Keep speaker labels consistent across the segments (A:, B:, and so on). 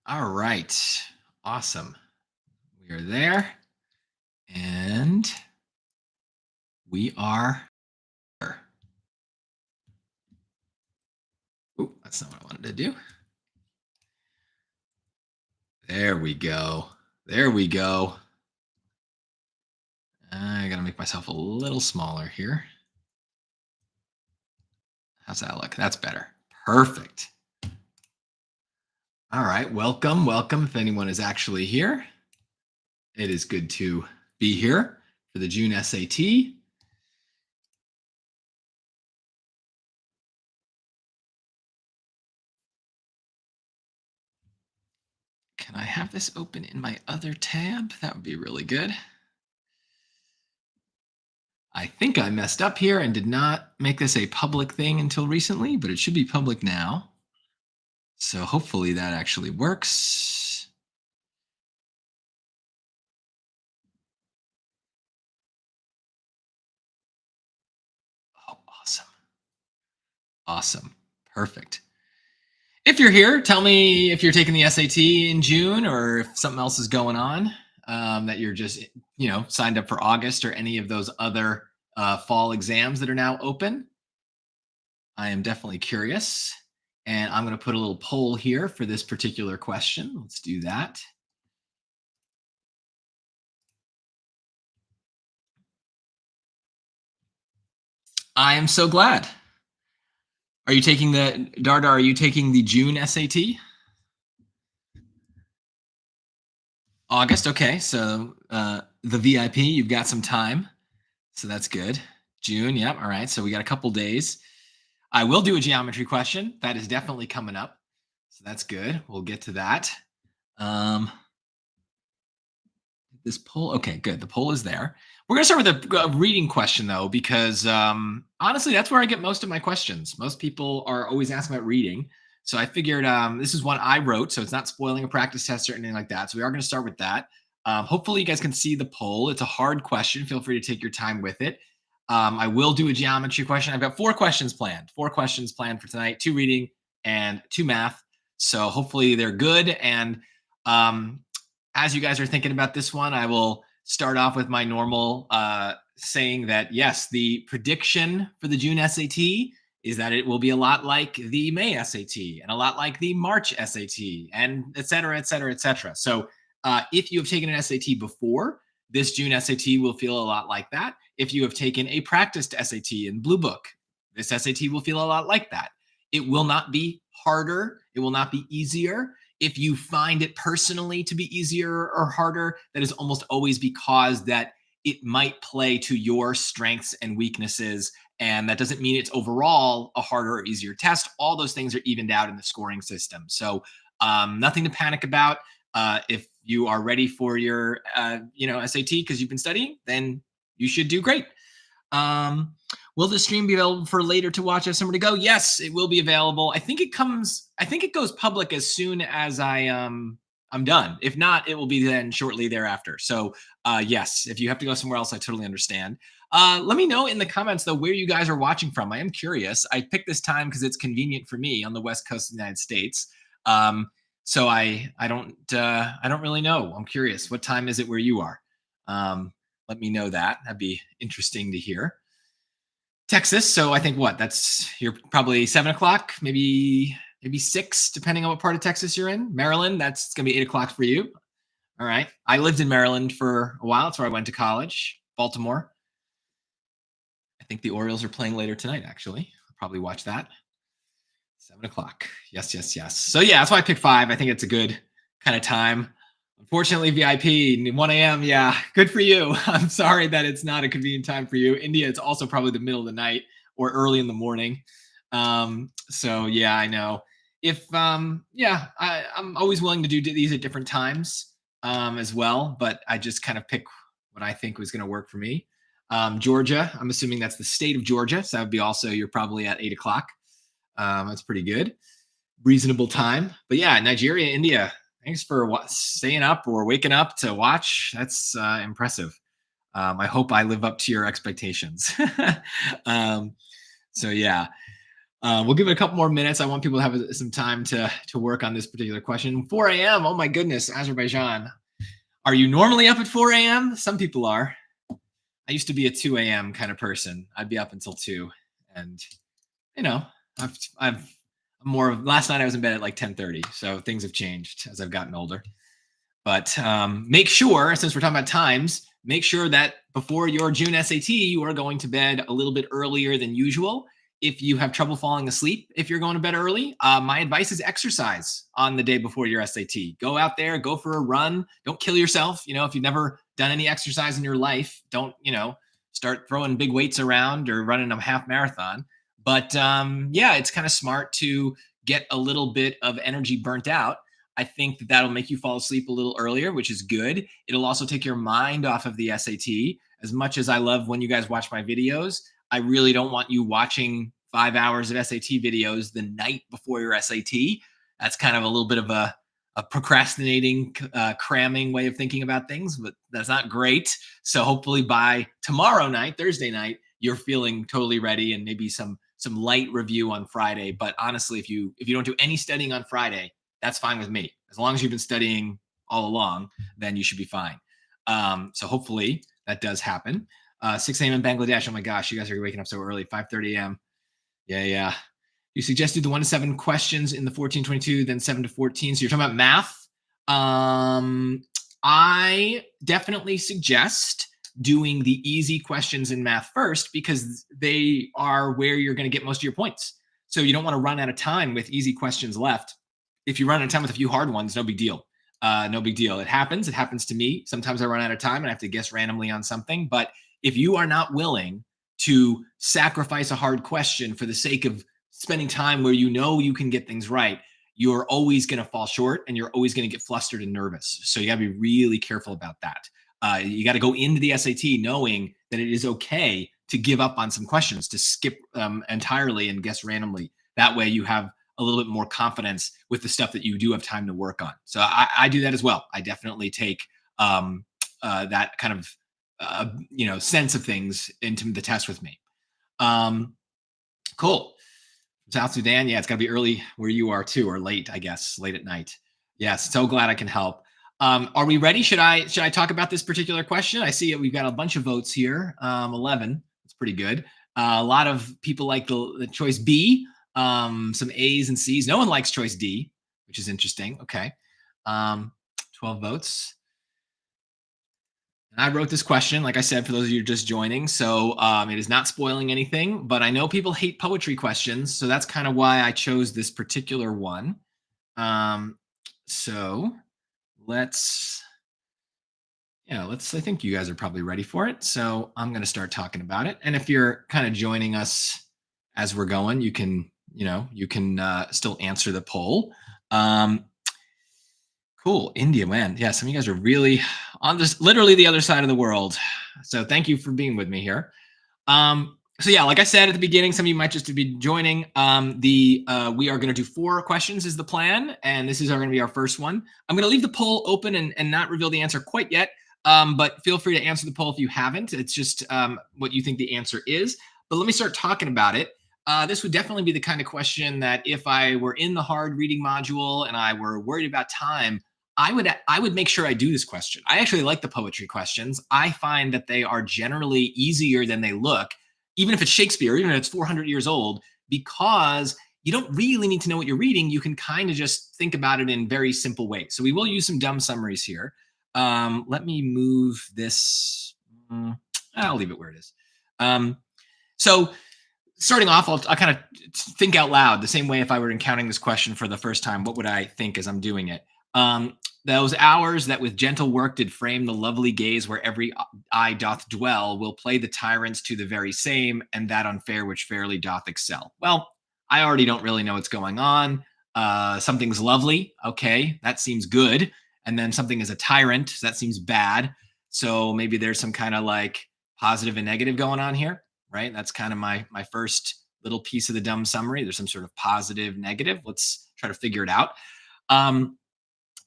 A: All right. Awesome. We are there and we are here. Oh, that's not what I wanted to do. There we go. There we go. I got to make myself a little smaller here. How's that look? That's better. Perfect. All right. Welcome. Welcome. If anyone is actually here, it is good to be here for the June SAT. Can I have this open in my other tab? That would be really good. I think I messed up here and did not make this a public thing until recently, but it should be public now. So hopefully that actually works. Oh, awesome. Awesome. Perfect. If you're here, tell me if you're taking the SAT in June or if something else is going on, that you're just, signed up for August or any of those other fall exams that are now open. I am definitely curious. And I'm going to put a little poll here for this particular question. Let's do that. I am so glad. Are you taking Darda, are you taking the June SAT? August, okay. So the VIP, you've got some time. So that's good. June, yep. All right. So we got a couple days. I will do a geometry question. That is definitely coming up. So that's good. We'll get to that. This poll, okay, good. The poll is there. We're going to start with a reading question, though, because honestly, that's where I get most of my questions. Most people are always asking about reading. So I figured this is one I wrote, so it's not spoiling a practice test or anything like that. So we are going to start with that. Hopefully, you guys can see the poll. It's a hard question. Feel free to take your time with it. I will do a geometry question. I've got 4 questions planned. 4 questions planned for tonight, 2 reading and 2 math. So hopefully they're good. And as you guys are thinking about this one, I will start off with my normal saying that, yes, the prediction for the June SAT is that it will be a lot like the May SAT and a lot like the March SAT and et cetera, et cetera, et cetera. So if you have taken an SAT before, this June SAT will feel a lot like that. If you have taken a practiced SAT in Blue Book, this SAT will feel a lot like that. It will not be harder. It will not be easier. If you find it personally to be easier or harder, that is almost always because that it might play to your strengths and weaknesses. And that doesn't mean it's overall a harder or easier test. All those things are evened out in the scoring system. So nothing to panic about. If you are ready for your, SAT because you've been studying, then you should do great. Will the stream be available for later to watch if somewhere to go? Yes, it will be available. I think it goes public as soon as I'm done. If not, it will be then shortly thereafter. So yes, if you have to go somewhere else, I totally understand. Let me know in the comments though where you guys are watching from. I am curious. I picked this time because it's convenient for me on the West Coast of the United States. So I don't really know. I'm curious. What time is it where you are? Let me know that. That'd be interesting to hear. Texas. So I think you're probably 7 o'clock, maybe 6, depending on what part of Texas you're in. Maryland, that's gonna be 8 o'clock for you. All right. I lived in Maryland for a while. That's where I went to college. Baltimore. I think the Orioles are playing later tonight, actually. I'll probably watch that. 7 o'clock. Yes, yes, yes. So yeah, that's why I picked 5. I think it's a good kind of time. Unfortunately, VIP, 1 a.m. Yeah, good for you. I'm sorry that it's not a convenient time for you. India, it's also probably the middle of the night or early in the morning. So yeah, I know. If I'm always willing to do these at different times as well, but I just kind of pick what I think was going to work for me. Georgia, I'm assuming that's the state of Georgia, so that would be also you're probably at 8 o'clock. That's pretty good, reasonable time. But yeah, Nigeria, India. Thanks for staying up or waking up to watch. That's impressive. I hope I live up to your expectations. So yeah. We'll give it a couple more minutes. I want people to have some time to work on this particular question. 4 a.m. Oh my goodness, Azerbaijan. Are you normally up at 4 a.m.? Some people are. I used to be a 2 a.m. kind of person. I'd be up until 2, and you know, I've more of last night I was in bed at like 10:30, so things have changed as I've gotten older. But make sure, since we're talking about times, make sure that before your June SAT, you are going to bed a little bit earlier than usual. If you have trouble falling asleep, if you're going to bed early, my advice is exercise on the day before your SAT. Go out there, go for a run. Don't kill yourself. You know, if you've never done any exercise in your life, don't, start throwing big weights around or running a half marathon. But yeah, it's kind of smart to get a little bit of energy burnt out. I think that that'll make you fall asleep a little earlier, which is good. It'll also take your mind off of the SAT. As much as I love when you guys watch my videos, I really don't want you watching 5 hours of SAT videos the night before your SAT. That's kind of a little bit of a procrastinating, cramming way of thinking about things, but that's not great. So hopefully by tomorrow night, Thursday night, you're feeling totally ready, and maybe some light review on Friday. But honestly, if you don't do any studying on Friday, that's fine with me. As long as you've been studying all along, then you should be fine. So hopefully that does happen. 6 a.m. in Bangladesh. Oh my gosh, you guys are waking up so early. 5:30 a.m. Yeah. You suggested the 1 to 7 questions in the 1422, then 7 to 14. So you're talking about math. I definitely suggest doing the easy questions in math first, because they are where you're going to get most of your points. So you don't want to run out of time with easy questions left. If you run out of time with a few hard ones, no big deal. No big deal. It happens. It happens to me. Sometimes I run out of time and I have to guess randomly on something. But if you are not willing to sacrifice a hard question for the sake of spending time where you know you can get things right, you're always going to fall short, and you're always going to get flustered and nervous. So you got to be really careful about that. You got to go into the SAT knowing that it is okay to give up on some questions, to skip entirely and guess randomly. That way you have a little bit more confidence with the stuff that you do have time to work on. So I do that as well. I definitely take that kind of sense of things into the test with me. Cool. South Sudan, yeah, it's got to be early where you are too, or late, I guess, late at night. Yes, so glad I can help. Are we ready? Should I talk about this particular question? I see we've got a bunch of votes here. 11. That's pretty good. A lot of people like the choice B. Some A's and C's. No one likes choice D, which is interesting. Okay. 12 votes. And I wrote this question, like I said, for those of you just joining. So it is not spoiling anything, but I know people hate poetry questions. So that's kind of why I chose this particular one. So let's, I think you guys are probably ready for it. So I'm going to start talking about it. And if you're kind of joining us as we're going, you can still answer the poll. Cool. India, man. Yeah, some of you guys are really on this, literally the other side of the world. So thank you for being with me here. So yeah, like I said at the beginning, some of you might just be joining. We are going to do 4 questions is the plan, and this is going to be our first one. I'm going to leave the poll open and not reveal the answer quite yet, but feel free to answer the poll if you haven't. It's just what you think the answer is. But let me start talking about it. This would definitely be the kind of question that if I were in the hard reading module and I were worried about time, I would make sure I do this question. I actually like the poetry questions. I find that they are generally easier than they look, even if it's Shakespeare, even if it's 400 years old, because you don't really need to know what you're reading. You can kind of just think about it in very simple ways. So we will use some dumb summaries here. Let me move this. I'll leave it where it is. So starting off, I'll kind of think out loud the same way if I were encountering this question for the first time. What would I think as I'm doing it? Those hours that with gentle work did frame the lovely gaze where every eye doth dwell will play the tyrants to the very same, and that unfair which fairly doth excel. Well, I already don't really know what's going on. Something's lovely. Okay, that seems good. And then something is a tyrant. That seems bad. So maybe there's some kind of like positive and negative going on here, right? That's kind of my first little piece of the dumb summary. There's some sort of positive, negative. Let's try to figure it out.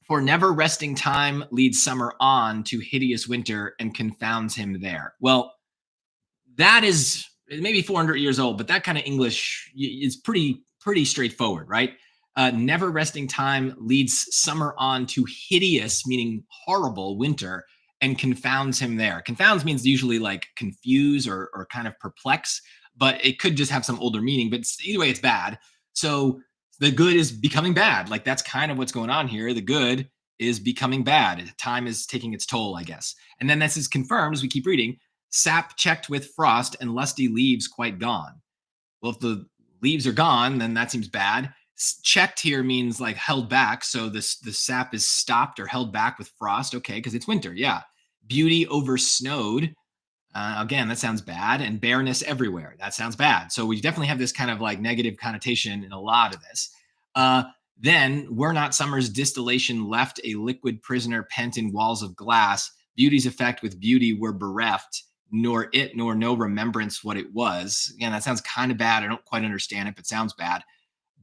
A: For never resting time leads summer on to hideous winter and confounds him there. Well, that is maybe 400 years old, but that kind of English is pretty straightforward, right? Never resting time leads summer on to hideous, meaning horrible, winter, and confounds him there. Confounds means usually like confuse or kind of perplex, but it could just have some older meaning. But either way, it's bad. So the good is becoming bad. Like that's kind of what's going on here. The good is becoming bad. Time is taking its toll, I guess. And then this is confirmed as we keep reading. Sap checked with frost and lusty leaves quite gone. Well, if the leaves are gone, then that seems bad. Checked here means like held back. So the sap is stopped or held back with frost. Okay, because it's winter. Yeah. Beauty over snowed. Again, that sounds bad. And bareness everywhere. That sounds bad. So we definitely have this kind of like negative connotation in a lot of this. Then were not summer's distillation left a liquid prisoner pent in walls of glass, beauty's effect with beauty were bereft, nor it nor no remembrance what it was. Again, that sounds kind of bad. I don't quite understand it, but sounds bad.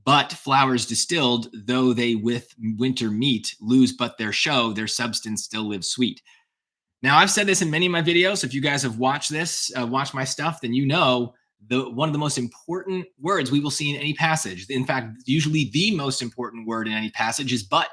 A: But flowers distilled, though they with winter meet, lose but their show, their substance still lives sweet. Now, I've said this in many of my videos. If you guys have watched this, watched my stuff, then you know one of the most important words we will see in any passage. In fact, usually the most important word in any passage is but.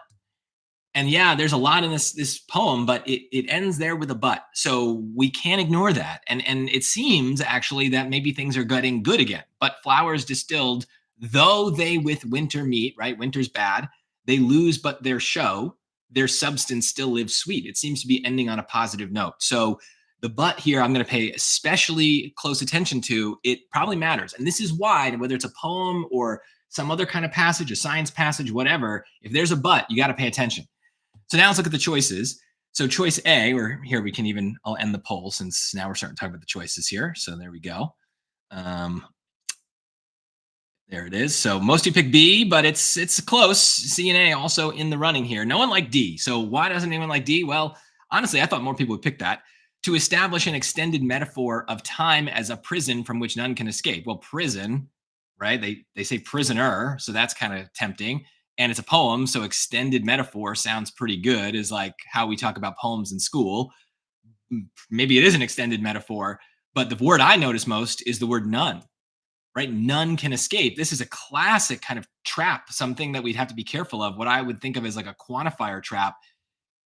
A: And yeah, there's a lot in this poem, but it ends there with a but. So we can't ignore that. And it seems actually that maybe things are getting good again. But flowers distilled, though they with winter meet, right? Winter's bad. They lose but their show, their substance still lives sweet. It seems to be ending on a positive note. So the but here I'm going to pay especially close attention to. It probably matters. And this is why, whether it's a poem or some other kind of passage, a science passage, whatever, if there's a but, you got to pay attention. So now let's look at the choices. So choice A, or here we can even, I'll end the poll since now we're starting to talk about the choices here. So there we go. There it is. So most of you pick B, but it's close. C and A also in the running here. No one liked D. So why doesn't anyone like D? Well, honestly, I thought more people would pick that. To establish an extended metaphor of time as a prison from which none can escape. Well, prison, right? They say prisoner, so that's kind of tempting. And it's a poem, so extended metaphor sounds pretty good, is like how we talk about poems in school. Maybe it is an extended metaphor, but the word I notice most is the word none, right? None can escape. This is a classic kind of trap, something that we'd have to be careful of, what I would think of as like a quantifier trap.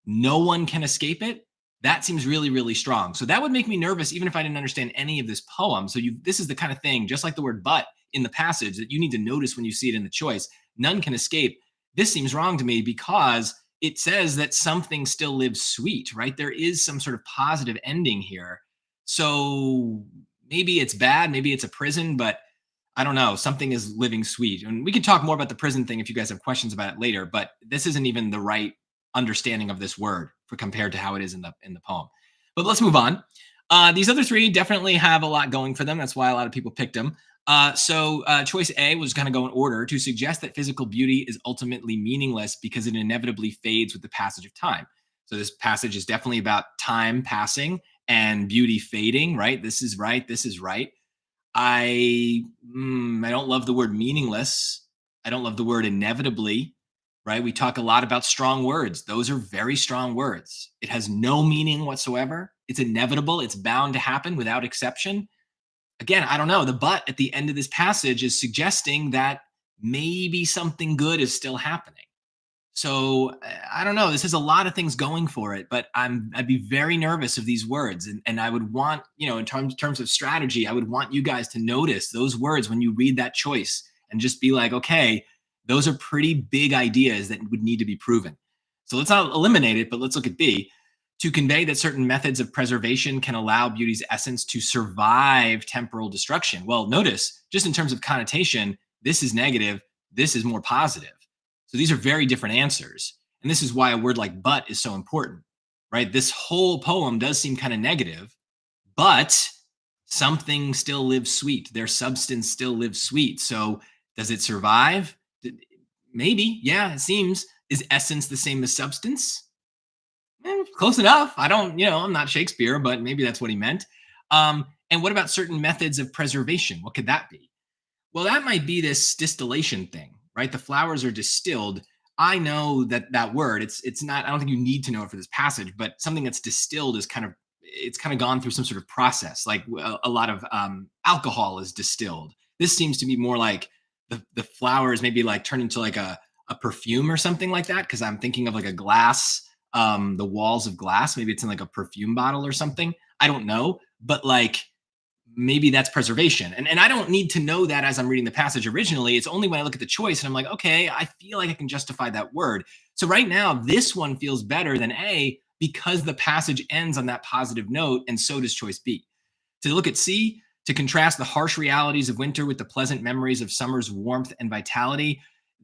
A: No one can escape it. That seems really, really strong. So that would make me nervous, even if I didn't understand any of this poem. So this is the kind of thing, just like the word but in the passage, that you need to notice when you see it in the choice. None can escape. This seems wrong to me because it says that something still lives sweet, right? There is some sort of positive ending here. So maybe it's bad, maybe it's a prison, but I don't know. Something is living sweet. And we can talk more about the prison thing if you guys have questions about it later, but this isn't even the right understanding of this word for compared to how it is in the poem. But let's move on. These other three definitely have a lot going for them. That's why a lot of people picked them. So choice A was going to go in order to suggest that physical beauty is ultimately meaningless because it inevitably fades with the passage of time. So this passage is definitely about time passing and beauty fading, right? This is right. This is right. I don't love the word meaningless. I don't love the word inevitably, right? We talk a lot about strong words. Those are very strong words. It has no meaning whatsoever. It's inevitable. It's bound to happen without exception. Again, I don't know. The but at the end of this passage is suggesting that maybe something good is still happening. So I don't know. This has a lot of things going for it, but I'd be very nervous of these words. And I would want, in terms of strategy, I would want you guys to notice those words when you read that choice and just be like, okay, those are pretty big ideas that would need to be proven. So let's not eliminate it, but let's look at B. To convey that certain methods of preservation can allow beauty's essence to survive temporal destruction. Well, notice, just in terms of connotation, this is negative, this is more positive. So these are very different answers. And this is why a word like but is so important, right? This whole poem does seem kind of negative, but something still lives sweet. Their substance still lives sweet. So does it survive? Maybe, yeah, it seems. Is essence the same as substance? Close enough. I'm not Shakespeare, but maybe that's what he meant. And what about certain methods of preservation? What could that be? Well, that might be this distillation thing, right? The flowers are distilled. I know that word, it's not, I don't think you need to know it for this passage, but something that's distilled is kind of, it's kind of gone through some sort of process, like a lot of alcohol is distilled. This seems to be more like the flowers maybe like turn into like a perfume or something like that, because I'm thinking of like a glass, the walls of glass. Maybe it's in like a perfume bottle or something. I don't know, but like maybe that's preservation. And I don't need to know that as I'm reading the passage originally. It's only when I look at the choice and I'm like, okay, I feel like I can justify that word. So right now, this one feels better than A because the passage ends on that positive note, and so does choice B. To look at C, to contrast the harsh realities of winter with the pleasant memories of summer's warmth and vitality.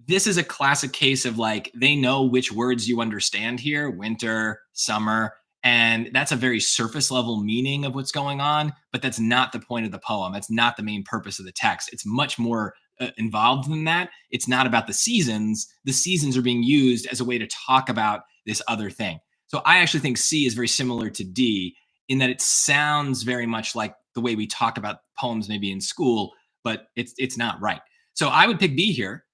A: This is a classic case of like, they know which words you understand here: winter, summer. And that's a very surface level meaning of what's going on, but that's not the point of the poem. That's not the main purpose of the text. It's much more involved than that. It's not about the seasons. The seasons are being used as a way to talk about this other thing. So I actually think C is very similar to D in that it sounds very much like the way we talk about poems maybe in school, but it's not right. So I would pick B here.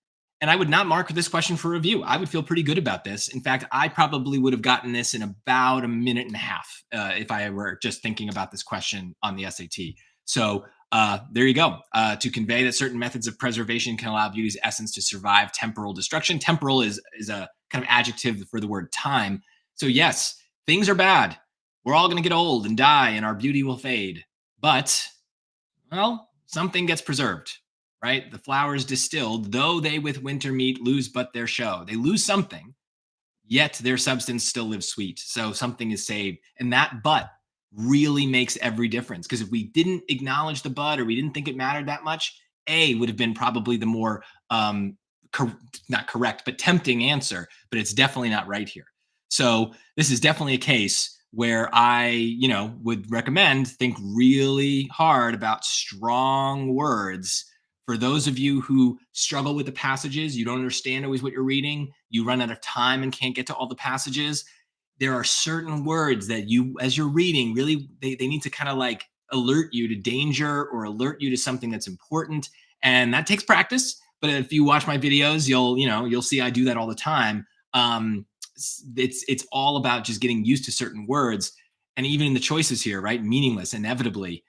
A: And I would not mark this question for review. I would feel pretty good about this. In fact, I probably would have gotten this in about a minute and a half if I were just thinking about this question on the SAT. So there you go. To convey that certain methods of preservation can allow beauty's essence to survive temporal destruction. Temporal is a kind of adjective for the word time. So yes, things are bad. We're all going to get old and die, and our beauty will fade. But, well, something gets preserved. Right? The flowers distilled, though they with winter meet, lose but their show. They lose something, yet their substance still lives sweet. So something is saved. And that but really makes every difference. Because if we didn't acknowledge the but, or we didn't think it mattered that much, A would have been probably the more, not correct, but tempting answer. But it's definitely not right here. So this is definitely a case where I, would recommend think really hard about strong words. For those of you who struggle with the passages, you don't understand always what you're reading, you run out of time and can't get to all the passages, there are certain words that you, as you're reading, really, they need to kind of like alert you to danger or alert you to something that's important. And that takes practice. But if you watch my videos, you'll see I do that all the time. It's all about just getting used to certain words. And even in the choices here, right? Meaningless, inevitably.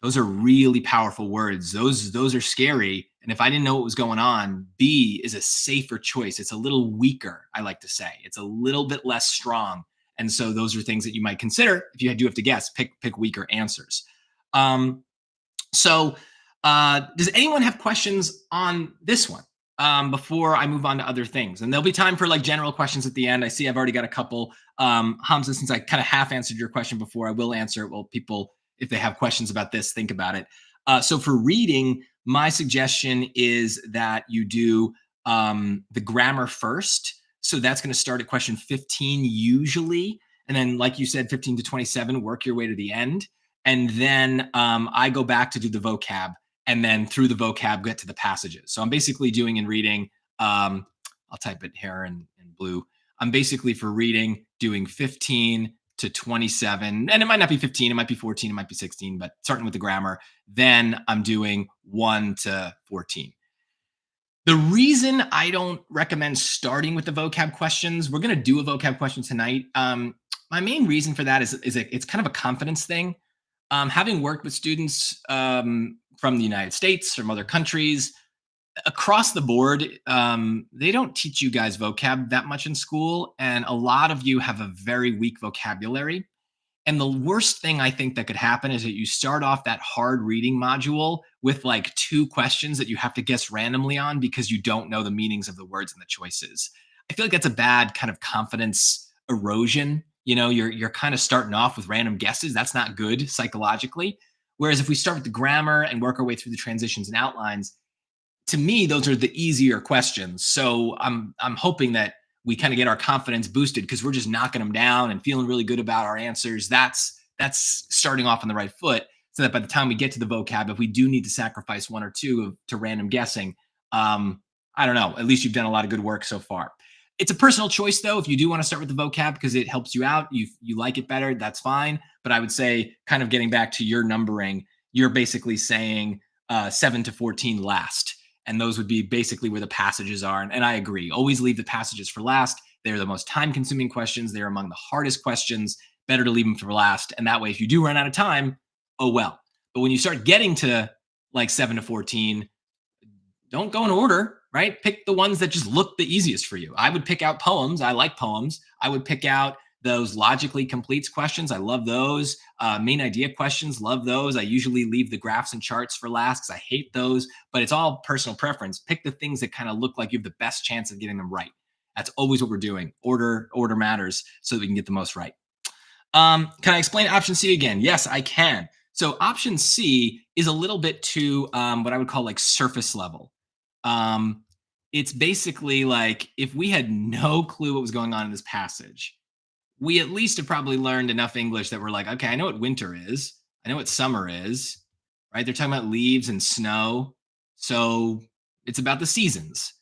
A: Those are really powerful words. Those are scary. And if I didn't know what was going on, B is a safer choice. It's a little weaker, I like to say. It's a little bit less strong. And so those are things that you might consider if you do have to guess, pick weaker answers. So does anyone have questions on this one before I move on to other things? And there'll be time for like general questions at the end. I see I've already got a couple. Hamza, since I kind of half answered your question before, I will answer it. Well, people, if they have questions about this, think about it. So for reading, my suggestion is that you do the grammar first. So that's going to start at question 15 usually. And then, like you said, 15 to 27, work your way to the end. And then I go back to do the vocab. And then through the vocab, get to the passages. So I'm basically doing in reading, I'll type it here in blue. I'm basically for reading doing 15 to 27, and it might not be 15, it might be 14, it might be 16, but starting with the grammar, then I'm doing 1 to 14. The reason I don't recommend starting with the vocab questions, we're going to do a vocab question tonight. My main reason for that is it's kind of a confidence thing. Having worked with students from the United States, from other countries, across the board, they don't teach you guys vocab that much in school. And a lot of you have a very weak vocabulary. And the worst thing I think that could happen is that you start off that hard reading module with like 2 questions that you have to guess randomly on because you don't know the meanings of the words and the choices. I feel like that's a bad kind of confidence erosion. You're kind of starting off with random guesses. That's not good psychologically. Whereas if we start with the grammar and work our way through the transitions and outlines, to me, those are the easier questions. So I'm hoping that we kind of get our confidence boosted because we're just knocking them down and feeling really good about our answers. That's starting off on the right foot, so that by the time we get to the vocab, if we do need to sacrifice 1 or 2 to random guessing, I don't know, at least you've done a lot of good work so far. It's a personal choice, though. If you do want to start with the vocab because it helps you out, you like it better, that's fine. But I would say, kind of getting back to your numbering, you're basically saying 7 to 14 last. And those would be basically where the passages are. And I agree. Always leave the passages for last. They're the most time-consuming questions. They're among the hardest questions. better to leave them for last. And that way, if you do run out of time, oh well. But when you start getting to like 7 to 14, don't go in order, right? Pick the ones that just look the easiest for you. I would pick out poems. I like poems. I would pick out those logically completes questions. I love those. Main idea questions, love those. I usually leave the graphs and charts for last because I hate those, but it's all personal preference. Pick the things that kind of look like you have the best chance of getting them right. That's always what we're doing. Order matters so that we can get the most right. Can I explain option C again? Yes, I can. So option C is a little bit too what I would call like surface level. It's basically like if we had no clue what was going on in this passage, we at least have probably learned enough English that we're like, okay, I know what winter is. I know what summer is, right? They're talking about leaves and snow. So it's about the seasons.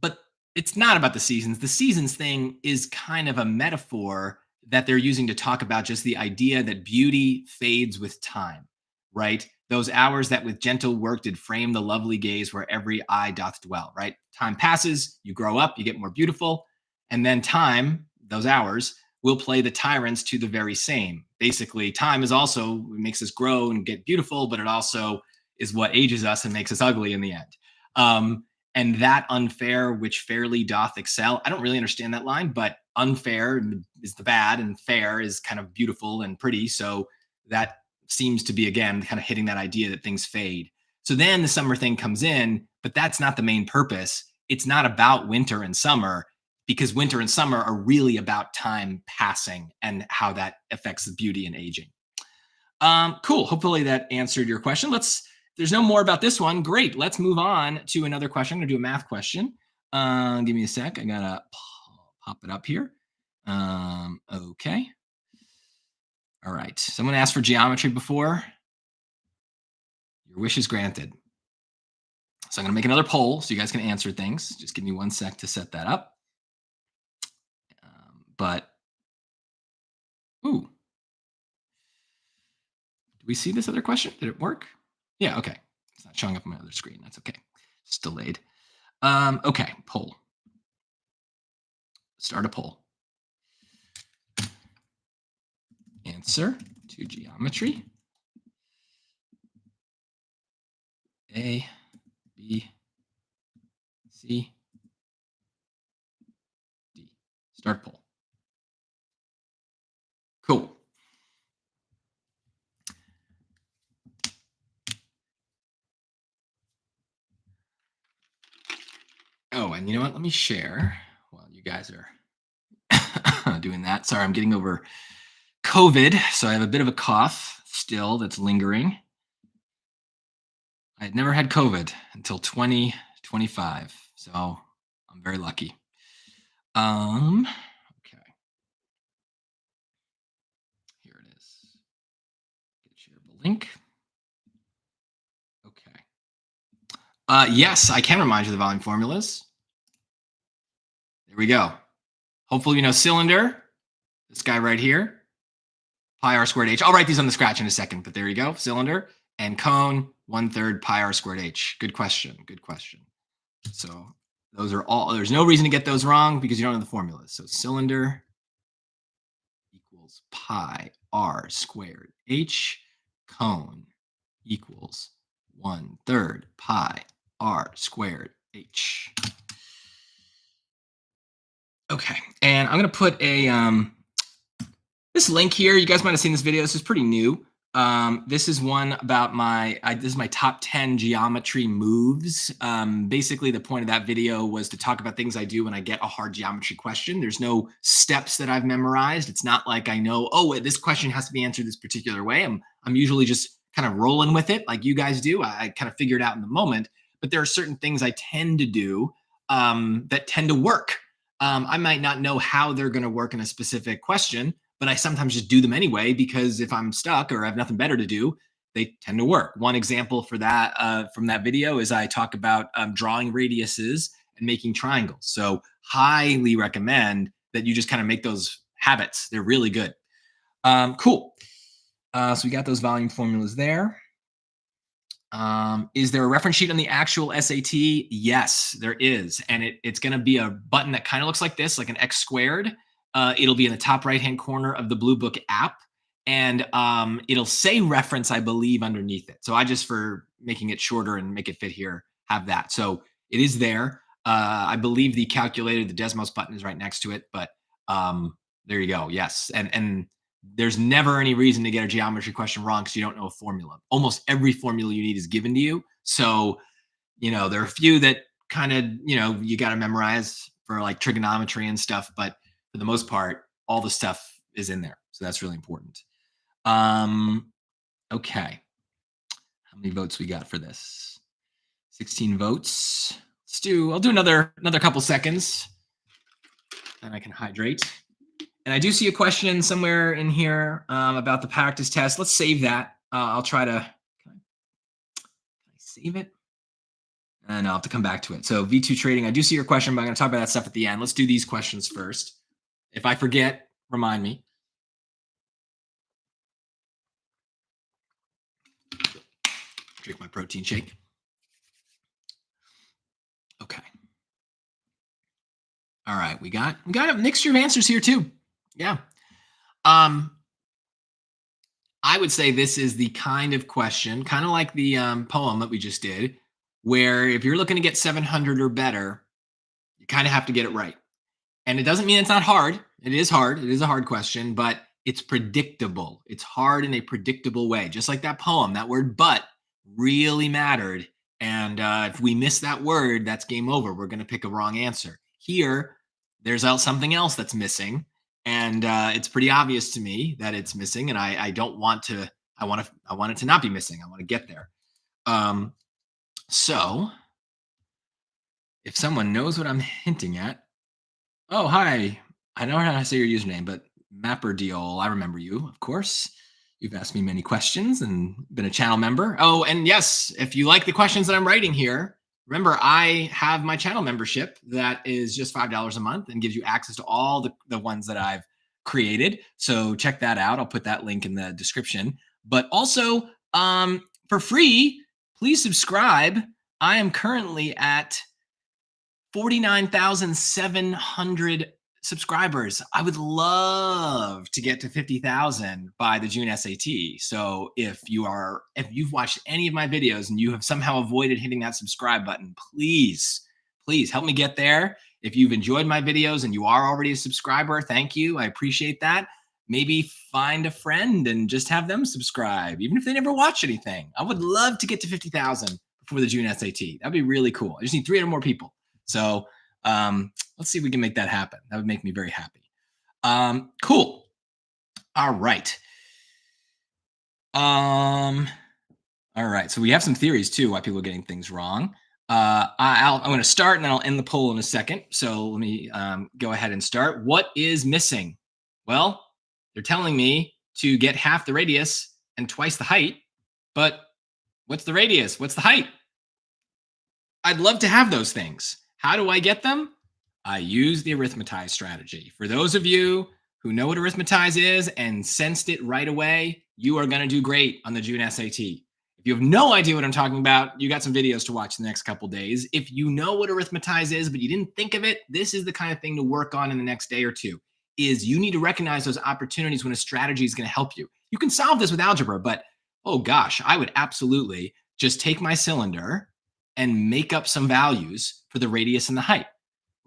A: But it's not about the seasons. The seasons thing is kind of a metaphor that they're using to talk about just the idea that beauty fades with time, right? Those hours that with gentle work did frame the lovely gaze where every eye doth dwell, right? Time passes, you grow up, you get more beautiful, and then time, those hours, will play the tyrants to the very same. Basically, time is also makes us grow and get beautiful, but it also is what ages us and makes us ugly in the end. And that unfair which fairly doth excel. I don't really understand that line, but unfair is the bad and fair is kind of beautiful and pretty. So that seems to be, again, kind of hitting that idea that things fade. So then the summer thing comes in, but that's not the main purpose. It's not about winter and summer, because winter and summer are really about time passing and how that affects the beauty and aging. Cool. Hopefully that answered your question. There's no more about this one. Great. Let's move on to another question. I'm going to do a math question. Give me a sec. I got to pop it up here. Okay. All right. Someone asked for geometry before. Your wish is granted. So I'm going to make another poll so you guys can answer things. Just give me 1 sec to set that up. Ooh. Do we see this other question? Did it work? Yeah, okay. It's not showing up on my other screen. That's okay. It's delayed. Okay, poll. Start a poll. Answer to geometry. A, B, C, D. Start poll. Cool. Oh, and you know what? Let me share while you guys are doing that. Sorry, I'm getting over COVID, so I have a bit of a cough still that's lingering. I had never had COVID until 2025, so I'm very lucky. Okay. Here it is. Share the link. Okay. Yes, I can remind you of the volume formulas. There we go. Hopefully you know cylinder, this guy right here, pi r squared h. I'll write these on the scratch in a second, but there you go, cylinder, and cone, 1/3 pi r squared h. Good question, good question. So those are all, there's no reason to get those wrong because you don't know the formulas. So cylinder equals pi r squared h, cone equals 1/3 pi r squared h. Okay, and I'm gonna put a this link here. You guys might have seen this video. This is pretty new. This is one about this is my top 10 geometry moves. Basically, the point of that video was to talk about things I do when I get a hard geometry question. There's no steps that I've memorized. It's not like I know, oh, this question has to be answered this particular way. I'm usually just kind of rolling with it like you guys do. I kind of figure it out in the moment. But there are certain things I tend to do that tend to work. I might not know how they're going to work in a specific question, but I sometimes just do them anyway because if I'm stuck or I have nothing better to do, they tend to work. One example for that from that video is I talk about drawing radiuses and making triangles. So highly recommend that you just kind of make those habits. They're really good. Cool. So we got those volume formulas there. Is there a reference sheet on the actual SAT? Yes, there is. And it's going to be a button that kind of looks like this, like an X squared. It'll be in the top right-hand corner of the Blue Book app, and it'll say reference, I believe, underneath it. So I just, for making it shorter and make it fit here, have that. So it is there. I believe the calculator, the Desmos button is right next to it, but there you go. Yes. And there's never any reason to get a geometry question wrong because you don't know a formula. Almost every formula you need is given to you. So, there are a few that kind of, you got to memorize for like trigonometry and stuff, but for the most part, all the stuff is in there. So that's really important. Okay. How many votes we got for this? 16 votes. I'll do another couple seconds and I can hydrate. And I do see a question somewhere in here about the practice test. Let's save that. I'll try to, can I save it? And I'll have to come back to it. So V2 trading, I do see your question, but I'm going to talk about that stuff at the end. Let's do these questions first. If I forget, remind me. Drink my protein shake. Okay. All right, we got a mixture of answers here too. Yeah. I would say this is the kind of question, kind of like the poem that we just did, where if you're looking to get 700 or better, you kind of have to get it right. And it doesn't mean it's not hard. It is hard. It is a hard question, but it's predictable. It's hard in a predictable way. Just like that poem, that word but really mattered. And if we miss that word, that's game over. We're going to pick a wrong answer. Here, there's something else that's missing. And it's pretty obvious to me that it's missing. And I don't want to, I want it to not be missing. I want to get there. So if someone knows what I'm hinting at, oh, hi. I know how to say your username, but Mapper Deal, I remember you, of course. You've asked me many questions and been a channel member. Oh, and yes, if you like the questions that I'm writing here, remember, I have my channel membership that is just $5 a month and gives you access to all the ones that I've created. So check that out. I'll put that link in the description. But also, for free, please subscribe. I am currently at 49,700 subscribers. I would love to get to 50,000 by the June SAT. So if you've watched any of my videos and you have somehow avoided hitting that subscribe button, please help me get there. If you've enjoyed my videos and you are already a subscriber, thank you. I appreciate that. Maybe find a friend and just have them subscribe, even if they never watch anything. I would love to get to 50,000 before the June SAT. That'd be really cool. I just need 300 more people. So let's see if we can make that happen. That would make me very happy. Cool. All right. All right. So we have some theories too, why people are getting things wrong. I'm going to start and then I'll end the poll in a second. So let me go ahead and start. What is missing? Well, they're telling me to get half the radius and twice the height, but what's the radius? What's the height? I'd love to have those things. How do I get them? I use the Arithmetize strategy. For those of you who know what Arithmetize is and sensed it right away, you are going to do great on the June SAT. If you have no idea what I'm talking about, you got some videos to watch the next couple days. If you know what Arithmetize is, but you didn't think of it, this is the kind of thing to work on in the next day or two, is you need to recognize those opportunities when a strategy is going to help you. You can solve this with algebra, but oh gosh, I would absolutely just take my cylinder and make up some values for the radius and the height,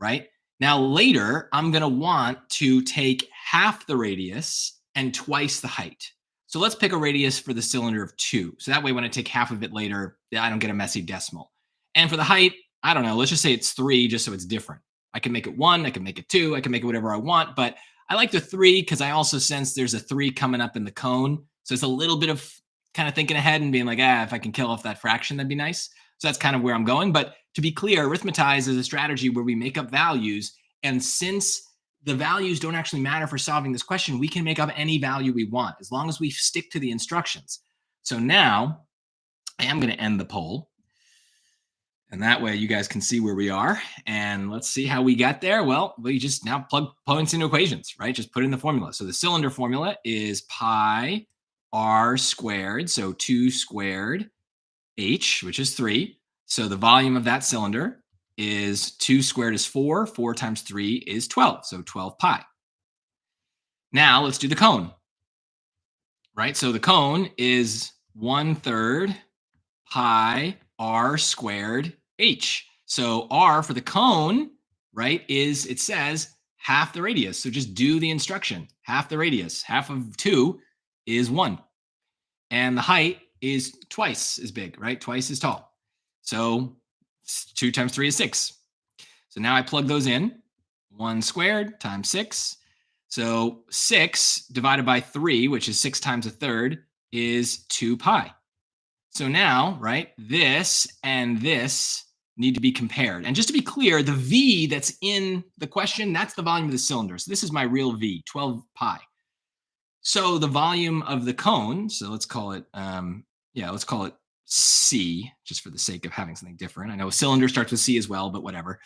A: right? Now later, I'm going to want to take half the radius and twice the height. So let's pick a radius for the cylinder of 2. So that way, when I take half of it later, I don't get a messy decimal. And for the height, I don't know, let's just say it's 3, just so it's different. I can make it 1, I can make it 2, I can make it whatever I want, but I like the 3 because I also sense there's a 3 coming up in the cone. So it's a little bit of kind of thinking ahead and being like, if I can kill off that fraction, that'd be nice. So that's kind of where I'm going. But to be clear, Arithmetize is a strategy where we make up values. And since the values don't actually matter for solving this question, we can make up any value we want as long as we stick to the instructions. So now I am going to end the poll. And that way you guys can see where we are. And let's see how we got there. Well, we just now plug points into equations, right? Just put in the formula. So the cylinder formula is pi r squared. So 2 squared h, which is 3. So the volume of that cylinder is 2 squared is 4. 4 times 3 is 12. So 12 pi. Now let's do the cone, right? So the cone is 1/3 pi r squared h. So r for the cone, right, is, it says half the radius. So just do the instruction. Half the radius, half of 2 is 1. And the height is twice as big, right? Twice as tall. So 2 times 3 is 6. So now I plug those in. 1 squared times 6. So 6 divided by 3, which is 6 times a third, is 2 pi. So now, right, this and this need to be compared. And just to be clear, the V that's in the question, that's the volume of the cylinder. So this is my real V, 12 pi. So the volume of the cone, so let's call it, let's call it C, just for the sake of having something different. I know a cylinder starts with C as well, but whatever.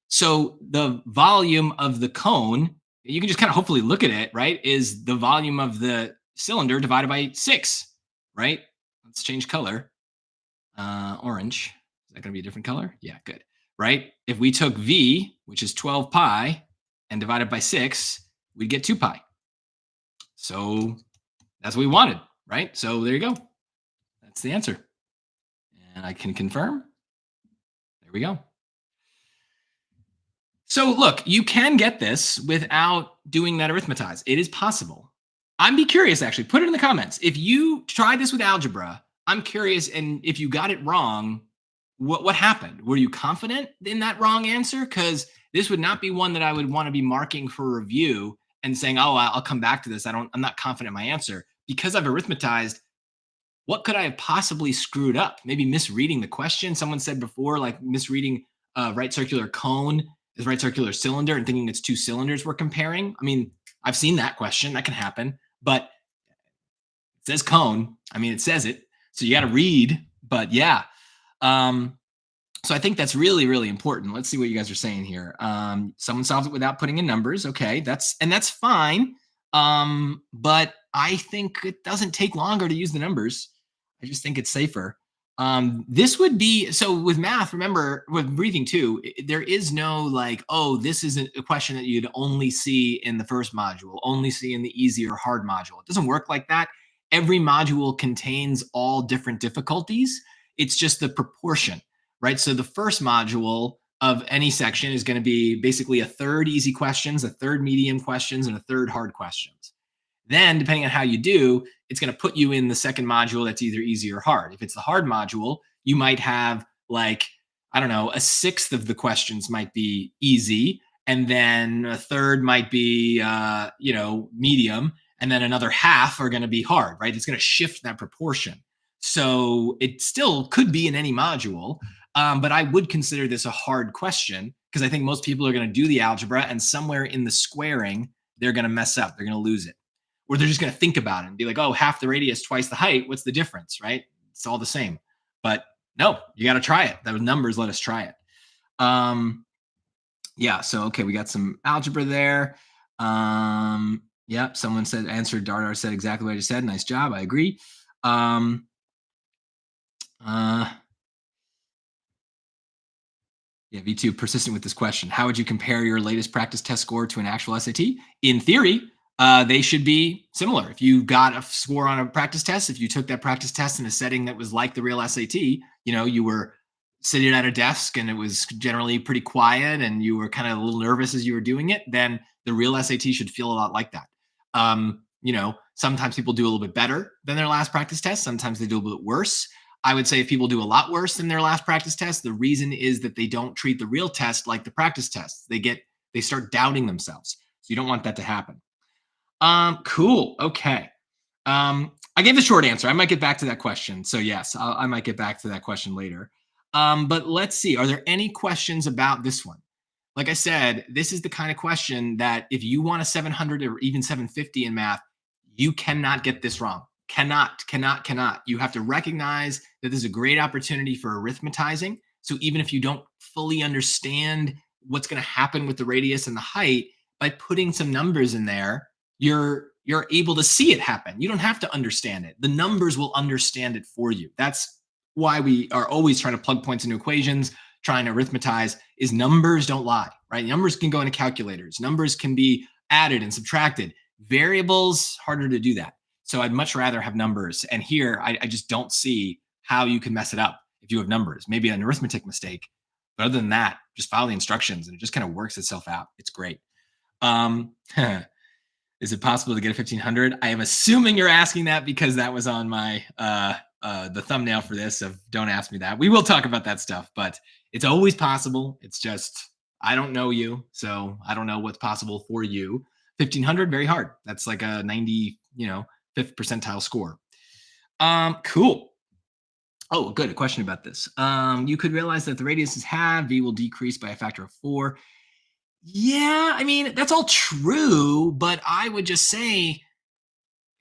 A: So the volume of the cone, you can just kind of hopefully look at it, right, is the volume of the cylinder divided by 6, right? Let's change color. Orange. Is that going to be a different color? Yeah, good. Right? If we took V, which is 12 pi, and divided by 6, we'd get 2 pi. So that's what we wanted, right? So there you go. That's the answer. And I can confirm. There we go. So look, you can get this without doing that arithmetize. It is possible. I'd be curious, actually. Put it in the comments. If you tried this with algebra, I'm curious, and if you got it wrong, what happened? Were you confident in that wrong answer? Because this would not be one that I would want to be marking for review and saying, oh, I'll come back to this. I'm not confident in my answer. Because I've arithmetized, what could I have possibly screwed up? Maybe misreading the question. Someone said before, like misreading right circular cone is right circular cylinder and thinking it's 2 cylinders we're comparing. I mean, I've seen that question. That can happen. But it says cone. I mean, it says it. So you got to read. But yeah. So I think that's really, really important. Let's see what you guys are saying here. Someone solves it without putting in numbers. Okay, that's fine. But I think it doesn't take longer to use the numbers. I just think it's safer. This would be, so with math, remember, with breathing too, there is no like, oh, this isn't a question that you'd only see in the first module, only see in the easy or hard module. It doesn't work like that. Every module contains all different difficulties. It's just the proportion, right? So the first module of any section is going to be basically a third easy questions, a third medium questions, and a third hard questions. Then, depending on how you do, it's going to put you in the second module that's either easy or hard. If it's the hard module, you might have like, I don't know, a sixth of the questions might be easy, and then a third might be, medium, and then another half are going to be hard, right? It's going to shift that proportion. So it still could be in any module, but I would consider this a hard question because I think most people are going to do the algebra, and somewhere in the squaring, they're going to mess up. They're going to lose it. Or they're just going to think about it and be like, oh, half the radius, twice the height. What's the difference, right? It's all the same. But no, you got to try it. Those numbers let us try it. Yeah, so, okay, we got some algebra there. Yep, someone said, answered, Dardar said exactly what I just said. Nice job. I agree. Yeah, V2, persistent with this question. How would you compare your latest practice test score to an actual SAT? In theory, they should be similar. If you got a score on a practice test, if you took that practice test in a setting that was like the real SAT, you were sitting at a desk and it was generally pretty quiet and you were kind of a little nervous as you were doing it, then the real SAT should feel a lot like that. Sometimes people do a little bit better than their last practice test. Sometimes they do a little bit worse. I would say if people do a lot worse than their last practice test, the reason is that they don't treat the real test like the practice tests. They start doubting themselves. So you don't want that to happen. Cool. Okay. I gave the short answer. I might get back to that question. So yes, I might get back to that question later. But let's see. Are there any questions about this one? Like I said, this is the kind of question that if you want a 700 or even 750 in math, you cannot get this wrong. Cannot. You have to recognize that this is a great opportunity for arithmetizing. So even if you don't fully understand what's going to happen with the radius and the height, by putting some numbers in there, you're able to see it happen. You don't have to understand it. The numbers will understand it for you. That's why we are always trying to plug points into equations, trying to arithmetize, is numbers don't lie, right? Numbers can go into calculators. Numbers can be added and subtracted. Variables, harder to do that. So I'd much rather have numbers. And here, I just don't see how you can mess it up if you have numbers. Maybe an arithmetic mistake. But other than that, just follow the instructions and it just kind of works itself out. It's great. Um, is it possible to get a 1500? I am assuming you're asking that because that was on my the thumbnail for this of don't ask me that. We will talk about that stuff, but it's always possible. It's just I don't know you, so I don't know what's possible for you. 1500, very hard. That's like a 90, fifth percentile score. Cool. Oh, good. A question about this. You could realize that the radius is halved, v will decrease by a factor of 4. Yeah, I mean, that's all true, but I would just say,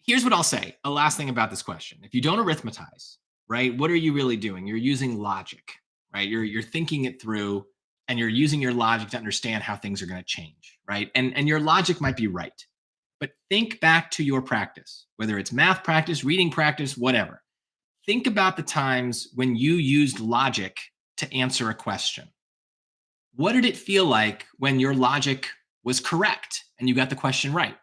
A: here's what I'll say. A last thing about this question. If you don't arithmetize, right, what are you really doing? You're using logic, right? You're thinking it through and you're using your logic to understand how things are going to change, right? And your logic might be right. But think back to your practice, whether it's math practice, reading practice, whatever. Think about the times when you used logic to answer a question. What did it feel like when your logic was correct and you got the question right?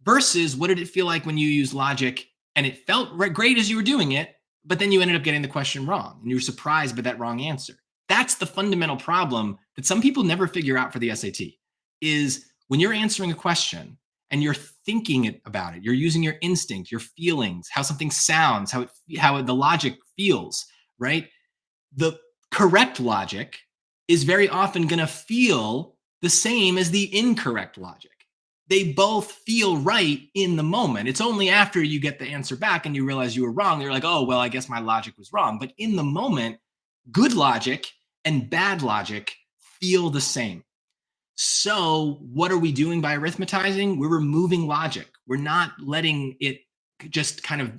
A: Versus what did it feel like when you used logic and it felt great as you were doing it, but then you ended up getting the question wrong and you were surprised by that wrong answer? That's the fundamental problem that some people never figure out for the SAT is when you're answering a question and you're thinking about it, you're using your instinct, your feelings, how something sounds, how the logic feels, right? The correct logic is very often going to feel the same as the incorrect logic. They both feel right in the moment. It's only after you get the answer back and you realize you were wrong, you're like, oh, well, I guess my logic was wrong. But in the moment, good logic and bad logic feel the same. So what are we doing by arithmetizing? We're removing logic. We're not letting it just kind of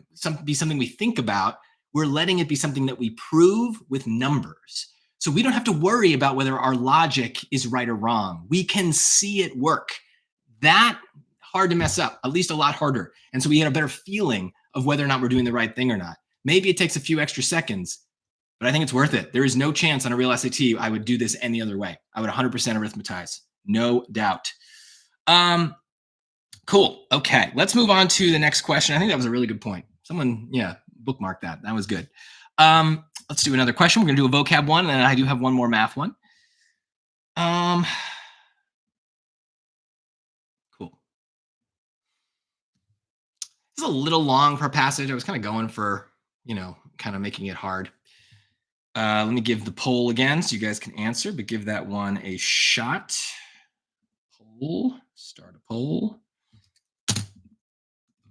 A: be something we think about. We're letting it be something that we prove with numbers. So we don't have to worry about whether our logic is right or wrong. We can see it work. That hard to mess up, at least a lot harder. And so we get a better feeling of whether or not we're doing the right thing or not. Maybe it takes a few extra seconds, but I think it's worth it. There is no chance on a real SAT I would do this any other way. I would 100% arithmetize, no doubt. Cool. Okay, let's move on to the next question. I think that was a really good point. Someone, bookmark that. That was good. Let's do another question. We're going to do a vocab one, and then I do have one more math one. Cool. This is a little long for a passage. I was kind of going for, kind of making it hard. Let me give the poll again so you guys can answer, but give that one a shot. Poll, start a poll.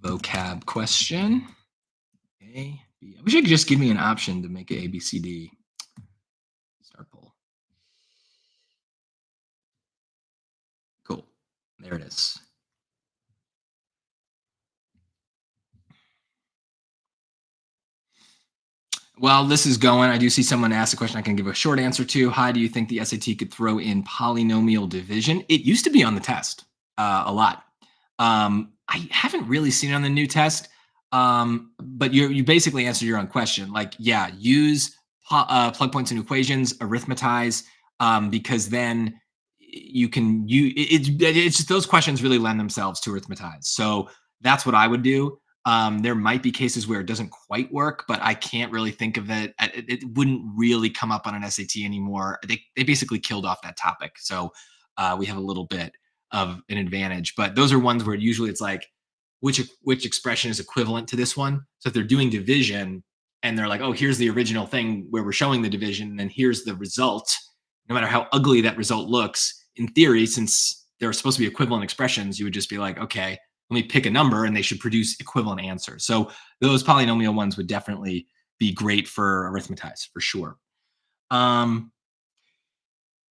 A: Vocab question. A, B. I wish you could just give me an option to make it A, B, C, D. Start poll. Cool. There it is. While this is going, I do see someone ask a question I can give a short answer to. How do you think the SAT could throw in polynomial division? It used to be on the test a lot. I haven't really seen it on the new test, but you basically answered your own question. Like, yeah, use plug points and equations, arithmetize, because then you can it's just those questions really lend themselves to arithmetize. So that's what I would do. There might be cases where it doesn't quite work, but I can't really think of it. It wouldn't really come up on an SAT anymore. They basically killed off that topic. So we have a little bit of an advantage, but those are ones where usually it's like, which expression is equivalent to this one? So if they're doing division and they're like, oh, here's the original thing where we're showing the division and here's the result, no matter how ugly that result looks, in theory, since they're supposed to be equivalent expressions, you would just be like, okay, let me pick a number and they should produce equivalent answers. So those polynomial ones would definitely be great for arithmetize for sure.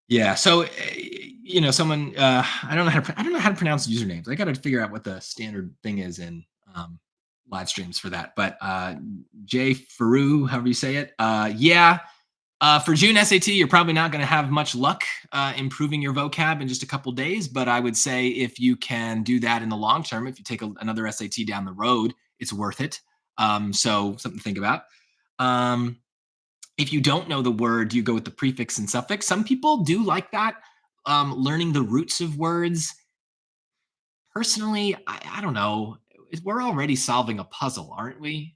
A: Yeah. So, someone, I don't know how to pronounce usernames. I got to figure out what the standard thing is in live streams for that. But Jay Faru, however you say it. Yeah. For June SAT, you're probably not going to have much luck improving your vocab in just a couple days. But I would say if you can do that in the long term, if you take another SAT down the road, it's worth it. So something to think about. If you don't know the word, you go with the prefix and suffix. Some people do like that. Learning the roots of words. Personally, I don't know. We're already solving a puzzle, aren't we?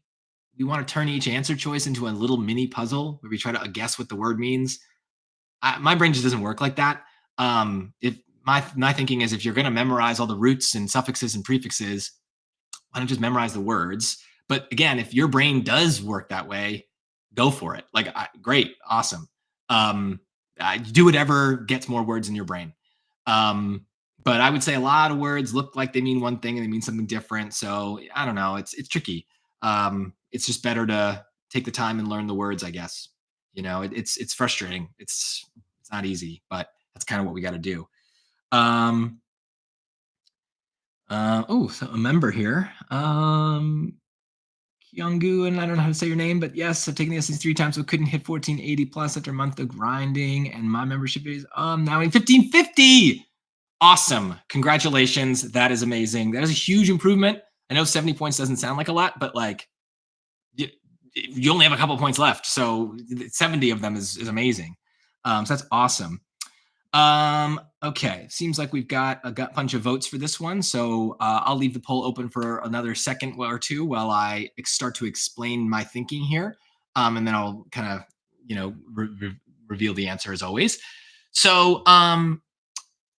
A: We want to turn each answer choice into a little mini puzzle where we try to guess what the word means. My brain just doesn't work like that. If my thinking is, if you're going to memorize all the roots and suffixes and prefixes, why don't just memorize the words? But again, if your brain does work that way, go for it. Like, great, awesome. Do whatever gets more words in your brain. But I would say a lot of words look like they mean one thing and they mean something different. So I don't know. It's tricky. It's just better to take the time and learn the words, I guess. It's frustrating. It's not easy, but that's kind of what we got to do. Um, so a member here. Kyungu, and I don't know how to say your name, but yes, I've taken the SAT 3 times, but couldn't hit 1480 plus after a month of grinding, and my membership is now in 1550. Awesome. Congratulations. That is amazing. That is a huge improvement. I know 70 points doesn't sound like a lot, but like you only have a couple points left. So 70 of them is amazing. So that's awesome. Okay. Seems like we've got a bunch of votes for this one. So I'll leave the poll open for another second or two while I start to explain my thinking here. And then I'll kind of, reveal the answer as always. So,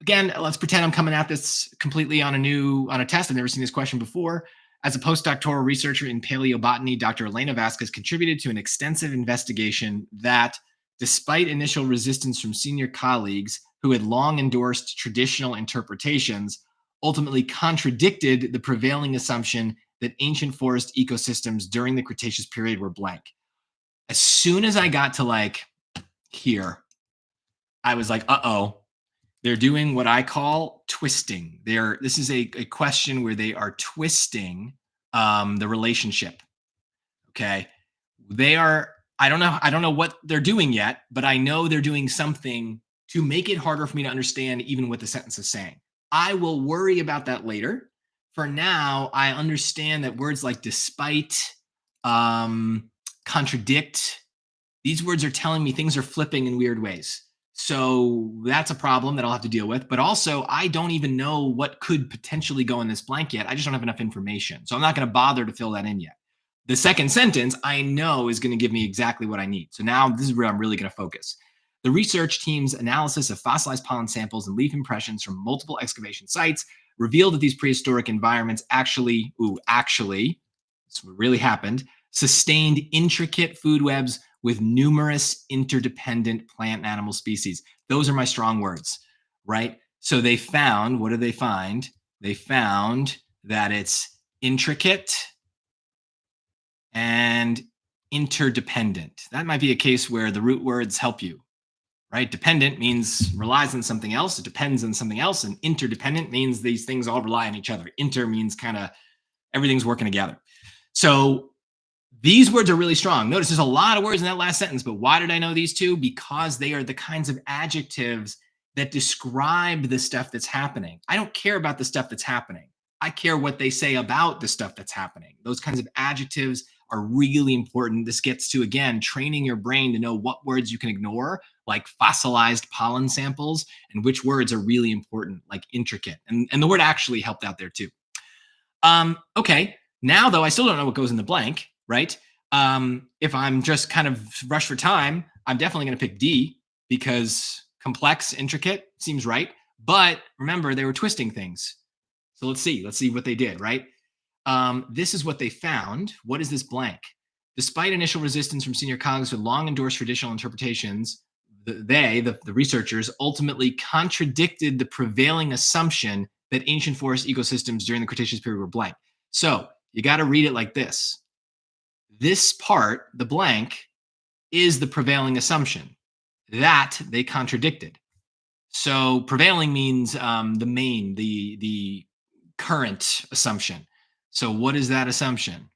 A: again, let's pretend I'm coming at this completely on a test. I've never seen this question before. As a postdoctoral researcher in paleobotany, Dr. Elena Vasquez contributed to an extensive investigation that, despite initial resistance from senior colleagues who had long endorsed traditional interpretations, ultimately contradicted the prevailing assumption that ancient forest ecosystems during the Cretaceous period were blank. As soon as I got to like here, I was like, uh-oh. They're doing what I call twisting. This is a question where they are twisting the relationship. Okay. I don't know what they're doing yet, but I know they're doing something to make it harder for me to understand even what the sentence is saying. I will worry about that later. For now, I understand that words like despite, contradict, these words are telling me things are flipping in weird ways. So that's a problem that I'll have to deal with. But also, I don't even know what could potentially go in this blank yet. I just don't have enough information. So I'm not going to bother to fill that in yet. The second sentence I know is going to give me exactly what I need. So now this is where I'm really going to focus. The research team's analysis of fossilized pollen samples and leaf impressions from multiple excavation sites revealed that these prehistoric environments actually, this really happened, sustained intricate food webs with numerous interdependent plant and animal species. Those are my strong words, right? So they found, what did they find? They found that it's intricate and interdependent. That might be a case where the root words help you, right? Dependent means relies on something else. It depends on something else. And interdependent means these things all rely on each other. Inter means kind of everything's working together. So these words are really strong. Notice there's a lot of words in that last sentence, but why did I know these two? Because they are the kinds of adjectives that describe the stuff that's happening. I don't care about the stuff that's happening. I care what they say about the stuff that's happening. Those kinds of adjectives are really important. This gets to, again, training your brain to know what words you can ignore, like fossilized pollen samples, and which words are really important, like intricate. And the word actually helped out there too. Okay, now though, I still don't know what goes in the blank, right? If I'm just kind of rushed for time, I'm definitely going to pick D because complex, intricate seems right. But remember, they were twisting things. So let's see what they did, right? This is what they found. What is this blank? Despite initial resistance from senior colleagues who long endorsed traditional interpretations, the researchers ultimately contradicted the prevailing assumption that ancient forest ecosystems during the Cretaceous period were blank. So you got to read it like this. This part, the blank, is the prevailing assumption that they contradicted. So prevailing means the current assumption. So what is that assumption?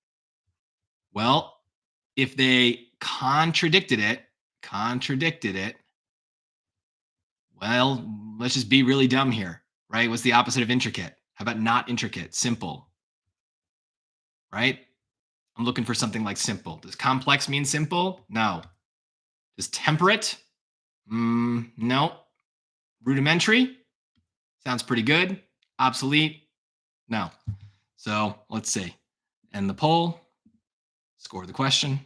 A: Well, if they contradicted it, well, let's just be really dumb here, right? What's the opposite of intricate? How about not intricate? Simple, right? I'm looking for something like simple. Does complex mean simple? No. Does temperate? No. Rudimentary? Sounds pretty good. Obsolete? No. So let's see. End the poll, score the question.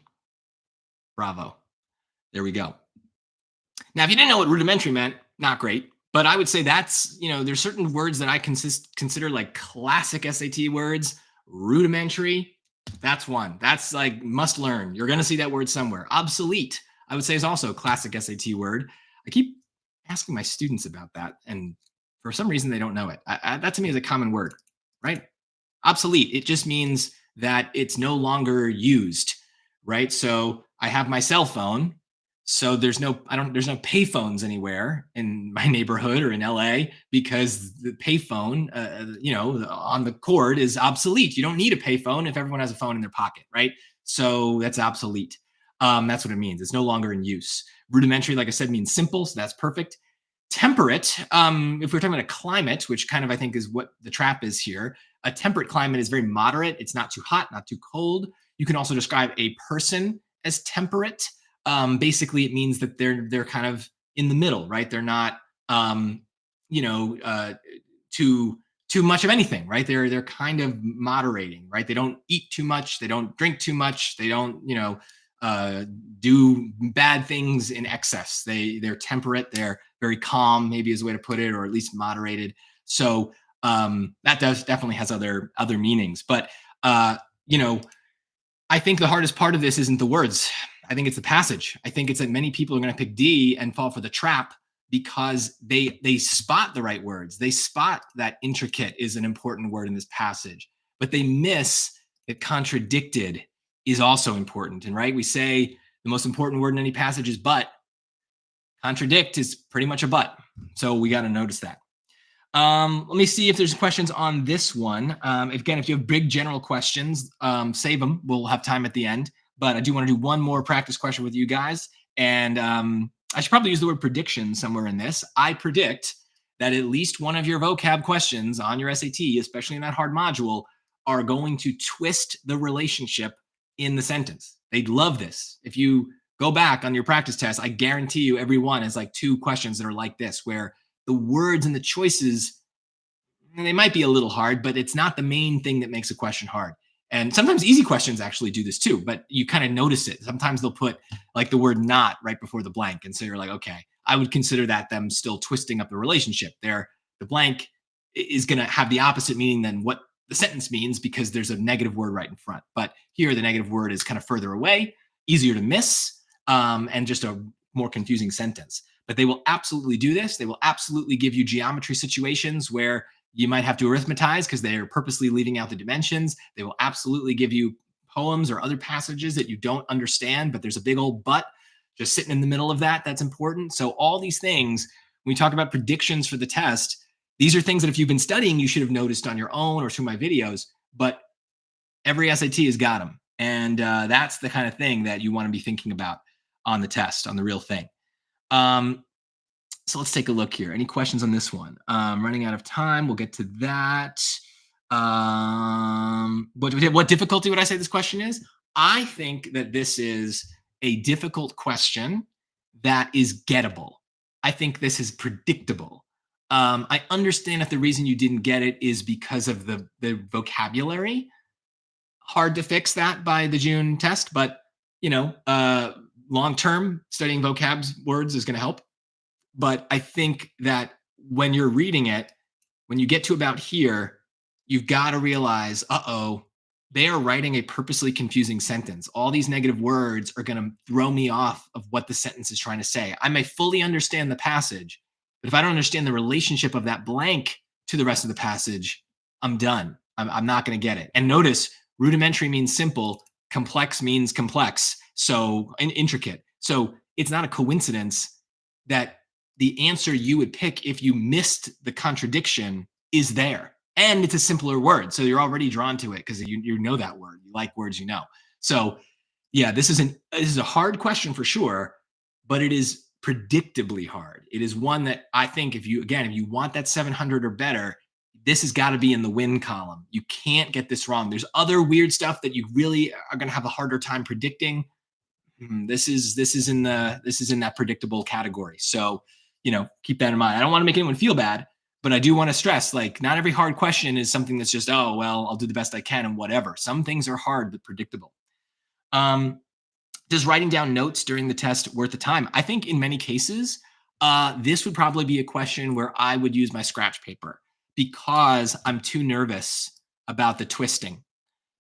A: Bravo. There we go. Now, if you didn't know what rudimentary meant, not great. But I would say that's, there's certain words that I consider like classic SAT words. Rudimentary, that's one. That's like must learn. You're going to see that word somewhere. Obsolete, I would say, is also a classic SAT word. I keep asking my students about that. And for some reason, they don't know it. That to me is a common word, right? Obsolete, it just means that it's no longer used, right? So I have my cell phone. So there's no pay phones anywhere in my neighborhood or in LA because the payphone, on the cord is obsolete. You don't need a payphone if everyone has a phone in their pocket, right? So that's obsolete. That's what it means. It's no longer in use. Rudimentary, like I said, means simple, so that's perfect. Temperate, if we're talking about a climate, which kind of I think is what the trap is here, a temperate climate is very moderate. It's not too hot, not too cold. You can also describe a person as temperate. Basically, it means that they're kind of in the middle, right? They're not, too much of anything, right? They're kind of moderating, right? They don't eat too much, they don't drink too much, they don't, do bad things in excess. They're temperate, they're very calm, maybe is a way to put it, or at least moderated. So that definitely has other meanings. But I think the hardest part of this isn't the words. I think it's the passage. I think it's that many people are going to pick D and fall for the trap because they spot the right words. They spot that intricate is an important word in this passage, but they miss that contradicted is also important. And right, we say the most important word in any passage is but. Contradict is pretty much a but. So we got to notice that. Let me see if there's questions on this one. Again, if you have big general questions, save them. We'll have time at the end. But I do want to do one more practice question with you guys. And I should probably use the word prediction somewhere in this. I predict that at least one of your vocab questions on your SAT, especially in that hard module, are going to twist the relationship in the sentence. They'd love this. If you go back on your practice test, I guarantee you every one is like 2 questions that are like this, where the words and the choices, they might be a little hard, but it's not the main thing that makes a question hard. And sometimes easy questions actually do this too, but you kind of notice it. Sometimes they'll put like the word not right before the blank. And so you're like, okay, I would consider that them still twisting up the relationship there. The blank is going to have the opposite meaning than what the sentence means because there's a negative word right in front. But here, the negative word is kind of further away, easier to miss, and just a more confusing sentence. But they will absolutely do this. They will absolutely give you geometry situations where you might have to arithmetize because they are purposely leaving out the dimensions. They will absolutely give you poems or other passages that you don't understand, but there's a big old but just sitting in the middle of that. That's important. So all these things, when we talk about predictions for the test, these are things that if you've been studying, you should have noticed on your own or through my videos, but every SAT has got them. And that's the kind of thing that you want to be thinking about on the test, on the real thing. So let's take a look here. Any questions on this one? Running out of time. We'll get to that. What difficulty would I say this question is? I think that this is a difficult question that is gettable. I think this is predictable. I understand if the reason you didn't get it is because of the vocabulary. Hard to fix that by the June test, but long-term studying vocab words is going to help. But I think that when you're reading it, when you get to about here, you've got to realize, they are writing a purposely confusing sentence. All these negative words are going to throw me off of what the sentence is trying to say. I may fully understand the passage, but if I don't understand the relationship of that blank to the rest of the passage, I'm done. I'm not going to get it. And notice, rudimentary means simple, complex means complex, so intricate. So it's not a coincidence that the answer you would pick if you missed the contradiction is there. And it's a simpler word. So you're already drawn to it because you know that word. You like words you know. So yeah, this is a hard question for sure, but it is predictably hard. It is one that I think if you want that 700 or better, this has got to be in the win column. You can't get this wrong. There's other weird stuff that you really are going to have a harder time predicting. This is in that predictable category. So, keep that in mind. I don't want to make anyone feel bad, But I do want to stress, like, not every hard question is something that's just, oh, well, I'll do the best I can and whatever. Some things are hard but predictable. Um, does writing down notes during the test worth the time? I think in many cases, this would probably be a question where I would use my scratch paper because I'm too nervous about the twisting.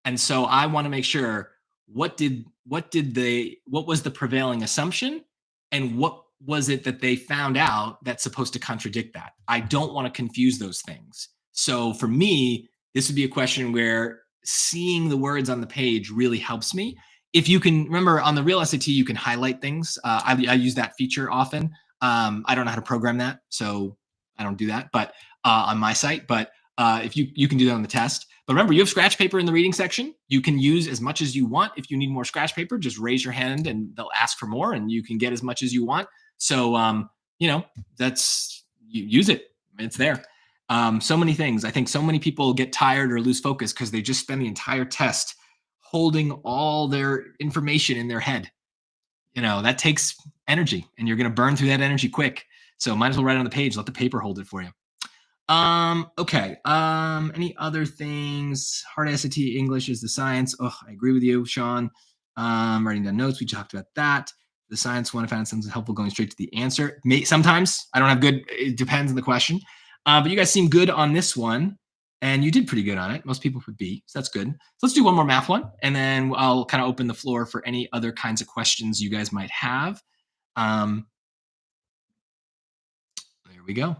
A: And so I want to make sure what was the prevailing assumption and what was it that they found out that's supposed to contradict that. I don't want to confuse those things. So for me, this would be a question where seeing the words on the page really helps me. If you can remember on the real SAT, you can highlight things. I use that feature often. I don't know how to program that, so I don't do that, but on my site. But if you can do that on the test. But remember, you have scratch paper in the reading section. You can use as much as you want. If you need more scratch paper, just raise your hand and they'll ask for more, and you can get as much as you want. So that's you use it. It's there. So many things. I think so many people get tired or lose focus because they just spend the entire test holding all their information in their head. That takes energy, and you're going to burn through that energy quick. So might as well write it on the page. Let the paper hold it for you. Okay. Any other things? Hard SAT English is the science. Oh, I agree with you, Sean. Writing down notes. We talked about that. The science one, I found something helpful going straight to the answer. Sometimes I don't have good. It depends on the question. But you guys seem good on this one, and you did pretty good on it. Most people would be, so that's good. So let's do one more math one, and then I'll kind of open the floor for any other kinds of questions you guys might have. There we go.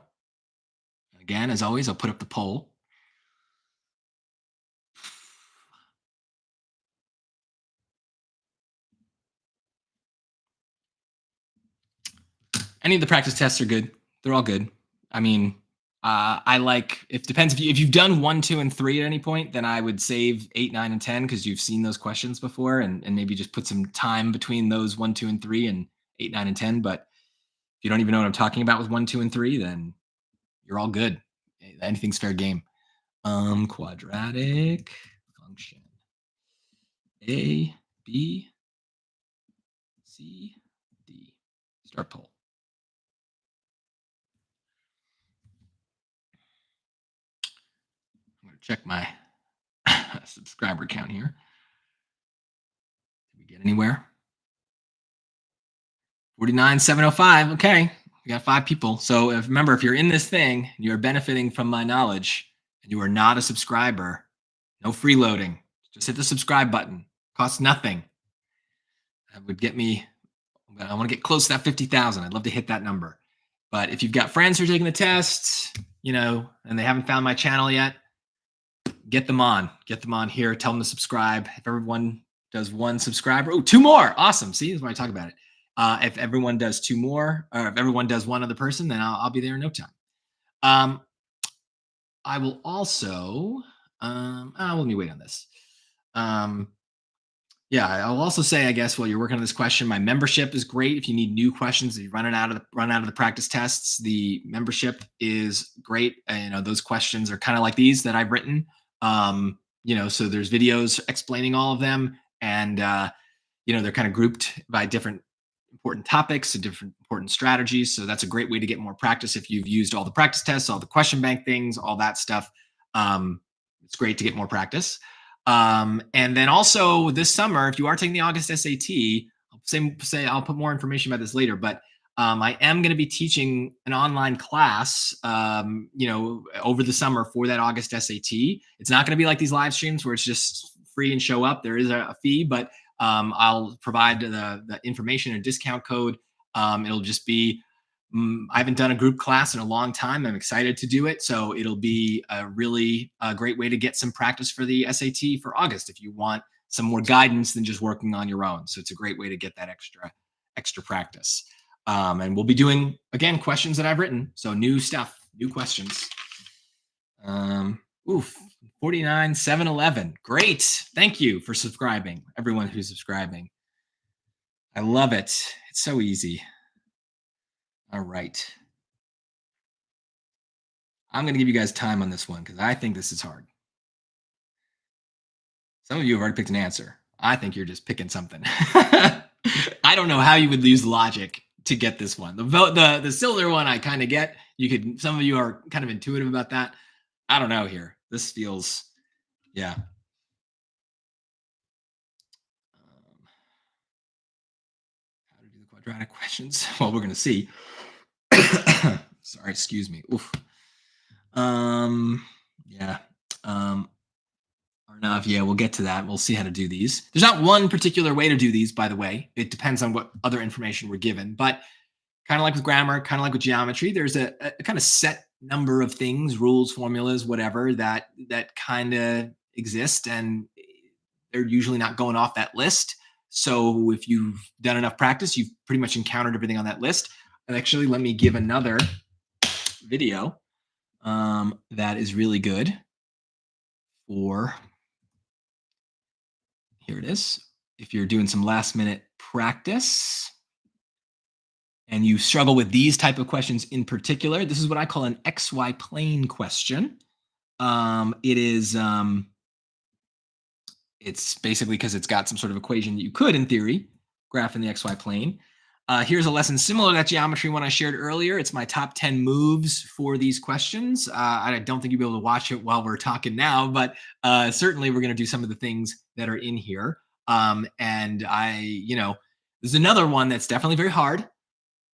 A: Again, as always, I'll put up the poll. Any of the practice tests are good. They're all good. I mean, it depends if you've done 1, 2, and 3 at any point, then I would save 8, 9, and 10 because you've seen those questions before, and maybe just put some time between those 1, 2, and 3 and 8, 9, and 10. But if you don't even know what I'm talking about with 1, 2, and 3, then you're all good. Anything's fair game. Quadratic function. A, B, C, D. Start poll. I'm going to check my subscriber count here. Did we get anywhere? 49,705. Okay. We got 5 people. So remember, if you're in this thing, you're benefiting from my knowledge, and you are not a subscriber, no freeloading. Just hit the subscribe button. Costs nothing. That would get me, I want to get close to that 50,000. I'd love to hit that number. But if you've got friends who are taking the test, and they haven't found my channel yet, get them on. Get them on here. Tell them to subscribe. If everyone does 1 subscriber, 2 more. Awesome. See, this is why I talk about it. If everyone does 2 more, or if everyone does 1 other person, then I'll be there in no time. I will also, let me wait on this. Yeah, I'll also say, I guess, while you're working on this question, my membership is great. If you need new questions, if you run out of the practice tests, the membership is great. Those questions are kind of like these that I've written. So there's videos explaining all of them, and they're kind of grouped by different important topics and different important strategies. So that's a great way to get more practice if you've used all the practice tests, all the question bank things, all that stuff. It's great to get more practice. And then also this summer, if you are taking the August SAT, I'll put more information about this later, but I am going to be teaching an online class, over the summer for that August SAT. It's not going to be like these live streams where it's just free and show up. There is a fee, but I'll provide the information and discount code. It'll just be, I haven't done a group class in a long time. I'm excited to do it. So it'll be a really great way to get some practice for the SAT for August if you want some more guidance than just working on your own. So it's a great way to get that extra practice. And we'll be doing, again, questions that I've written. So new stuff, new questions. 49,711. Great. Thank you for subscribing, everyone who's subscribing. I love it. It's so easy. All right. I'm going to give you guys time on this one because I think this is hard. Some of you have already picked an answer. I think you're just picking something. I don't know how you would use logic to get this one. The cylinder one I kind of get. Some of you are kind of intuitive about that. I don't know here. This feels, yeah. How to do the quadratic questions? Well, we're going to see. Sorry, excuse me. Oof. Yeah. Arnav, yeah, we'll get to that. We'll see how to do these. There's not one particular way to do these, by the way. It depends on what other information we're given. But kind of like with grammar, kind of like with geometry, there's a kind of set number of things, rules, formulas, whatever, that kind of exist, and they're usually not going off that list. So if you've done enough practice, you've pretty much encountered everything on that list. And actually, let me give another video that is really good for, here it is. If you're doing some last minute practice and you struggle with these type of questions in particular, this is what I call an XY plane question. It's basically because it's got some sort of equation that you could, in theory, graph in the XY plane. Here's a lesson similar to that geometry one I shared earlier. It's my top 10 moves for these questions. I don't think you'll be able to watch it while we're talking now, but certainly we're going to do some of the things that are in here. And there's another one that's definitely very hard,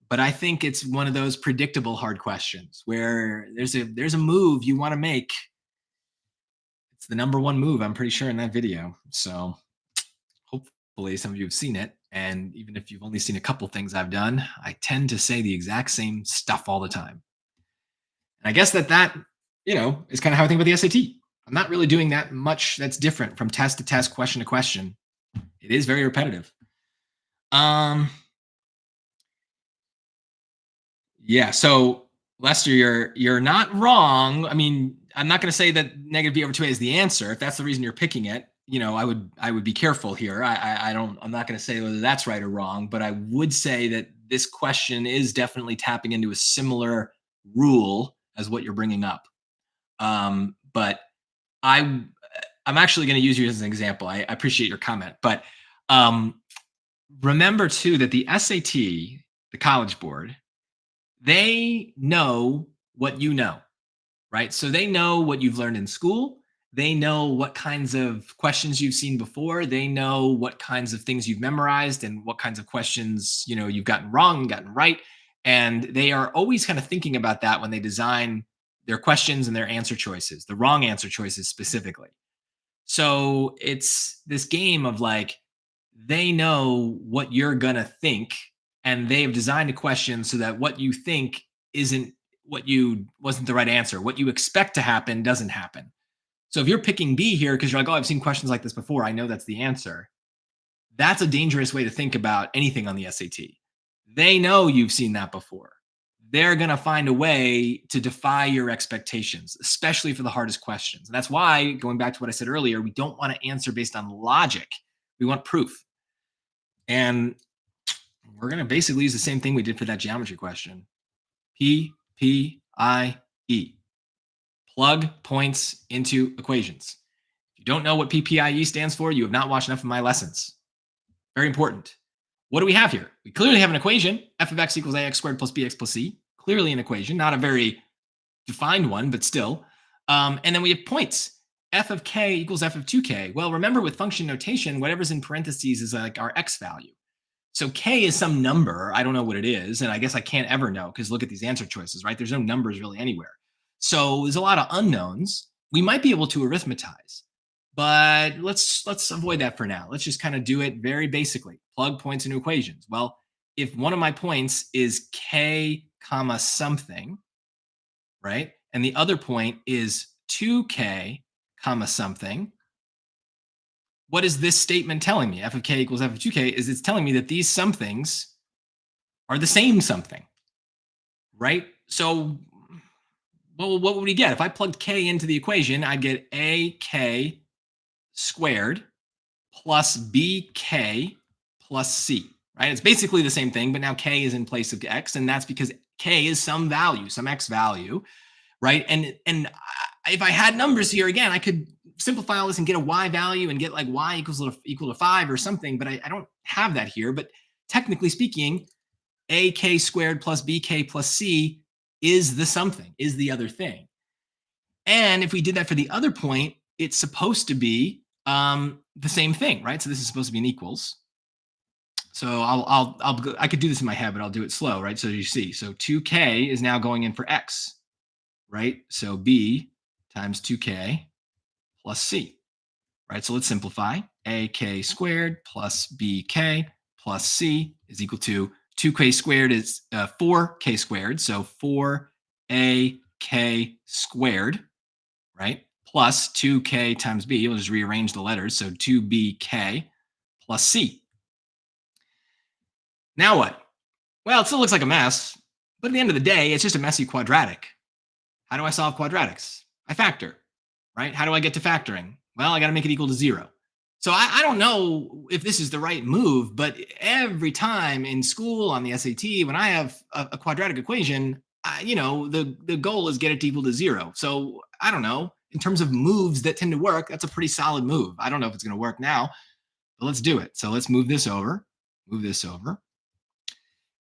A: but I think it's one of those predictable hard questions where there's a move you want to make. It's the number one move, I'm pretty sure, in that video. So hopefully some of you have seen it. And even if you've only seen a couple things I've done, I tend to say the exact same stuff all the time. And I guess that is kind of how I think about the SAT. I'm not really doing that much that's different from test to test, question to question. It is very repetitive. Yeah, so Lester, you're not wrong. I mean, I'm not going to say that negative b over 2a is the answer. If that's the reason you're picking it, I would be careful here. I'm not going to say whether that's right or wrong, but I would say that this question is definitely tapping into a similar rule as what you're bringing up. But I'm actually going to use you as an example. I appreciate your comment, but remember too that the SAT, the College Board, they know what you know, right? So they know what you've learned in school. They know what kinds of questions you've seen before. They know what kinds of things you've memorized and what kinds of questions, you've gotten wrong and gotten right. And they are always kind of thinking about that when they design their questions and their answer choices, the wrong answer choices specifically. So it's this game of like, they know what you're going to think, and they've designed a question so that what you think wasn't the right answer. What you expect to happen doesn't happen. So if you're picking B here because you're like, oh, I've seen questions like this before, I know that's the answer. That's a dangerous way to think about anything on the SAT. They know you've seen that before. They're going to find a way to defy your expectations, especially for the hardest questions. And that's why, going back to what I said earlier, we don't want to answer based on logic. We want proof. And we're going to basically use the same thing we did for that geometry question. PPIE. Plug points into equations. If you don't know what PPIE stands for, you have not watched enough of my lessons. Very important. What do we have here? We clearly have an equation. F of x equals ax squared plus bx plus c. Clearly an equation, not a very defined one, but still. And then we have points. F of k equals f of 2k. Well, remember with function notation, whatever's in parentheses is like our x value. So k is some number. I don't know what it is. And I guess I can't ever know because look at these answer choices, right? There's no numbers really anywhere. So there's a lot of unknowns. We might be able to arithmetize, but let's avoid that for now. Let's just kind of do it very basically. Plug points into equations. Well, if one of my points is k comma something, right? And the other point is 2k comma something, what is this statement telling me? F of k equals f of 2k is it's telling me that these somethings are the same something, right? So what would we get? If I plugged k into the equation, I'd get ak squared plus bk plus c, right? It's basically the same thing, but now k is in place of x, and that's because k is some value, some x value, right? And if I had numbers here, again, I could simplify all this and get a y value and get like y equal to 5 or something, but I don't have that here. But technically speaking, ak squared plus bk plus c is the something, is the other thing. And if we did that for the other point, it's supposed to be the same thing, right? So this is supposed to be an equals. So I could do this in my head, but I'll do it slow, right? So you see, so 2k is now going in for x, right? So b times 2k plus c, right? So let's simplify. AK squared plus bk plus c is equal to 2k squared is 4k squared. So 4ak squared, right? Plus 2k times b. We'll just rearrange the letters. So 2bk plus c. Now what? Well, it still looks like a mess, but at the end of the day, it's just a messy quadratic. How do I solve quadratics? I factor, right? How do I get to factoring? Well, I got to make it equal to 0. So I don't know if this is the right move, but every time in school on the SAT, when I have a quadratic equation, the goal is get it to equal to 0. So I don't know. In terms of moves that tend to work, that's a pretty solid move. I don't know if it's going to work now, but let's do it. So let's move this over,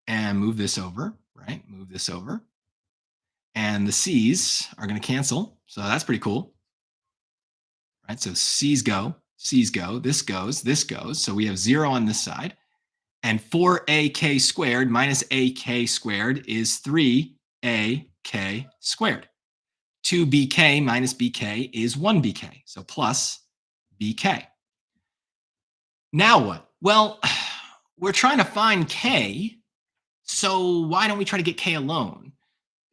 A: and move this over, right? Move this over. And the C's are going to cancel. So that's pretty cool. Right? So C's go, this goes. So we have 0 on this side. And 4ak squared minus ak squared is 3ak squared. 2bk minus bk is 1bk. So plus bk. Now what? Well, we're trying to find k. So why don't we try to get k alone?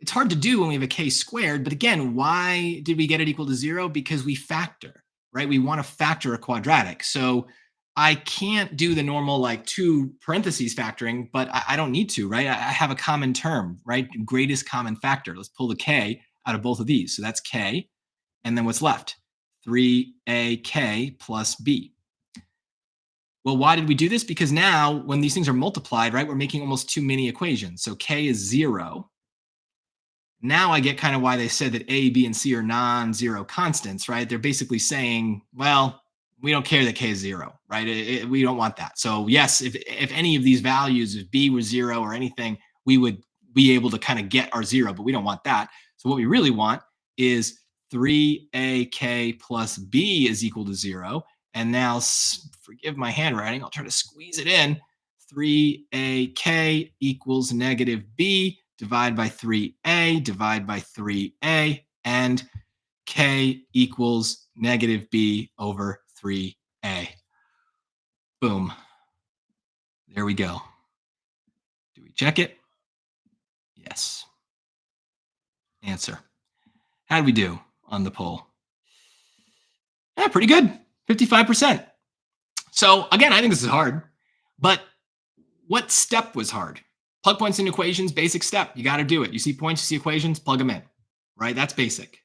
A: It's hard to do when we have a k squared, but again, why did we get it equal to 0? Because we factor, right? We want to factor a quadratic. So I can't do the normal like 2 parentheses factoring, but I don't need to, right? I have a common term, right? Greatest common factor. Let's pull the k out of both of these. So that's k. And then what's left? 3ak plus b. Well, why did we do this? Because now when these things are multiplied, right, we're making almost too many equations. So k is 0. Now I get kind of why they said that A, B, and C are non-zero constants, right? They're basically saying, well, we don't care that K is 0, right? We don't want that. So yes, if any of these values, if B was 0 or anything, we would be able to kind of get our 0, but we don't want that. So what we really want is 3AK plus B is equal to 0. And now, forgive my handwriting, I'll try to squeeze it in. 3AK equals negative B. Divide by 3a, divide by 3a, and k equals negative b over 3a. Boom. There we go. Do we check it? Yes. Answer. How did we do on the poll? Yeah, pretty good. 55%. So again, I think this is hard, but what step was hard? Plug points in equations, basic step. You got to do it. You see points, you see equations, plug them in, right? That's basic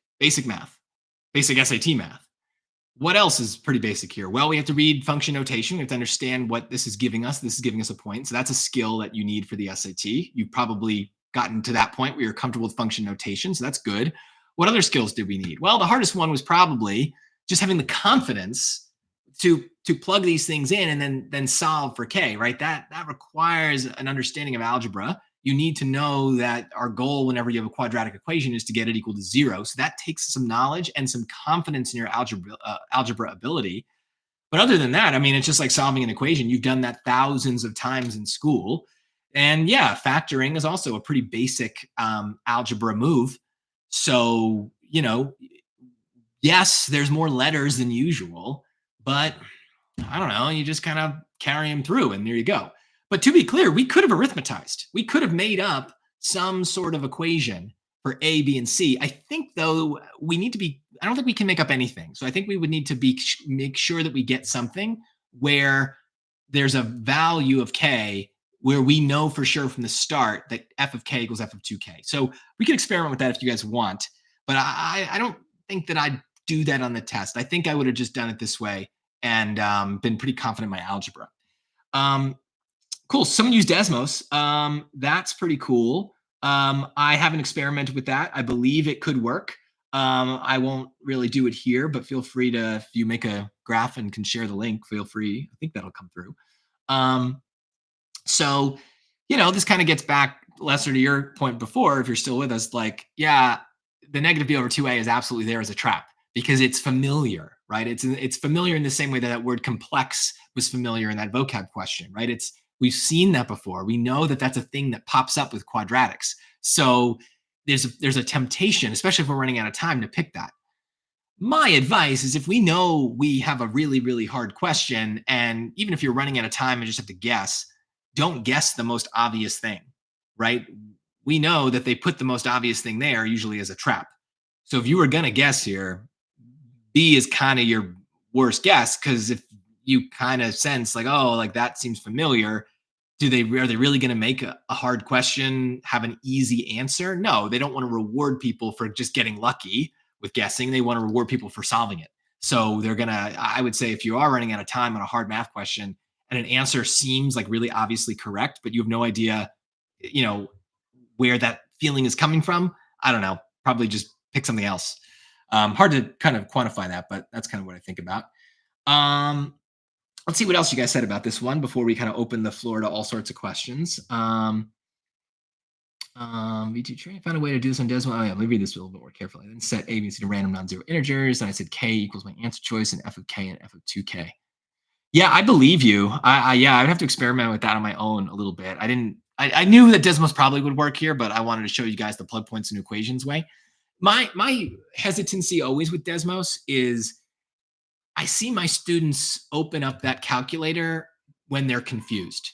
A: math, basic SAT math. What else is pretty basic here? Well, we have to read function notation. We have to understand what this is giving us. This is giving us a point. So that's a skill that you need for the SAT. You've probably gotten to that point where you're comfortable with function notation. So that's good. What other skills did we need? Well, the hardest one was probably just having the confidence to plug these things in and then solve for k, right? That requires an understanding of algebra. You need to know that our goal whenever you have a quadratic equation is to get it equal to 0. So that takes some knowledge and some confidence in your algebra ability. But other than that, I mean, it's just like solving an equation. You've done that thousands of times in school. And yeah, factoring is also a pretty basic algebra move. So, yes, there's more letters than usual, but I don't know, you just kind of carry them through and there you go. But to be clear, we could have arithmetized. We could have made up some sort of equation for A, B, and C. I think, though, I don't think we can make up anything. So I think we would need to make sure that we get something where there's a value of K where we know for sure from the start that f of K equals f of 2K. So we can experiment with that if you guys want. But I don't think that I'd do that on the test. I think I would have just done it this way and been pretty confident in my algebra. Cool. Someone used Desmos. That's pretty cool. I haven't experimented with that. I believe it could work. I won't really do it here, but feel free to, if you make a graph and can share the link, feel free. I think that'll come through. So this kind of gets back, Lester, to your point before, if you're still with us, like, yeah, the negative b over 2a is absolutely there as a trap because it's familiar, right? It's familiar in the same way that that word complex was familiar in that vocab question, right? We've seen that before. We know that that's a thing that pops up with quadratics. So there's a temptation, especially if we're running out of time, to pick that. My advice is if we know we have a really, really hard question, and even if you're running out of time and just have to guess, don't guess the most obvious thing, right? We know that they put the most obvious thing there usually as a trap. So if you were going to guess here, B is kind of your worst guess because if you kind of sense like, oh, like that seems familiar, are they really going to make a hard question have an easy answer? No, they don't want to reward people for just getting lucky with guessing. They want to reward people for solving it. So they're going to, I would say, if you are running out of time on a hard math question and an answer seems like really obviously correct, but you have no idea, where that feeling is coming from, I don't know, probably just pick something else. Hard to kind of quantify that, but that's kind of what I think about. Let's see what else you guys said about this one before we kind of open the floor to all sorts of questions. V2 train, found a way to do this on Desmos. Oh yeah, let me read this a little bit more carefully. I then set A, B, and C to random non-zero integers, and I said K equals my answer choice, and F of K and F of 2K. Yeah, I believe you. I would have to experiment with that on my own a little bit. I knew that Desmos probably would work here, but I wanted to show you guys the plug points and equations way. My hesitancy always with Desmos is I see my students open up that calculator when they're confused.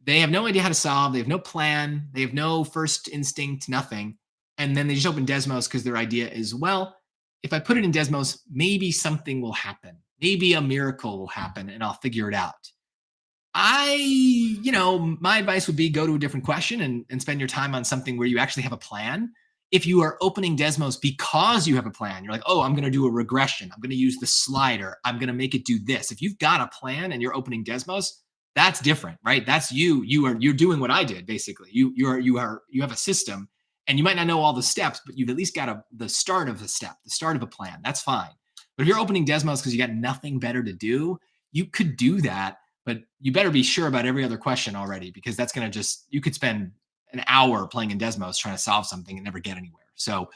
A: They have no idea how to solve. They have no plan. They have no first instinct, nothing. And then they just open Desmos because their idea is, well, if I put it in Desmos, maybe something will happen. Maybe a miracle will happen and I'll figure it out. My advice would be go to a different question and spend your time on something where you actually have a plan. If you are opening Desmos because you have a plan, you're like, oh, I'm going to do a regression. I'm going to use the slider. I'm going to make it do this. If you've got a plan and you're opening Desmos, that's different, right? That's you're doing what I did, basically. You have a system and you might not know all the steps, but you've at least got the start of the step, the start of a plan. That's fine. But if you're opening Desmos because you got nothing better to do, you could do that, but you better be sure about every other question already, because that's going to you could spend an hour playing in Desmos trying to solve something and never get anywhere. So,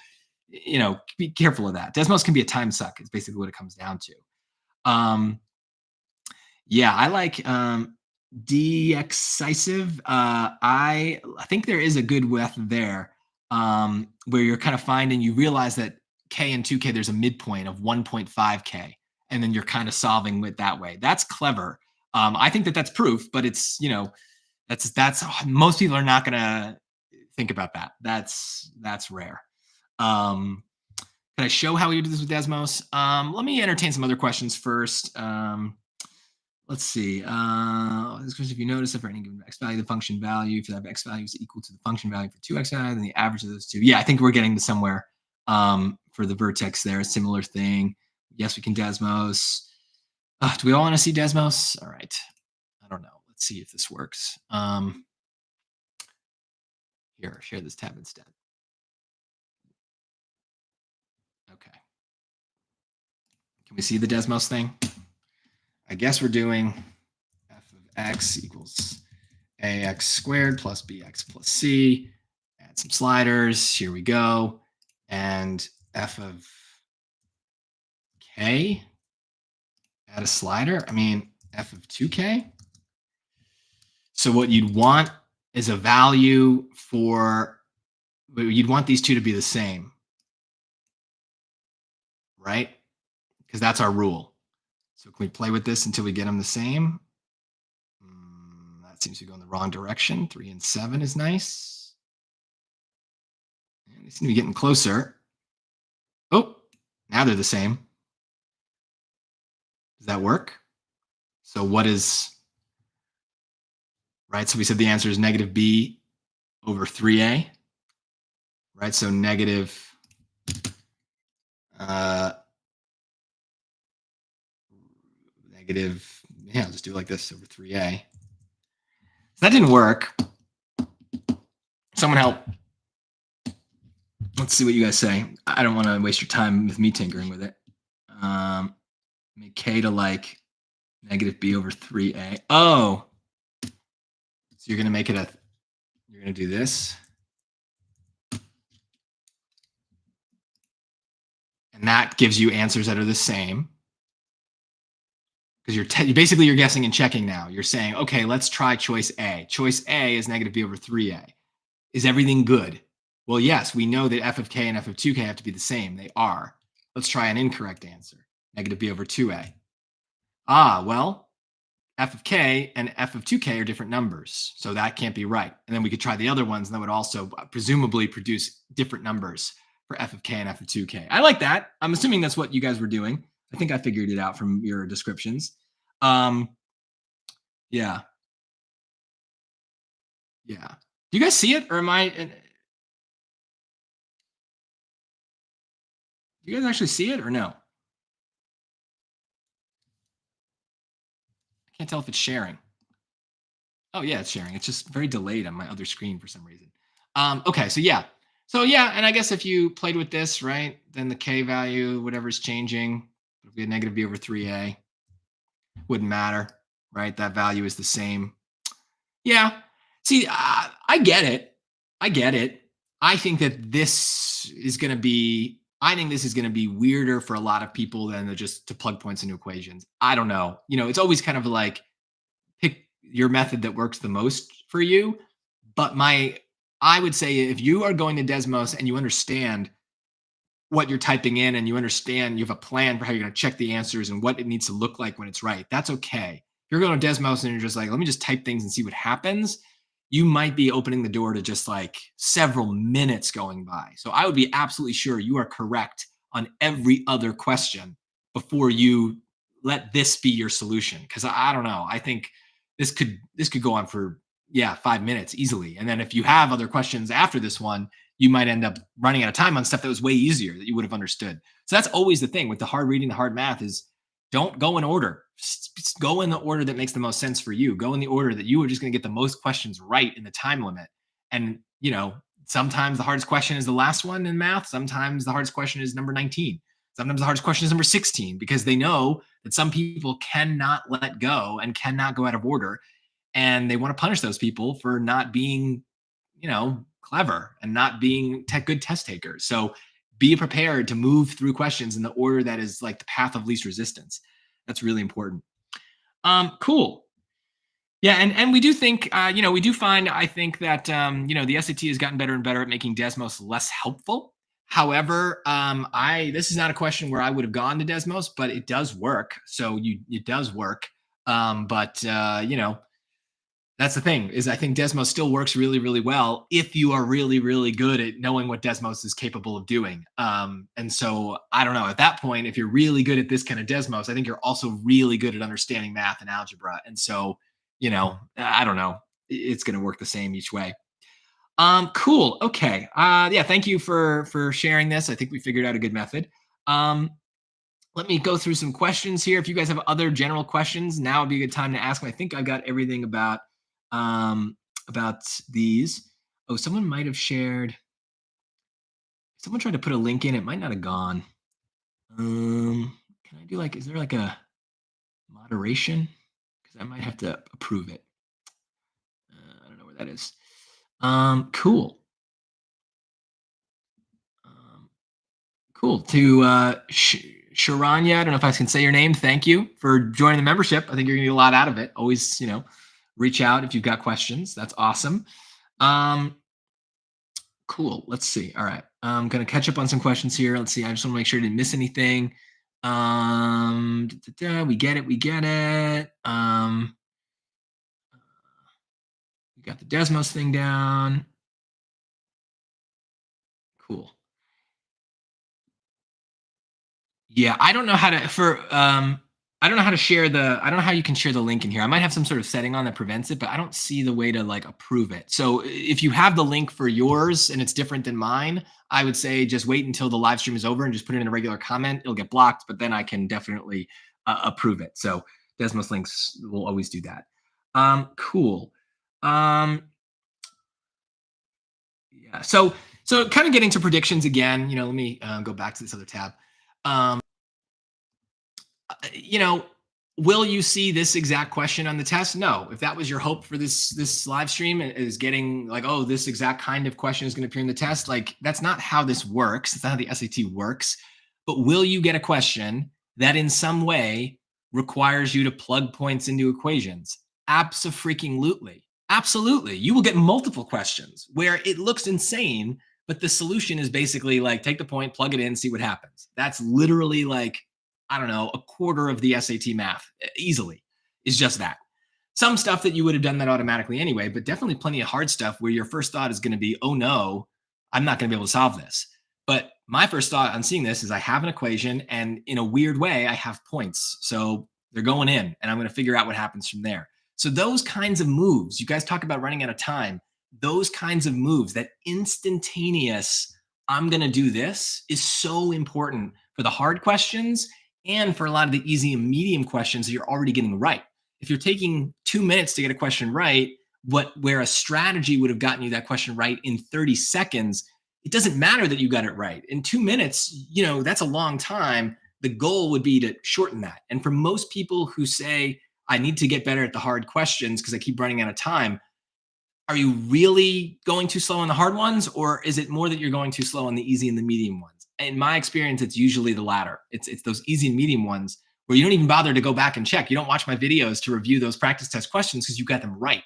A: be careful of that. Desmos can be a time suck. It's basically what it comes down to. I like decisive. I think there is a good method there where you're kind of finding, you realize that K and 2K, there's a midpoint of 1.5K, and then you're kind of solving with that way. That's clever. I think that's proof, but it's, that's most people are not going to think about that. That's rare. Can I show how we do this with Desmos? Let me entertain some other questions first. Let's see. This question, if you notice that for any given x value, the function value, if that x value is equal to the function value for 2x value, then the average of those two. Yeah, I think we're getting to somewhere for the vertex there. A similar thing. Yes, we can Desmos. Do we all want to see Desmos? All right. I don't know. Let's see if this works. Here, share this tab instead. Okay. Can we see the Desmos thing? I guess we're doing f of x equals ax squared plus bx plus c. Add some sliders. Here we go. And f of k. Add a slider. I mean, f of 2k. So what you'd want is a value for, you'd want these two to be the same, right? Because that's our rule. So can we play with this until we get them the same? That seems to go in the wrong direction. 3 and 7 is nice. And they seem to be getting closer. Oh, now they're the same. Does that work? So what is, right? So we said the answer is negative b over 3a, right? So negative, I'll just do it like this over 3a. So that didn't work. Someone help. Let's see what you guys say. I don't want to waste your time with me tinkering with it. Make k to like negative b over 3a. Oh, so you're going to make it You're going to do this. And that gives you answers that are the same. Because basically you're guessing and checking now. You're saying, okay, let's try choice A. Choice A is negative b over 3a. Is everything good? Well, yes, we know that f of k and f of 2k have to be the same. They are. Let's try an incorrect answer. Negative b over 2a. Well, f of k and f of 2k are different numbers, so that can't be right. And then we could try the other ones, and that would also presumably produce different numbers for f of k and f of 2k. I like that. I'm assuming that's what you guys were doing. I think I figured it out from your descriptions. Yeah. Yeah. Do you guys see it, or am I? Do you guys actually see it, or no? I can't tell if it's sharing. Oh yeah, it's sharing. It's just very delayed on my other screen for some reason. Okay, so yeah. And I guess if you played with this, right, then the k value, whatever's changing, if we had negative b over 3a, wouldn't matter, right? That value is the same. Yeah. See, I get it. I get it. I think that this is going to be. I think this is going to be weirder for a lot of people than just to plug points into equations. I don't know. It's always kind of like pick your method that works the most for you. But I would say if you are going to Desmos and you understand what you're typing in and you understand you have a plan for how you're going to check the answers and what it needs to look like when it's right, that's okay. If you're going to Desmos and you're just like, let me just type things and see what happens, you might be opening the door to just like several minutes going by. So I would be absolutely sure you are correct on every other question before you let this be your solution. Because I don't know. I think this could go on for 5 minutes easily. And then if you have other questions after this one, you might end up running out of time on stuff that was way easier that you would have understood. So that's always the thing with the hard reading, the hard math is don't go in order. Go in the order that makes the most sense for you. Go in the order that you are just going to get the most questions right in the time limit. And, sometimes the hardest question is the last one in math. Sometimes the hardest question is number 19. Sometimes the hardest question is number 16 because they know that some people cannot let go and cannot go out of order. And they want to punish those people for not being, clever and not being good test takers. So be prepared to move through questions in the order that is like the path of least resistance. That's really important. Cool. Yeah, and we do think, we do find, I think that, the SAT has gotten better and better at making Desmos less helpful. However, this is not a question where I would have gone to Desmos, but it does work. So it does work. That's the thing is I think Desmos still works really, really well if you are really, really good at knowing what Desmos is capable of doing. And so I don't know, at that point, if you're really good at this kind of Desmos, I think you're also really good at understanding math and algebra. And so, I don't know, it's going to work the same each way. Cool. Okay. Thank you for sharing this. I think we figured out a good method. Let me go through some questions here. If you guys have other general questions, now would be a good time to ask them. I think I've got everything about these. Oh, someone might have shared. Someone tried to put a link in. It might not have gone. Can I do is there like a moderation? Because I might have to approve it. I don't know where that is. Cool. Cool. To Sharanya, I don't know if I can say your name. Thank you for joining the membership. I think you're gonna get a lot out of it. Always, reach out if you've got questions. That's awesome. Cool. Let's see. All right. I'm going to catch up on some questions here. Let's see. I just want to make sure I didn't miss anything. We get it. We get it. We got the Desmos thing down. Cool. Yeah, I don't know how to I don't know how to share I don't know how you can share the link in here. I might have some sort of setting on that prevents it, but I don't see the way to approve it. So if you have the link for yours and it's different than mine, I would say just wait until the live stream is over and just put it in a regular comment. It'll get blocked, but then I can definitely approve it. So Desmos links will always do that. Cool. Yeah. So kind of getting to predictions again, let me go back to this other tab. Will you see this exact question on the test? No. If that was your hope for this live stream, is getting like, oh, this exact kind of question is going to appear in the test, like that's not how this works. It's not how the SAT works. But will you get a question that in some way requires you to plug points into equations? Absolutely. Absolutely. You will get multiple questions where it looks insane, but the solution is basically like take the point, plug it in, see what happens. That's literally like, I don't know, a quarter of the SAT math easily is just that. Some stuff that you would have done that automatically anyway, but definitely plenty of hard stuff where your first thought is going to be, oh no, I'm not going to be able to solve this. But my first thought on seeing this is I have an equation and in a weird way, I have points. So they're going in and I'm going to figure out what happens from there. So those kinds of moves, you guys talk about running out of time, those kinds of moves, that instantaneous, I'm going to do this is so important for the hard questions and for a lot of the easy and medium questions that you're already getting right. If you're taking 2 minutes to get a question right, where a strategy would have gotten you that question right in 30 seconds, it doesn't matter that you got it right. In 2 minutes, that's a long time. The goal would be to shorten that. And for most people who say, I need to get better at the hard questions because I keep running out of time, are you really going too slow on the hard ones, or is it more that you're going too slow on the easy and the medium ones? In my experience, it's usually the latter. It's those easy and medium ones where you don't even bother to go back and check. You don't watch my videos to review those practice test questions because you got them right.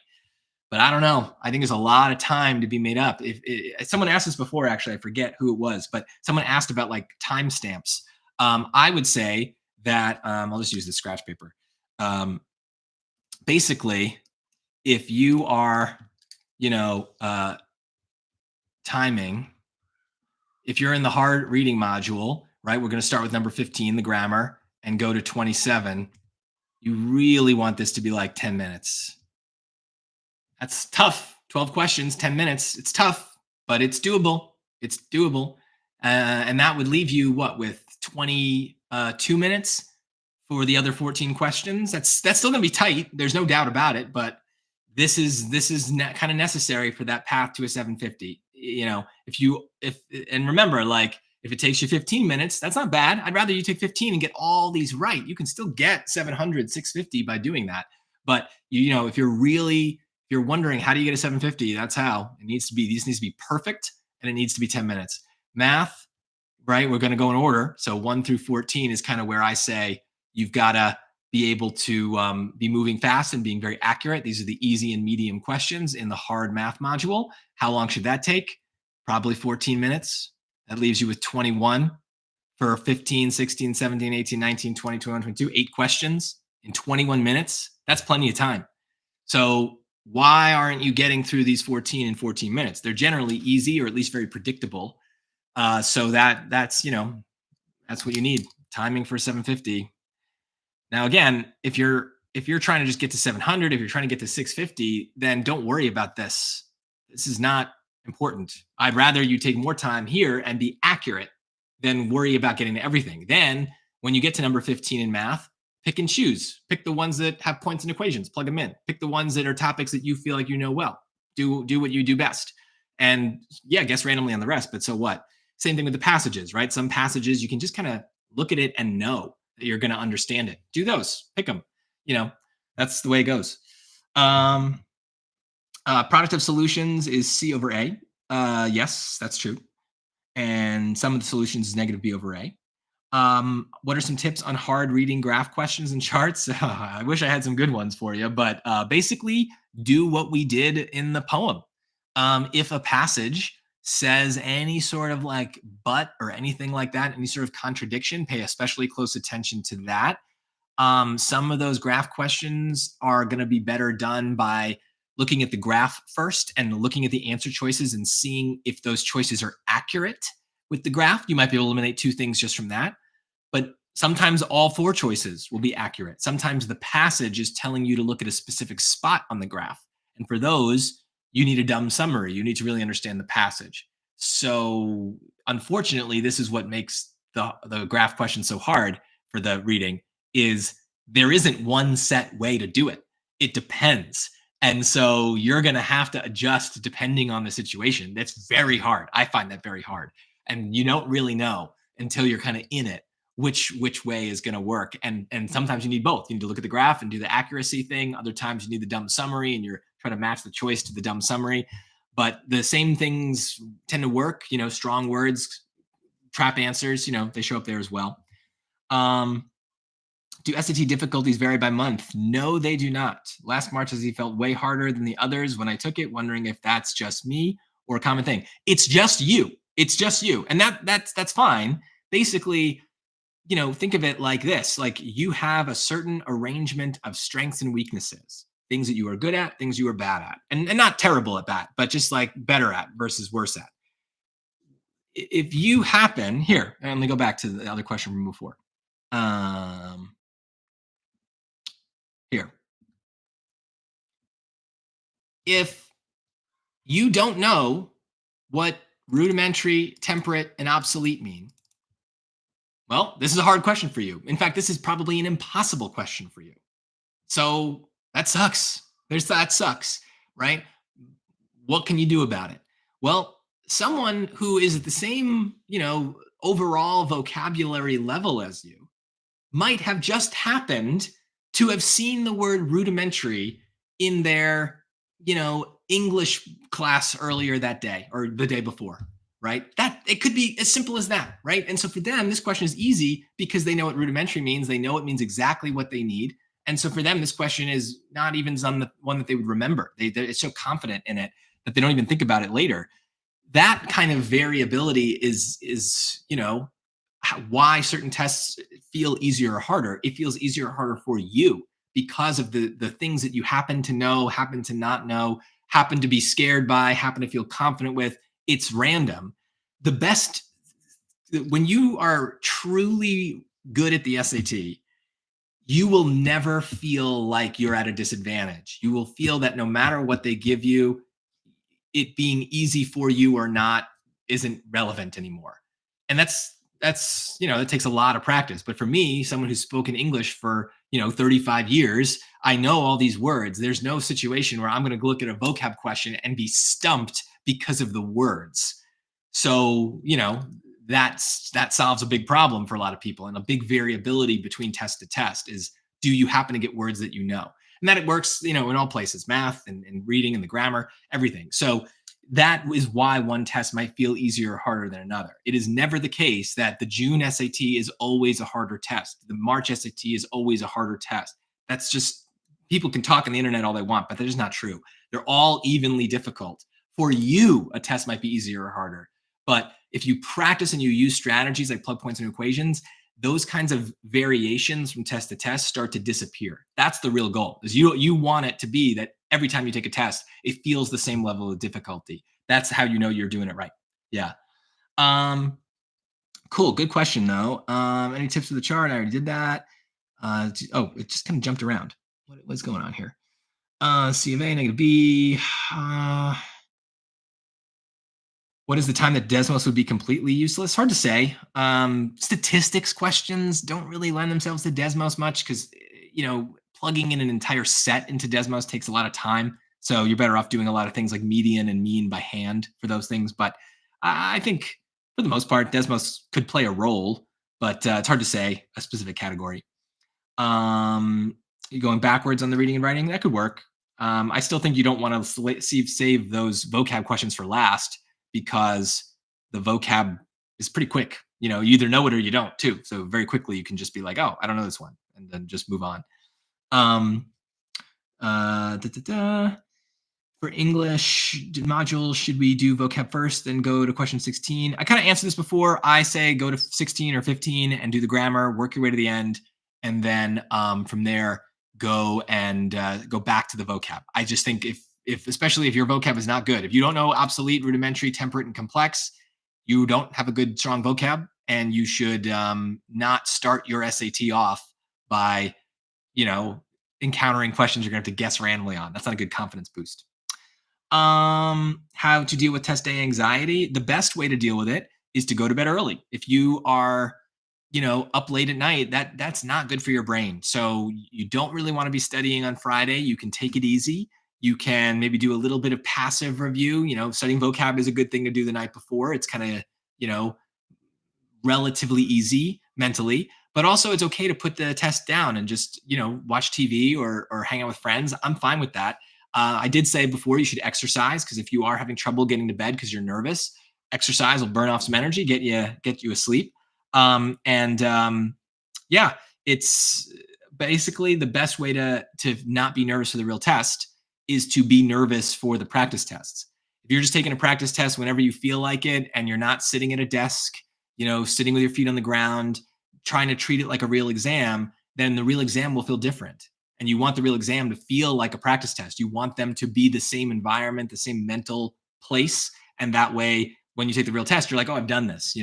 A: But I don't know. I think there's a lot of time to be made up. If someone asked this before, actually, I forget who it was, but someone asked about like timestamps. I would say that I'll just use the scratch paper. Basically, if you are, timing, if you're in the hard reading module, right, we're going to start with number 15, the grammar, and go to 27. You really want this to be like 10 minutes. That's tough. 12 questions, 10 minutes. It's tough, but it's doable. It's doable. And that would leave you with 22 minutes for the other 14 questions. That's still going to be tight. There's no doubt about it, but this is kind of necessary for that path to a 750. And remember, like, if it takes you 15 minutes, that's not bad. I'd rather you take 15 and get all these right. You can still get 700, 650 by doing that. But if you're wondering how do you get a 750, that's how it needs to be. These needs to be perfect, and it needs to be 10 minutes. Math, right? We're going to go in order. So 1 through 14 is kind of where I say you've got to be able to be moving fast and being very accurate. These are the easy and medium questions in the hard math module. How long should that take? Probably 14 minutes. That leaves you with 21 for 15, 16, 17, 18, 19, 20, 21, 22, 8 questions in 21 minutes. That's plenty of time. So why aren't you getting through these 14 in 14 minutes? They're generally easy, or at least very predictable. So that's what you need. Timing for 750. Now, again, if you're trying to just get to 700, if you're trying to get to 650, then don't worry about this. This is not important. I'd rather you take more time here and be accurate than worry about getting to everything. Then when you get to number 15 in math, pick and choose. Pick the ones that have points and equations, plug them in. Pick the ones that are topics that you feel like you know well. Do what you do best. And yeah, guess randomly on the rest, but so what? Same thing with the passages, right? Some passages you can just kind of look at it and know that you're going to understand it. Do those, pick them. That's the way it goes. Product of solutions is C over A. Yes, that's true. And some of the solutions is negative B over A. What are some tips on hard reading graph questions and charts? I wish I had some good ones for you, but basically do what we did in the poem. If a passage says any sort of like but or anything like that, any sort of contradiction, pay especially close attention to that. Some of those graph questions are going to be better done by looking at the graph first and looking at the answer choices and seeing if those choices are accurate with the graph. You might be able to eliminate 2 things just from that. But sometimes all 4 choices will be accurate. Sometimes the passage is telling you to look at a specific spot on the graph. And for those, you need a dumb summary. You need to really understand the passage. So unfortunately, this is what makes the graph question so hard for the reading, is there isn't one set way to do it. It depends. And so you're going to have to adjust depending on the situation. That's very hard. I find that very hard. And you don't really know until you're kind of in it which way is going to work. And sometimes you need both. You need to look at the graph and do the accuracy thing. Other times you need the dumb summary and you're trying to match the choice to the dumb summary. But the same things tend to work. Strong words, trap answers, they show up there as well. Do SAT difficulties vary by month? No, they do not. Last March, SAT felt way harder than the others when I took it, wondering if that's just me or a common thing. It's just you. It's just you. And that's fine. Basically, think of it like this. Like, you have a certain arrangement of strengths and weaknesses, things that you are good at, things you are bad at, and not terrible at that, but just like better at versus worse at. If you happen here, and let me go back to the other question from before. Here. If you don't know what rudimentary, temperate, and obsolete mean, well, this is a hard question for you. In fact, this is probably an impossible question for you. So that sucks. That sucks, right? What can you do about it? Well, someone who is at the same, overall vocabulary level as you might have just happened to have seen the word rudimentary in their, English class earlier that day or the day before, right? That it could be as simple as that, right? And so for them, this question is easy because they know what rudimentary means. They know it means exactly what they need. And so for them, this question is not even the one that they would remember. They're so confident in it that they don't even think about it later. That kind of variability is why certain tests feel easier or harder. It feels easier or harder for you because of the things that you happen to know, happen to not know, happen to be scared by, happen to feel confident with. It's random. The best, when you are truly good at the SAT, you will never feel like you're at a disadvantage. You will feel that no matter what they give you, it being easy for you or not isn't relevant anymore. And that takes a lot of practice. But for me, someone who's spoken English for 35 years, I know all these words. There's no situation where I'm going to look at a vocab question and be stumped because of the words. So that solves a big problem for a lot of people, and a big variability between test to test is, do you happen to get words that you know? And that it works, in all places, math and reading and the grammar, everything. So that is why one test might feel easier or harder than another. It is never the case that the June SAT is always a harder test. The March SAT is always a harder test. That's just, people can talk on the internet all they want, but that is not true. They're all evenly difficult. For you, a test might be easier or harder. But if you practice and you use strategies like plug points and equations, those kinds of variations from test to test start to disappear. That's the real goal. Is you want it to be that every time you take a test, it feels the same level of difficulty. That's how you know you're doing it right. Yeah. Cool. Good question though. Any tips for the chart? I already did that. It just kind of jumped around. What's going on here? C of A, negative B. What is the time that Desmos would be completely useless? Hard to say. Statistics questions don't really lend themselves to Desmos much because, plugging in an entire set into Desmos takes a lot of time. So you're better off doing a lot of things like median and mean by hand for those things. But I think for the most part, Desmos could play a role, but it's hard to say a specific category. Going backwards on the reading and writing, that could work. I still think you don't want to save those vocab questions for last, because the vocab is pretty quick. You either know it or you don't too. So very quickly you can just be like, oh, I don't know this one, and then just move on. For English module, should we do vocab first, then go to question 16? I kind of answered this before. I say go to 16 or 15 and do the grammar, work your way to the end, and then from there go back to the vocab. I just think especially if your vocab is not good, if you don't know obsolete, rudimentary, temperate, and complex, you don't have a good, strong vocab, and you should not start your SAT off by, encountering questions you're going to have to guess randomly on. That's not a good confidence boost. How to deal with test day anxiety. The best way to deal with it is to go to bed early. If you are, up late at night, that's not good for your brain. So you don't really want to be studying on Friday. You can take it easy. You can maybe do a little bit of passive review. Studying vocab is a good thing to do the night before. It's kind of, relatively easy. mentally, but also it's okay to put the test down and just, watch TV or hang out with friends. I'm fine with that. I did say before you should exercise because if you are having trouble getting to bed because you're nervous, exercise will burn off some energy, get you asleep. And yeah, it's basically the best way to not be nervous for the real test is to be nervous for the practice tests. If you're just taking a practice test whenever you feel like it and you're not sitting at a desk, sitting with your feet on the ground, trying to treat it like a real exam, then the real exam will feel different. And you want the real exam to feel like a practice test. You want them to be the same environment, the same mental place. And that way, when you take the real test, you're like, oh, I've done this.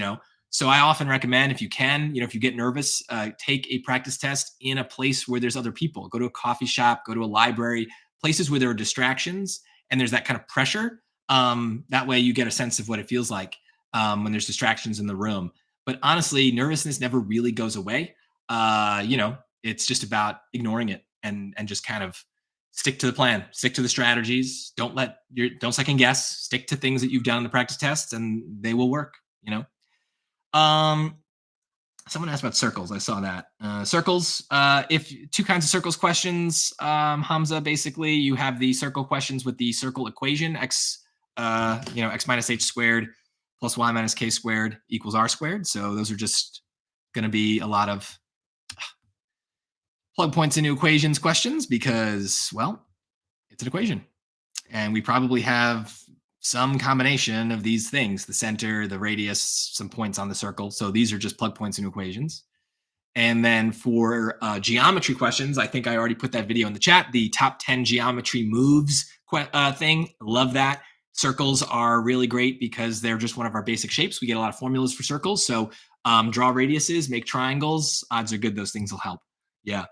A: So I often recommend if you can, if you get nervous, take a practice test in a place where there's other people. Go to a coffee shop, go to a library, places where there are distractions and there's that kind of pressure. That way you get a sense of what it feels like when there's distractions in the room. But honestly, nervousness never really goes away. It's just about ignoring it and just kind of stick to the plan, stick to the strategies. Don't second guess. Stick to things that you've done in the practice tests, and they will work. Um, Someone asked about circles. I saw that. Circles, if two kinds of circles questions, Hamza, basically you have the circle questions with the circle equation, x minus h squared plus y minus k squared equals r squared. So those are just going to be a lot of plug points into equations questions because, well, it's an equation. And we probably have some combination of these things, the center, the radius, some points on the circle. So these are just plug points into equations. And then for geometry questions, I think I already put that video in the chat, the top 10 geometry moves thing. Love that. Circles are really great because they're just one of our basic shapes. We get a lot of formulas for circles. So draw radiuses, make triangles. Odds are good those things will help. Yeah.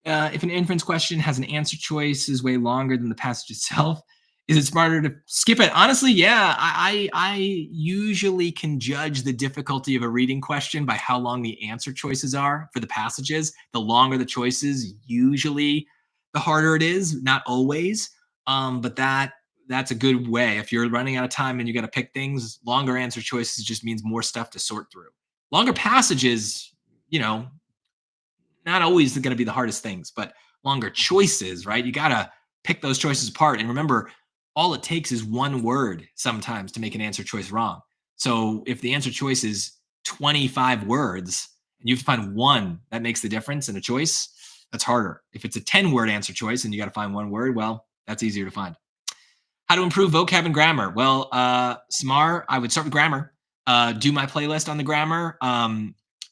A: If an inference question has an answer choice is way longer than the passage itself, is it smarter to skip it? Honestly, yeah. I usually can judge the difficulty of a reading question by how long the answer choices are for the passages. The longer the choices, usually the harder it is. Not always, but that's a good way. If you're running out of time and you got to pick things, longer answer choices just means more stuff to sort through. Longer passages, not always going to be the hardest things, but longer choices, right? You got to pick those choices apart. And remember, all it takes is one word sometimes to make an answer choice wrong. So if the answer choice is 25 words and you have to find one that makes the difference in a choice, that's harder. If it's a 10-word answer choice and you got to find one word, well, that's easier to find. How to improve vocab and grammar? Well, Samar, I would start with grammar. Do my playlist on the grammar.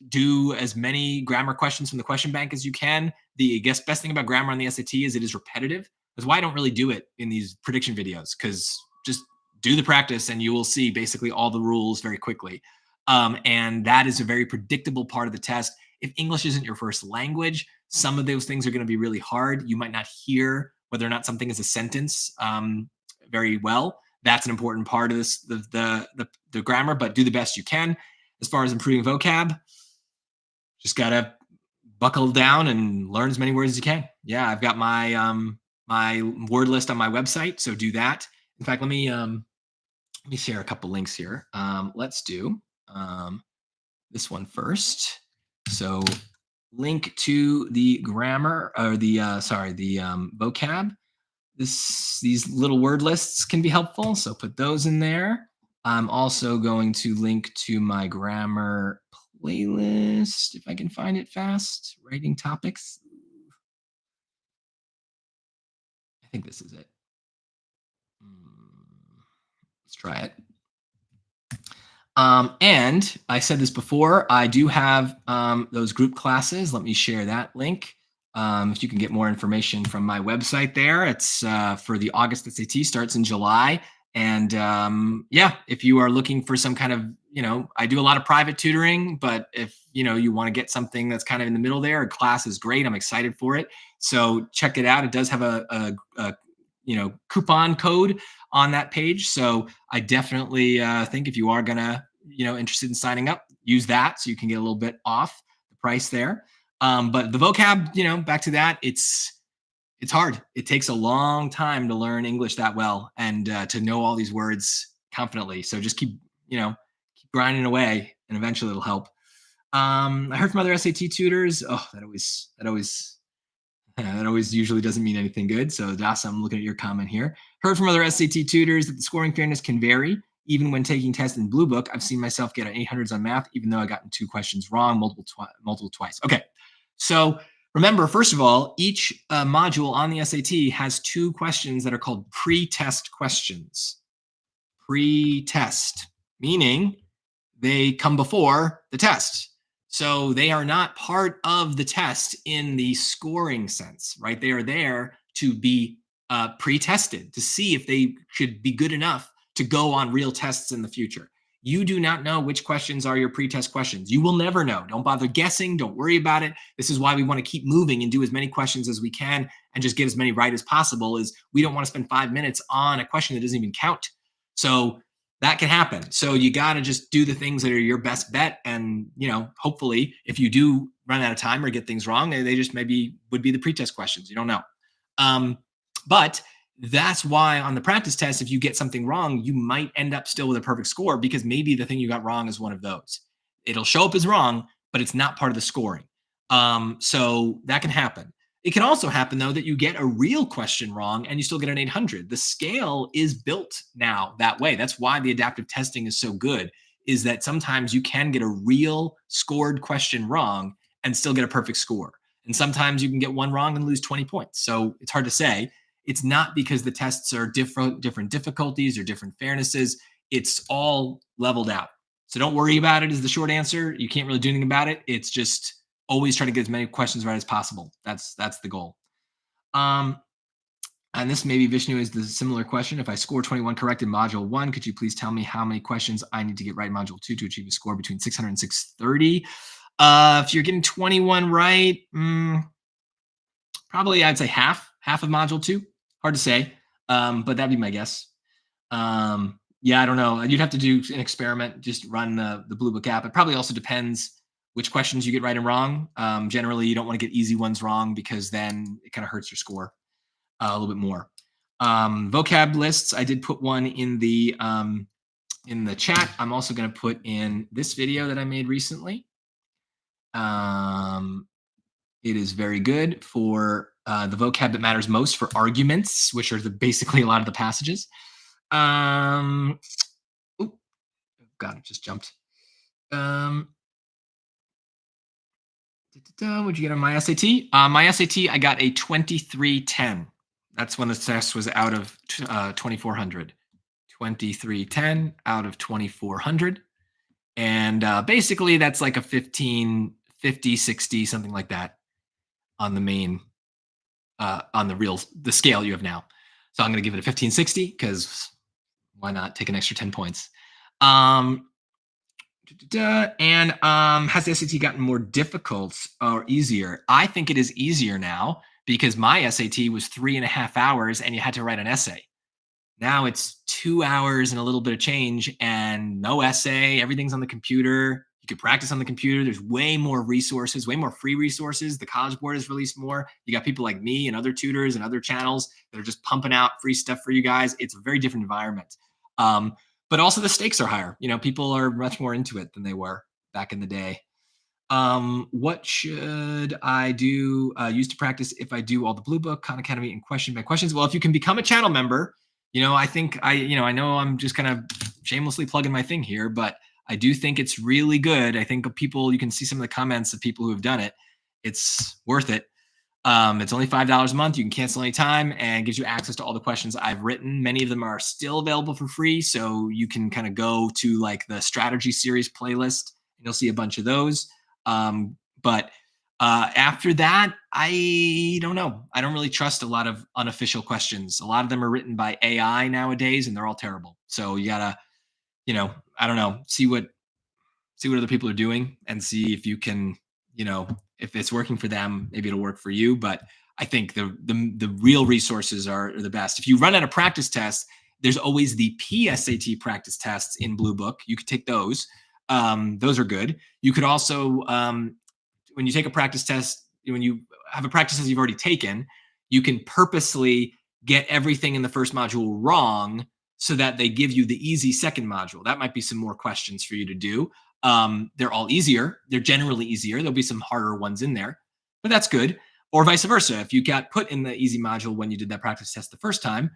A: Do as many grammar questions from the question bank as you can. The best thing about grammar on the SAT is it is repetitive. That's why I don't really do it in these prediction videos, because just do the practice and you will see basically all the rules very quickly. And that is a very predictable part of the test. If English isn't your first language, some of those things are going to be really hard. You might not hear whether or not something is a sentence very well. That's an important part of this, the grammar, but do the best you can. As far as improving vocab, just got to buckle down and learn as many words as you can. Yeah, I've got my my word list on my website, so do that. In fact, let me share a couple links here. Let's do this one first. So link to the grammar or the vocab. These little word lists can be helpful, so put those in there. I'm also going to link to my grammar playlist if I can find it fast. Writing topics. I think this is it. Let's try it. And I said this before, I do have those group classes. Let me share that link. If you can get more information from my website there, it's for the August SAT, starts in July. And yeah, if you are looking for some kind of, I do a lot of private tutoring, but if, you want to get something that's kind of in the middle there, a class is great. I'm excited for it. So check it out. It does have a coupon code on that page. So I definitely think if you are gonna, interested in signing up, use that so you can get a little bit off the price there. But the vocab, back to that, it's hard. It takes a long time to learn English that well and to know all these words confidently. So just keep grinding away, and eventually it'll help. I heard from other SAT tutors. Oh, that always usually doesn't mean anything good. So Das, I'm looking at your comment here. Heard from other SAT tutors that the scoring fairness can vary. Even when taking tests in Blue Book, I've seen myself get an 800s on math, even though I gotten 2 questions wrong multiple twice. Okay, so remember, first of all, each module on the SAT has 2 questions that are called pre-test questions. Pre-test, meaning they come before the test. So they are not part of the test in the scoring sense, right? They are there to be pre-tested to see if they should be good enough to go on real tests in the future. You do not know which questions are your pre-test questions. You will never know. Don't bother guessing. Don't worry about it. This is why we want to keep moving and do as many questions as we can and just get as many right as possible. Is we don't want to spend 5 minutes on a question that doesn't even count. So that can happen. So you got to just do the things that are your best bet. And, hopefully if you do run out of time or get things wrong, they just maybe would be the pretest questions. You don't know. But that's why on the practice test, if you get something wrong, you might end up still with a perfect score because maybe the thing you got wrong is one of those. It'll show up as wrong, but it's not part of the scoring. So that can happen. It can also happen, though, that you get a real question wrong and you still get an 800. The scale is built now that way. That's why the adaptive testing is so good, is that sometimes you can get a real scored question wrong and still get a perfect score. And sometimes you can get one wrong and lose 20 points. So it's hard to say. It's not because the tests are different difficulties or different fairnesses. It's all leveled out. So don't worry about it is the short answer. You can't really do anything about it. It's just always try to get as many questions right as possible. That's the goal. And this maybe Vishnu is the similar question. If I score 21 correct in module 1, could you please tell me how many questions I need to get right in module 2 to achieve a score between 600 and 630? If you're getting 21 right, probably I'd say half of module 2. Hard to say, but that'd be my guess. Yeah, I don't know. You'd have to do an experiment, just run the Blue Book app. It probably also depends which questions you get right and wrong. Generally, you don't want to get easy ones wrong because then it kind of hurts your score a little bit more. Vocab lists, I did put one in the chat. I'm also going to put in this video that I made recently. It is very good for the vocab that matters most for arguments, which are basically a lot of the passages. God, it just jumped. What'd you get on my SAT? My SAT, I got a 2310. That's when the test was out of 2400. 2310 out of 2400. And basically, that's like a 1550, 60, something like that on the main, on the scale you have now. So I'm going to give it a 1560 because why not take an extra 10 points? And has the SAT gotten more difficult or easier? I think it is easier now because my SAT was 3.5 hours and you had to write an essay. Now it's 2 hours and a little bit of change and no essay. Everything's on the computer. You can practice on the computer. There's way more resources, way more free resources. The College Board has released more. You got people like me and other tutors and other channels that are just pumping out free stuff for you guys. It's a very different environment. But also the stakes are higher. People are much more into it than they were back in the day. What should I do use to practice if I do all the Blue Book, Khan Academy, and question by questions? Well, if you can become a channel member, I think I know I'm just kind of shamelessly plugging my thing here, but I do think it's really good. I think you can see some of the comments of people who have done it. It's worth it. It's only $5 a month. You can cancel anytime and gives you access to all the questions I've written. Many of them are still available for free. So you can kind of go to like the strategy series playlist and you'll see a bunch of those. But after that, I don't know. I don't really trust a lot of unofficial questions. A lot of them are written by AI nowadays and they're all terrible. So you gotta, I don't know, see what other people are doing and see if you can, if it's working for them, maybe it'll work for you. But I think the real resources are the best. If you run out of practice tests, there's always the PSAT practice tests in Blue Book. You could take those. Those are good. You could also, when you take a practice test, when you have a practice test you've already taken, you can purposely get everything in the first module wrong so that they give you the easy second module. That might be some more questions for you to do. They're all easier. They're generally easier. There'll be some harder ones in there, but that's good. Or vice versa. If you got put in the easy module when you did that practice test the first time,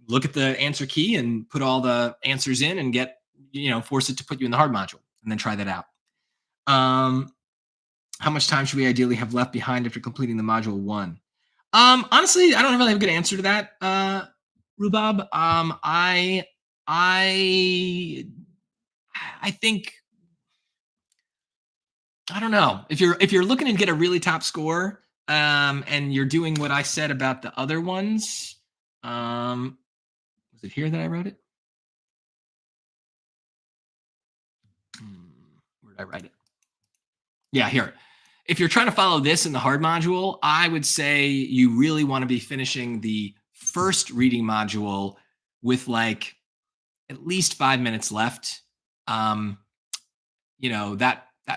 A: look at the answer key and put all the answers in and force it to put you in the hard module and then try that out. How much time should we ideally have left behind after completing the module 1? Honestly, I don't really have a good answer to that, Rubab. I think, I don't know, if you're looking to get a really top score, and you're doing what I said about the other ones, was it here that I wrote it? Where did I write it? Yeah, here. If you're trying to follow this in the hard module, I would say you really want to be finishing the first reading module with like at least 5 minutes left. That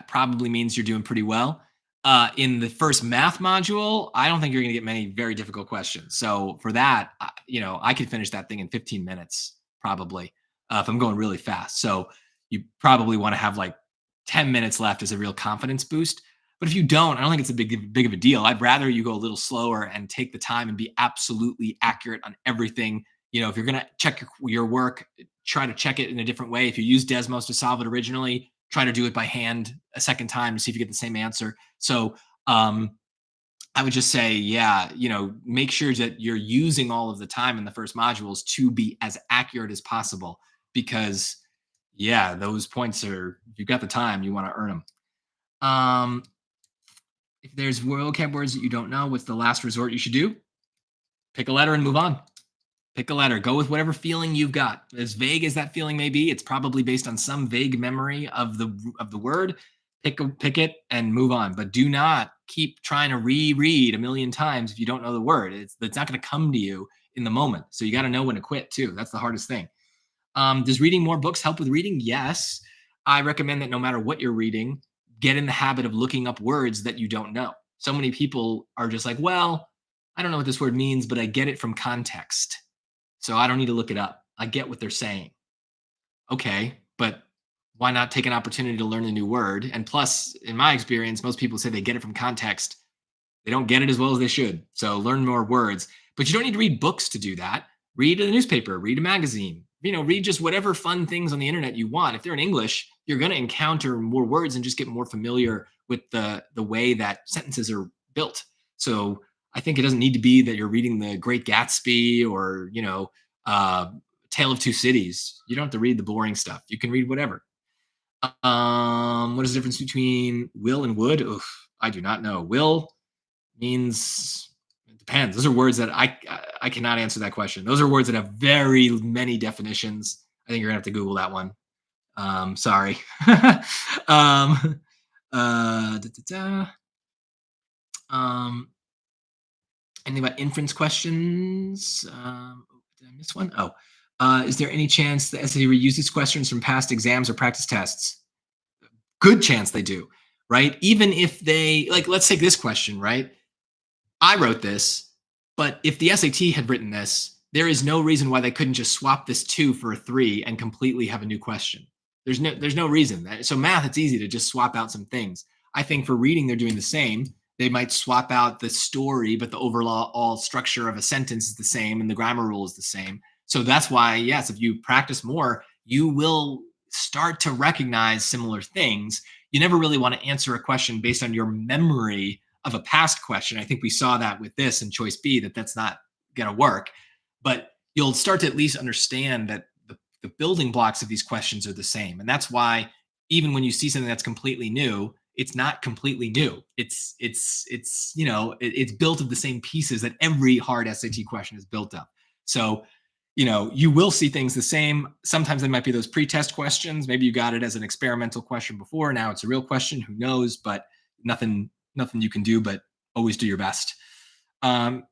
A: probably means you're doing pretty well. In the first math module, I don't think you're going to get many very difficult questions. So for that, I could finish that thing in 15 minutes probably, if I'm going really fast. So you probably want to have like 10 minutes left as a real confidence boost. But if you don't, I don't think it's a big of a deal. I'd rather you go a little slower and take the time and be absolutely accurate on everything. If you're going to check your work, try to check it in a different way. If you use Desmos to solve it originally, try to do it by hand a second time to see if you get the same answer. So I would just say, make sure that you're using all of the time in the first modules to be as accurate as possible, because those points are, if you've got the time, you want to earn them. If there's vocab words that you don't know, what's the last resort you should do? Pick a letter and move on. Pick a letter. Go with whatever feeling you've got. As vague as that feeling may be, it's probably based on some vague memory of the word. Pick it and move on. But do not keep trying to reread a million times if you don't know the word. It's not going to come to you in the moment. So you got to know when to quit too. That's the hardest thing. Does reading more books help with reading? Yes. I recommend that no matter what you're reading, get in the habit of looking up words that you don't know. So many people are just like, well, I don't know what this word means, but I get it from context, so I don't need to look it up. I get what they're saying. Okay, but why not take an opportunity to learn a new word? And plus, in my experience, most people say they get it from context. They don't get it as well as they should. So learn more words. But you don't need to read books to do that. Read a newspaper, read a magazine, read just whatever fun things on the internet you want. If they're in English, you're going to encounter more words and just get more familiar with the way that sentences are built. So I think it doesn't need to be that you're reading The Great Gatsby or, Tale of Two Cities. You don't have to read the boring stuff. You can read whatever. What is the difference between will and would? Oof, I do not know. Will means, it depends. Those are words that I cannot answer that question. Those are words that have very many definitions. I think you're gonna have to Google that one. Sorry. Anything about inference questions? Did I miss one? Oh, is there any chance the SAT reuses questions from past exams or practice tests? Good chance they do, right? Even if they, let's take this question, right? I wrote this, but if the SAT had written this, there is no reason why they couldn't just swap this 2 for a 3 and completely have a new question. There's no reason. So math, it's easy to just swap out some things. I think for reading, they're doing the same. They might swap out the story, but the overall structure of a sentence is the same and the grammar rule is the same. So that's why, yes, if you practice more, you will start to recognize similar things. You never really want to answer a question based on your memory of a past question. I think we saw that with this in choice B, that's not going to work. But you'll start to at least understand that the building blocks of these questions are the same. And that's why even when you see something that's completely new, it's not completely new. It's built of the same pieces that every hard SAT question is built of. So, you will see things the same. Sometimes they might be those pre-test questions. Maybe you got it as an experimental question before. Now it's a real question. Who knows? But nothing you can do but always do your best.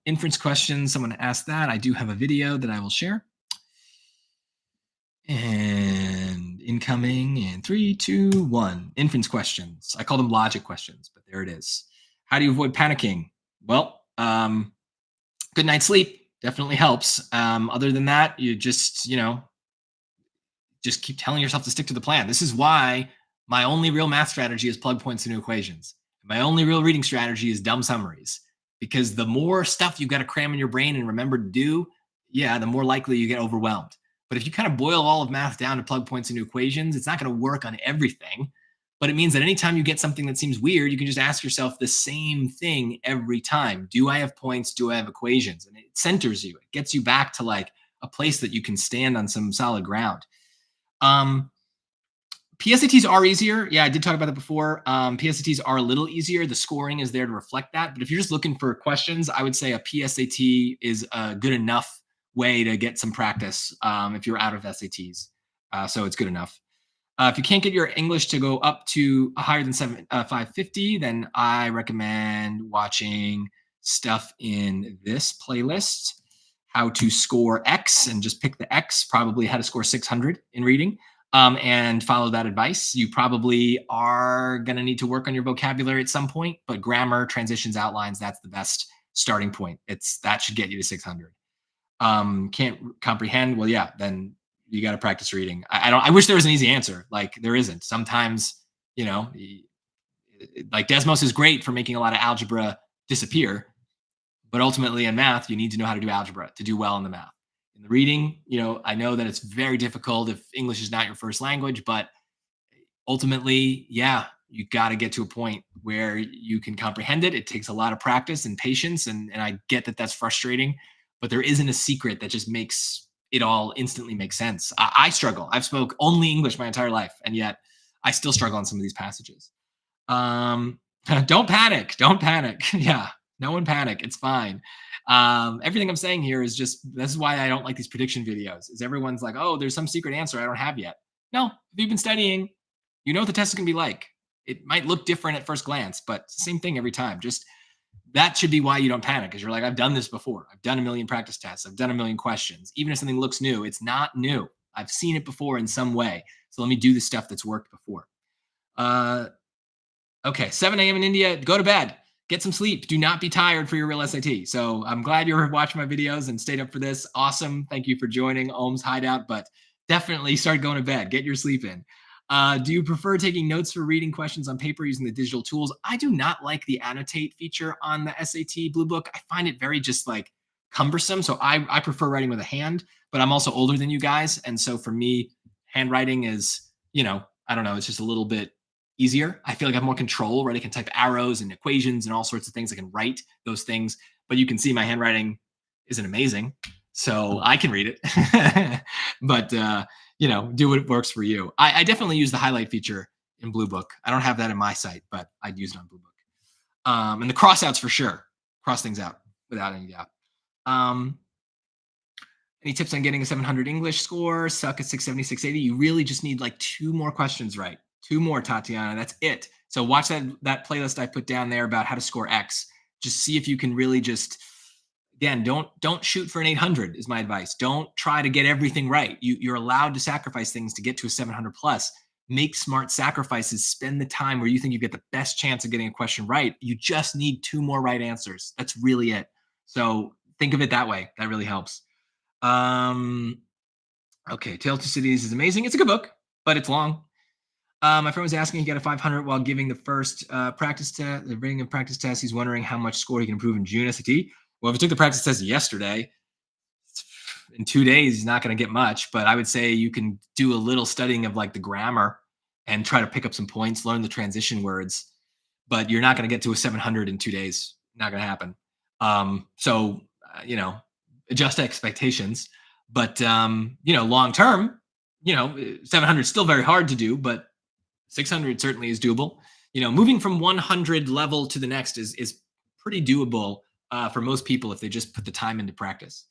A: Inference questions. Someone asked that. I do have a video that I will share. And incoming in 3, 2, 1. Inference questions. I call them logic questions, but there it is. How do you avoid panicking? Well, good night's sleep definitely helps. Other than that, you just keep telling yourself to stick to the plan. This is why My only real math strategy is plug points into equations. My only real reading strategy is dumb summaries, because the more stuff you've got to cram in your brain and remember to do, yeah, the more likely you get overwhelmed. But if you kind of boil all of math down to plug points into equations, it's not going to work on everything. But it means that anytime you get something that seems weird, you can just ask yourself the same thing every time. Do I have points? Do I have equations? And it centers you. It gets you back to like a place that you can stand on some solid ground. PSATs are easier. Yeah, I did talk about that before. PSATs are a little easier. The scoring is there to reflect that. But if you're just looking for questions, I would say a PSAT is a good enough way to get some practice if you're out of SATs. So it's good enough. If you can't get your English to go up to higher than 550, then I recommend watching stuff in this playlist, how to score X, and just pick the X, probably how to score 600 in reading, and follow that advice. You probably are going to need to work on your vocabulary at some point, but grammar, transitions, outlines, that's the best starting point. That should get you to 600. Can't comprehend? Well, yeah, then you got to practice reading. I wish there was an easy answer. Like there isn't. Sometimes, like Desmos is great for making a lot of algebra disappear, but ultimately in math, you need to know how to do algebra to do well in the math. In the reading, I know that it's very difficult if English is not your first language, but ultimately, yeah, you got to get to a point where you can comprehend it. It takes a lot of practice and patience, and I get that that's frustrating, but there isn't a secret that just makes it all instantly make sense. I struggle. I've spoke only English my entire life, and yet I still struggle on some of these passages. Don't panic. Don't panic. Yeah, no one panic. It's fine. Everything I'm saying here is just, this is why I don't like these prediction videos, is everyone's like, oh, there's some secret answer I don't have yet. No, if you've been studying, you know what the test is going to be like. It might look different at first glance, but same thing every time. Just that should be why you don't panic, because you're like, I've done this before. I've done a million practice tests. I've done a million questions. Even if something looks new, it's not new. I've seen it before in some way. So let me do the stuff that's worked before. Okay, 7 a.m. in India, go to bed. Get some sleep. Do not be tired for your real SAT. So I'm glad you were watching my videos and stayed up for this. Awesome. Thank you for joining Ohm's Hideout, but definitely start going to bed. Get your sleep in. Do you prefer taking notes for reading questions on paper using the digital tools? I do not like the annotate feature on the SAT Blue Book. I find it very just like cumbersome. So I prefer writing with a hand, but I'm also older than you guys. And so for me, handwriting is, I don't know, it's just a little bit easier. I feel like I have more control, right? I can type arrows and equations and all sorts of things. I can write those things, but you can see my handwriting isn't amazing. So I can read it, but do what works for you. I definitely use the highlight feature in Blue Book. I don't have that in my site, but I'd use it on Blue Book. And the crossouts for sure. Cross things out without any doubt. Any tips on getting a 700 English score? Suck at 670, 680. You really just need like 2 more questions right. 2 more, Tatiana. That's it. So watch that playlist I put down there about how to score X. Just see if you can really just, again, don't shoot for an 800 is my advice. Don't try to get everything right. You're allowed to sacrifice things to get to a 700 plus. Make smart sacrifices. Spend the time where you think you get the best chance of getting a question right. You just need 2 more right answers. That's really it. So think of it that way. That really helps. Okay, Tale of Two Cities is amazing. It's a good book, but it's long. My friend was asking, he got a 500 while giving the first practice test, the bringing a practice test. He's wondering how much score he can improve in June SAT. Well, if he took the practice test yesterday, in 2 days, he's not going to get much. But I would say you can do a little studying of like the grammar and try to pick up some points, learn the transition words. But you're not going to get to a 700 in 2 days. Not going to happen. So adjust expectations. But long term, 700 is still very hard to do, but 600 certainly is doable. Moving from 100 level to the next is pretty doable for most people if they just put the time into practice.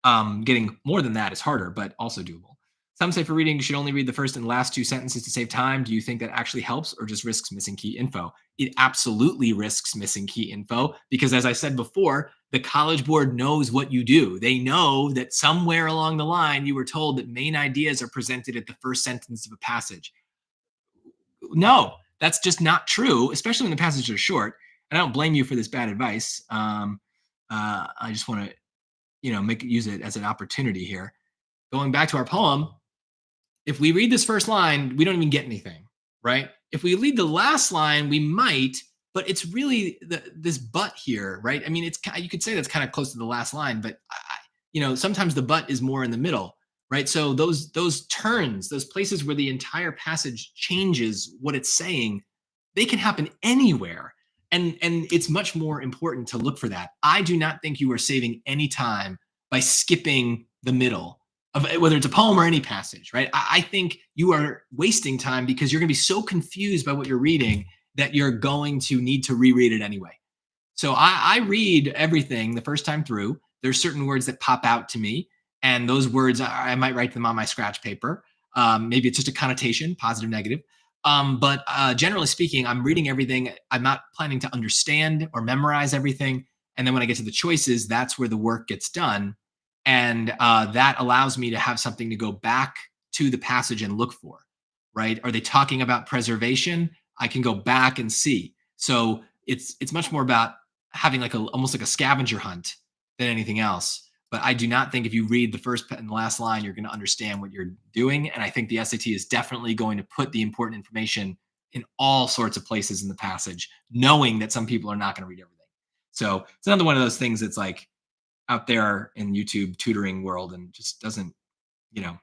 A: Getting more than that is harder, but also doable. Some say for reading, you should only read the first and last 2 sentences to save time. Do you think that actually helps or just risks missing key info? It absolutely risks missing key info because, as I said before, the College Board knows what you do. They know that somewhere along the line, you were told that main ideas are presented at the first sentence of a passage. No, that's just not true, especially when the passages are short. And I don't blame you for this bad advice. I just want to, use it as an opportunity here. Going back to our poem, if we read this first line, we don't even get anything, right? If we leave the last line, we might, but it's really this but here, right? I mean, you could say that's kind of close to the last line, but sometimes the but is more in the middle, right? So those turns, those places where the entire passage changes what it's saying, they can happen anywhere. And it's much more important to look for that. I do not think you are saving any time by skipping the middle of whether it's a poem or any passage, right? I think you are wasting time because you're going to be so confused by what you're reading that you're going to need to reread it anyway. So I read everything the first time through. There's certain words that pop out to me, and those words I might write them on my scratch paper. Maybe it's just a connotation, positive, negative. But generally speaking, I'm reading everything. I'm not planning to understand or memorize everything. And then when I get to the choices, that's where the work gets done. And that allows me to have something to go back to the passage and look for, right? Are they talking about preservation? I can go back and see. So it's much more about having almost like a scavenger hunt than anything else. But I do not think if you read the first and the last line, you're going to understand what you're doing. And I think the SAT is definitely going to put the important information in all sorts of places in the passage, knowing that some people are not going to read everything. So it's another one of those things that's like out there in YouTube tutoring world and just doesn't,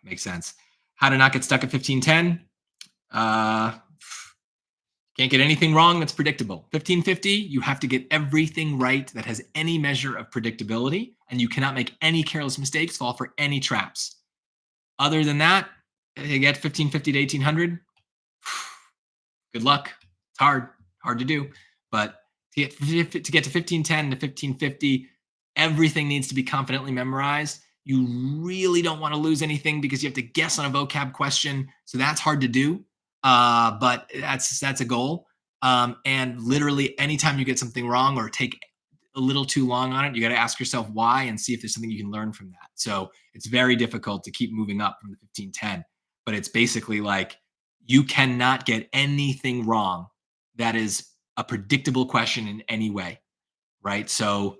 A: make sense. How to not get stuck at 1510. Can't get anything wrong that's predictable. 1550, you have to get everything right that has any measure of predictability, and you cannot make any careless mistakes, fall for any traps. Other than that, you get 1550 to 1800. Good luck. It's hard to do. But to get to 1510 to 1550, everything needs to be confidently memorized. You really don't want to lose anything because you have to guess on a vocab question. So that's hard to do. But that's a goal. And literally anytime you get something wrong or take a little too long on it, you got to ask yourself why and see if there's something you can learn from that. So it's very difficult to keep moving up from the 1510, but it's basically like you cannot get anything wrong that is a predictable question in any way, right? So,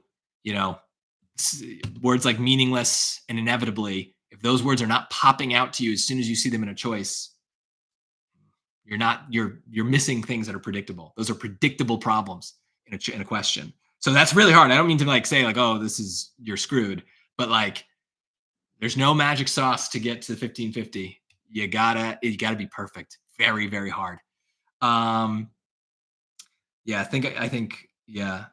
A: words like meaningless and inevitably, if those words are not popping out to you as soon as you see them in a choice, you're missing things that are predictable. Those are predictable problems in a question. So that's really hard. I don't mean to say oh, you're screwed, but there's no magic sauce to get to the 1550. You gotta be perfect. Very, very hard. Yeah, I think yeah.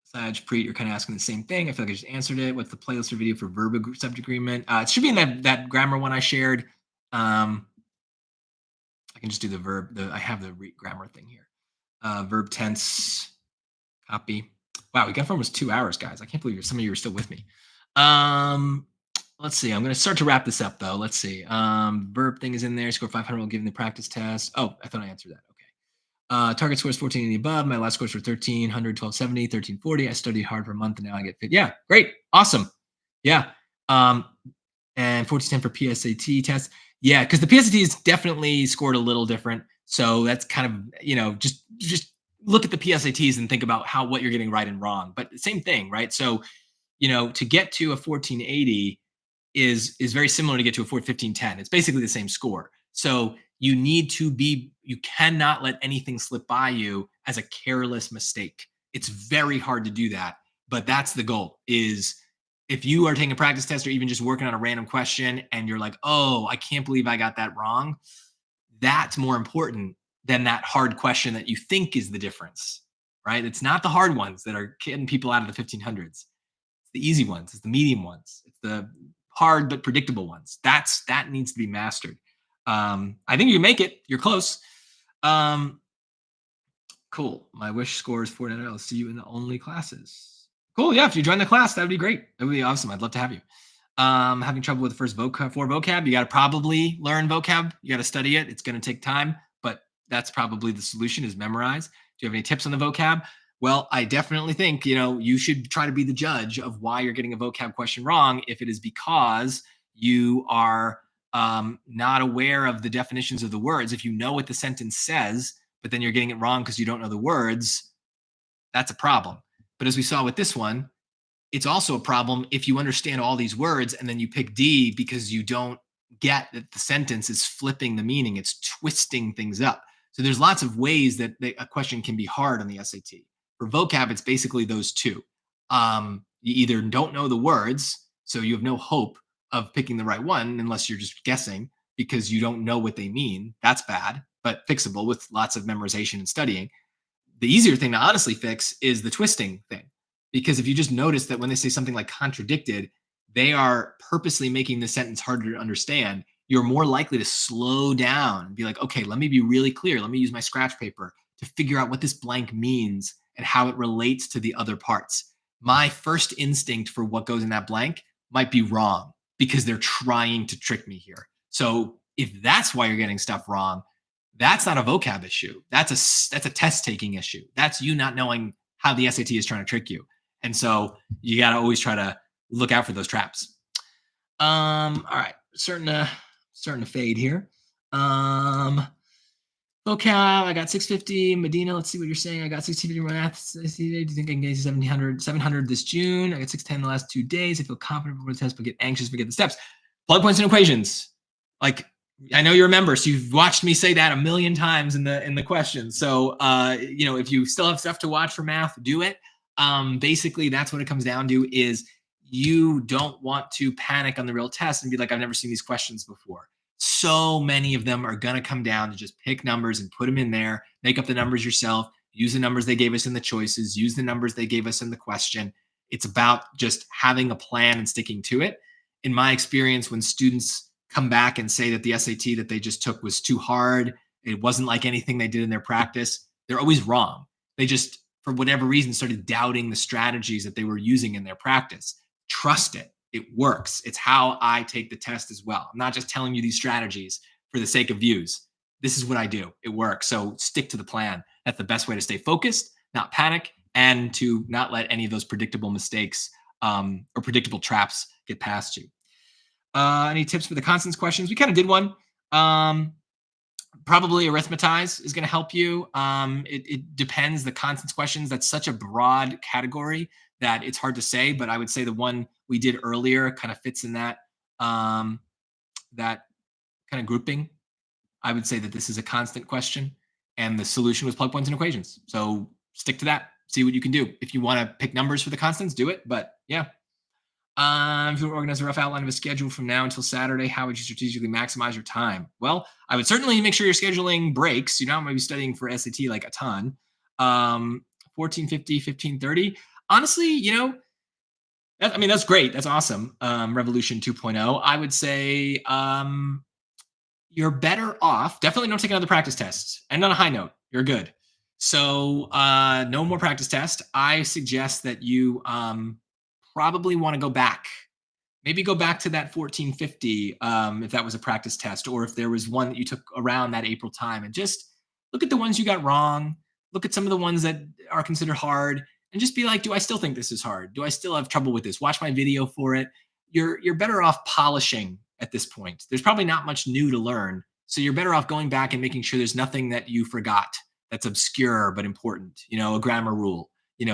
A: Saj, Preet, you're kind of asking the same thing. I feel like I just answered it. What's the playlist or video for verb subject agreement? It should be in that grammar one I shared. I can just do the verb. I have the grammar thing here. Verb tense, copy. Wow, we got for almost 2 hours, guys. I can't believe some of you are still with me. Let's see. I'm going to start to wrap this up, though. Let's see. Verb thing is in there. Score 500 while giving the practice test. Oh, I thought I answered that. Okay. Target score is 14 and above. My last scores were 1300, 1270, 1340. I studied hard for a month and now I get fit. Yeah, great. Awesome. Yeah. And 1410 for PSAT test. Yeah, because the PSAT is definitely scored a little different. So that's kind of, just look at the PSATs and think about what you're getting right and wrong. But same thing, right? So, to get to a 1480 is very similar to get to a 1510. It's basically the same score. So you cannot let anything slip by you as a careless mistake. It's very hard to do that, but that's the goal is if you are taking a practice test or even just working on a random question and you're like, oh, I can't believe I got that wrong. That's more important than that hard question that you think is the difference, right? It's not the hard ones that are getting people out of the 1500s. It's the easy ones. It's the medium ones. It's the hard but predictable ones. That needs to be mastered. I think you can make it. You're close. Cool. My wish score is 4.0. I'll see you in the only classes. Cool. Yeah. If you join the class, that would be great. That would be awesome. I'd love to have you. Having trouble with the first vocab. You got to probably learn vocab. You got to study it. It's going to take time, but that's probably the solution is memorize. Do you have any tips on the vocab? Well, I definitely think, you should try to be the judge of why you're getting a vocab question wrong. If it is because you are not aware of the definitions of the words, if you know what the sentence says, but then you're getting it wrong because you don't know the words, that's a problem. But as we saw with this one, it's also a problem if you understand all these words and then you pick D because you don't get that the sentence is flipping the meaning. It's twisting things up. So there's lots of ways that a question can be hard on the SAT. For vocab, it's basically those two. You either don't know the words, so you have no hope of picking the right one unless you're just guessing because you don't know what they mean. That's bad, but fixable with lots of memorization and studying. The easier thing to honestly fix is the twisting thing. Because if you just notice that when they say something like contradicted, they are purposely making the sentence harder to understand, you're more likely to slow down and be like, okay, let me be really clear. Let me use my scratch paper to figure out what this blank means and how it relates to the other parts. My first instinct for what goes in that blank might be wrong because they're trying to trick me here. So if that's why you're getting stuff wrong, that's not a vocab issue. That's a test taking issue. That's you not knowing how the SAT is trying to trick you. And so you got to always try to look out for those traps. All right, starting to fade here. Vocab, I got 650. Medina, let's see what you're saying. I got 650 math. Do you think I can get 700 this June? I got 610 the last 2 days. I feel confident before the test, but get anxious, forget the steps. Plug points and equations. Like, I know you remember, so you've watched me say that a million times in the question. So, if you still have stuff to watch for math, do it. Basically, that's what it comes down to is you don't want to panic on the real test and be like, I've never seen these questions before. So many of them are going to come down to just pick numbers and put them in there, make up the numbers yourself, use the numbers they gave us in the choices, use the numbers they gave us in the question. It's about just having a plan and sticking to it. In my experience, when students come back and say that the SAT that they just took was too hard, it wasn't like anything they did in their practice, they're always wrong. They just, for whatever reason, started doubting the strategies that they were using in their practice. Trust it. It works. It's how I take the test as well. I'm not just telling you these strategies for the sake of views. This is what I do. It works. So stick to the plan. That's the best way to stay focused, not panic, and to not let any of those predictable mistakes or predictable traps get past you. Any tips for the constants questions? We kind of did one. Probably Arithmetize is going to help you. It depends. The constants questions, that's such a broad category that it's hard to say, but I would say the one we did earlier kind of fits in that that kind of grouping. I would say that this is a constant question and the solution was plug points and equations. So stick to that. See what you can do. If you want to pick numbers for the constants, do it. But yeah. If you organize a rough outline of a schedule from now until Saturday, how would you strategically maximize your time? Well, I would certainly make sure you're scheduling breaks. You're not going to be studying for SAT like a ton. 1450, 1530. Honestly, that's great. That's awesome. Revolution 2.0. I would say you're better off. Definitely don't take another practice test. And on a high note, you're good. So no more practice test. I suggest that you probably want to go back. Maybe go back to that 1450 if that was a practice test, or if there was one that you took around that April time, and just look at the ones you got wrong. Look at some of the ones that are considered hard. And just be like, do I still think this is hard? Do I still have trouble with this? Watch my video for it. You're better off polishing at this point. There's probably not much new to learn. So you're better off going back and making sure there's nothing that you forgot that's obscure but important, a grammar rule,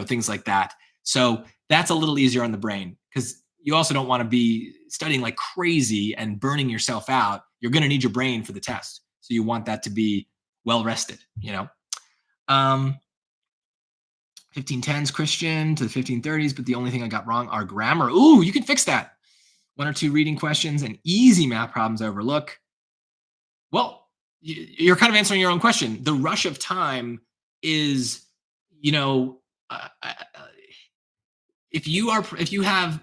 A: things like that. So that's a little easier on the brain because you also don't want to be studying like crazy and burning yourself out. You're going to need your brain for the test. So you want that to be well rested, 1510s Christian to the 1530s, but the only thing I got wrong are grammar. Ooh, you can fix that. 1 or 2 reading questions and easy math problems I overlook. Well, you're kind of answering your own question. The rush of time is, if you have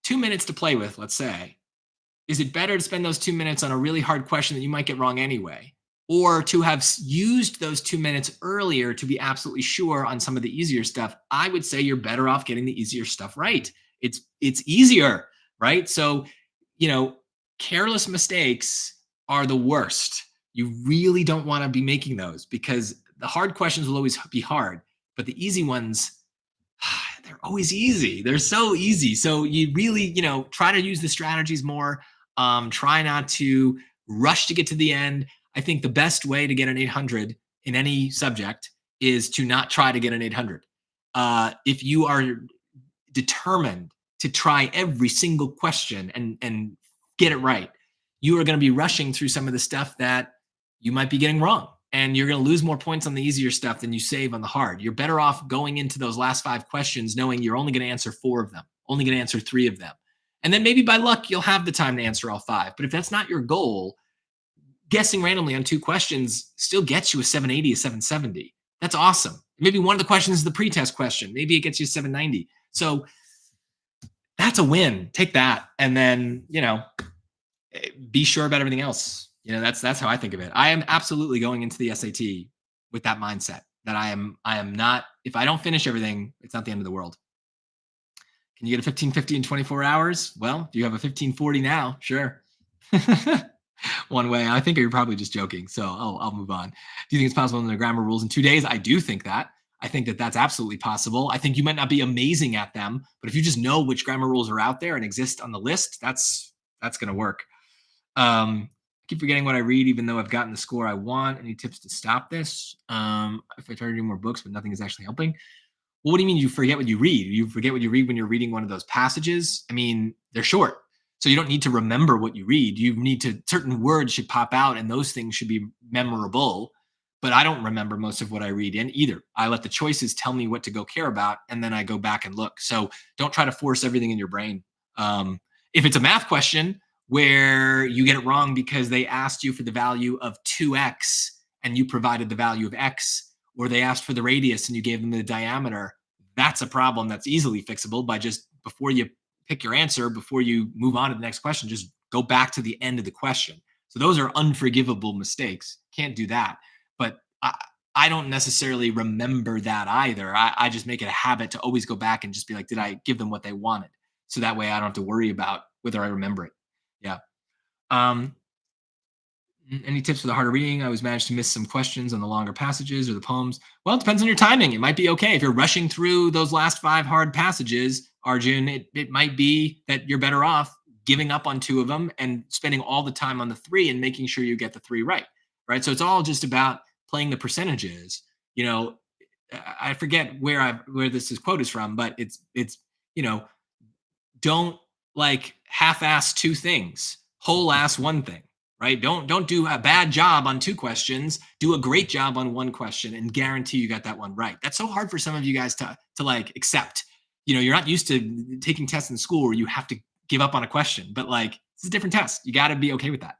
A: 2 minutes to play with, let's say, is it better to spend those 2 minutes on a really hard question that you might get wrong anyway? Or to have used those 2 minutes earlier to be absolutely sure on some of the easier stuff? I would say you're better off getting the easier stuff right. It's easier, right? So, careless mistakes are the worst. You really don't want to be making those because the hard questions will always be hard, but the easy ones, they're always easy. They're so easy. So you really, try to use the strategies more. Try not to rush to get to the end. I think the best way to get an 800 in any subject is to not try to get an 800. If you are determined to try every single question and get it right, you are going to be rushing through some of the stuff that you might be getting wrong. and you're going to lose more points on the easier stuff than you save on the hard. You're better off going into those last 5 questions knowing you're only going to answer 4 of them, only going to answer 3 of them. And then maybe by luck, you'll have the time to answer all 5. But if that's not your goal, guessing randomly on 2 questions still gets you a 780, a 770. That's awesome. Maybe one of the questions is the pretest question. Maybe it gets you 790. So that's a win. Take that. And then, be sure about everything else. That's how I think of it. I am absolutely going into the SAT with that mindset that I am not, if I don't finish everything, it's not the end of the world. Can you get a 1550 in 24 hours? Well, do you have a 1540 now? Sure. One way. I think you're probably just joking. So I'll move on. Do you think it's possible to learn the grammar rules in 2 days? I do think that. I think that that's absolutely possible. I think you might not be amazing at them, but if you just know which grammar rules are out there and exist on the list, that's going to work. I keep forgetting what I read, even though I've gotten the score I want. Any tips to stop this? If I try to do more books, but nothing is actually helping. Well, what do you mean you forget what you read? You forget what you read when you're reading one of those passages? I mean, they're short. So you don't need to remember what you read. You need to, certain words should pop out and those things should be memorable. But I don't remember most of what I read in either. I let the choices tell me what to go care about, and then I go back and look. So don't try to force everything in your brain. If it's a math question where you get it wrong because they asked you for the value of 2x and you provided the value of x, or they asked for the radius and you gave them the diameter, that's a problem that's easily fixable by just, before you pick your answer, before you move on to the next question, just go back to the end of the question. So those are unforgivable mistakes. Can't do that. But I don't necessarily remember that either. I just make it a habit to always go back and just be like, did I give them what they wanted? So that way I don't have to worry about whether I remember it. Yeah. Any tips for the harder reading? I always manage to miss some questions on the longer passages or the poems. Well, it depends on your timing. It might be okay. If you're rushing through those last 5 hard passages, Arjun, it might be that you're better off giving up on 2 of them and spending all the time on the 3 and making sure you get the 3 right. Right. So it's all just about playing the percentages. I forget where this quote is from, but it's don't like half-ass 2 things, whole-ass 1 thing. Right? Don't do a bad job on 2 questions. Do a great job on 1 question and guarantee you got that one right. That's so hard for some of you guys to like accept. You're not used to taking tests in school where you have to give up on a question, but like it's a different test. You got to be okay with that.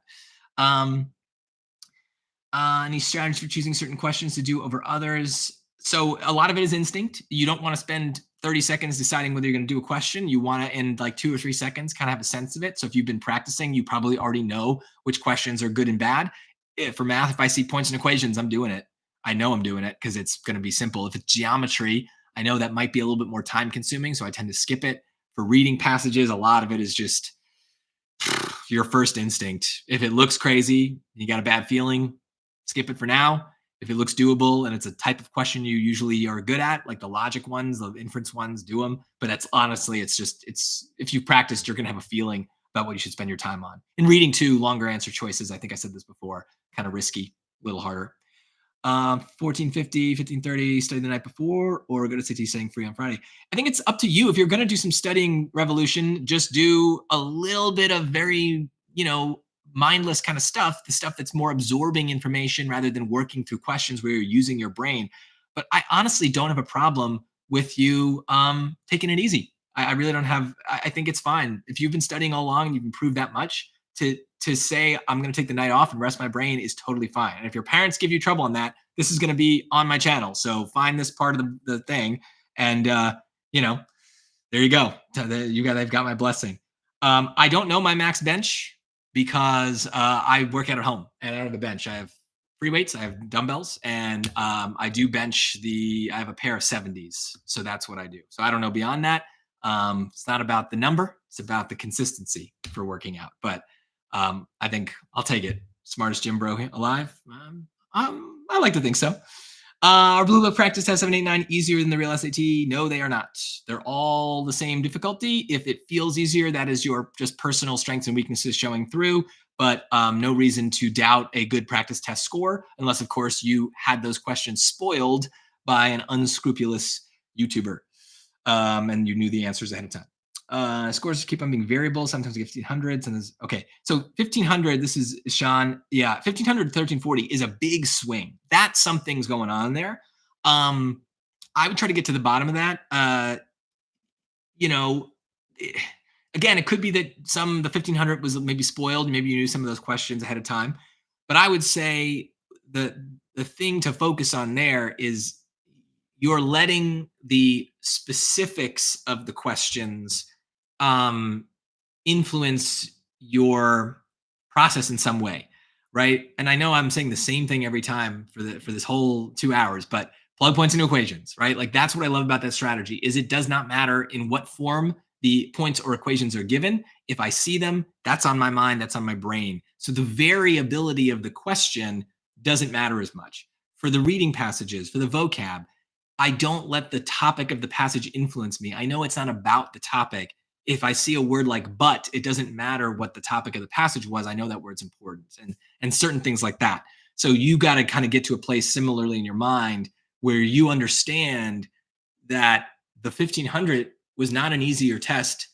A: Any strategies for choosing certain questions to do over others? So a lot of it is instinct. You don't want to spend 30 seconds deciding whether you're going to do a question. You want to, in like 2 or 3 seconds, kind of have a sense of it. So if you've been practicing, you probably already know which questions are good and bad. For math, if I see points and equations, I'm doing it. I know I'm doing it because it's going to be simple. If it's geometry, I know that might be a little bit more time consuming, so I tend to skip it. For reading passages, a lot of it is just your first instinct. If it looks crazy, you got a bad feeling, skip it for now. If it looks doable and it's a type of question you usually are good at, like the logic ones, the inference ones, do them. But that's honestly, it's if you've practiced, you're going to have a feeling about what you should spend your time on. In reading too, longer answer choices, I think I said this before, kind of risky, a little harder. 1450, 1530, study the night before, or go to SAT studying free on Friday. I think it's up to you. If you're going to do some studying revolution, just do a little bit of very, mindless kind of stuff, the stuff that's more absorbing information rather than working through questions where you're using your brain. But I honestly don't have a problem with you taking it easy. I really don't have, I think it's fine. If you've been studying all along and you've improved that much, to say I'm going to take the night off and rest my brain is totally fine. And if your parents give you trouble on that, this is going to be on my channel. So find this part of the thing and, there you go. They've got my blessing. I don't know my max bench because I work out at home and I don't have a bench. I have free weights, I have dumbbells, and I do bench I have a pair of 70s. So that's what I do. So I don't know beyond that. It's not about the number. It's about the consistency for working out. But I think I'll take it. Smartest gym bro alive. I like to think so. Our Blue Book practice test 789 easier than the real SAT? No, they are not. They're all the same difficulty. If it feels easier, that is your just personal strengths and weaknesses showing through. But no reason to doubt a good practice test score, unless, of course, you had those questions spoiled by an unscrupulous YouTuber and you knew the answers ahead of time. Scores keep on being variable. Sometimes 1500s. And okay. So 1500, this is Sean. Yeah. 1500 to 1340 is a big swing. That's something's going on there. I would try to get to the bottom of that. You know, eh, again, it could be that the 1500 was maybe spoiled. Maybe you knew some of those questions ahead of time. But I would say the thing to focus on there is you're letting the specifics of the questions um, influence your process in some way, right? And I know I'm saying the same thing every time for this whole 2 hours, but plug points into equations, right? Like that's what I love about that strategy is it does not matter in what form the points or equations are given. If I see them, that's on my mind, that's on my brain. So the variability of the question doesn't matter as much. For the reading passages, for the vocab, I don't let the topic of the passage influence me. I know it's not about the topic. If I see a word like but, it doesn't matter what the topic of the passage was. I know that word's important and certain things like that. So you got to kind of get to a place similarly in your mind where you understand that the 1500 was not an easier test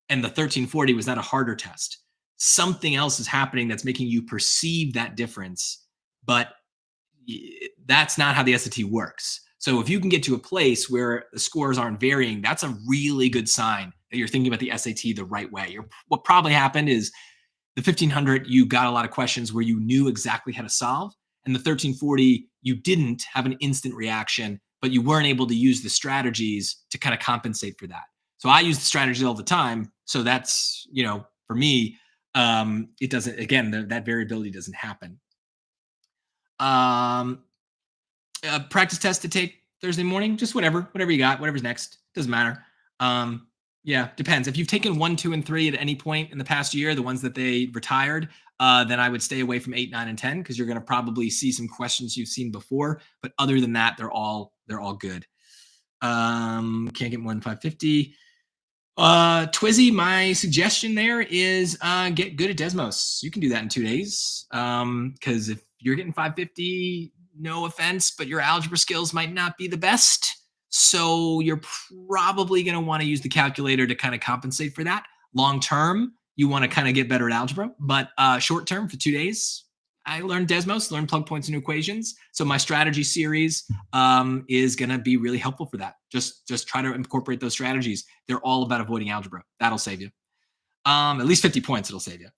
A: and the 1340 was not a harder test. Something else is happening that's making you perceive that difference, but that's not how the SAT works. So if you can get to a place where the scores aren't varying, that's a really good sign that you're thinking about the SAT the right way. What probably happened is the 1500, you got a lot of questions where you knew exactly how to solve. And the 1340, you didn't have an instant reaction, but you weren't able to use the strategies to kind of compensate for that. So I use the strategies all the time. So that's, for me, it doesn't, again, that variability doesn't happen. A practice test to take Thursday morning, just whatever you got, whatever's next, doesn't matter. Yeah, depends. If you've taken 1, 2, and 3 at any point in the past year, the ones that they retired, then I would stay away from 8, 9, and 10 because you're going to probably see some questions you've seen before. But other than that, they're all good. Can't get more than 550. Twizzy, my suggestion there is get good at Desmos. You can do that in 2 days. Because if you're getting 550, no offense, but your algebra skills might not be the best. So you're probably going to want to use the calculator to kind of compensate for that. Long term, you want to kind of get better at algebra. But short term, for 2 days, I learned Desmos, learned plug points into equations. So my strategy series is going to be really helpful for that. Just try to incorporate those strategies. They're all about avoiding algebra. That'll save you. At least 50 points it'll save you.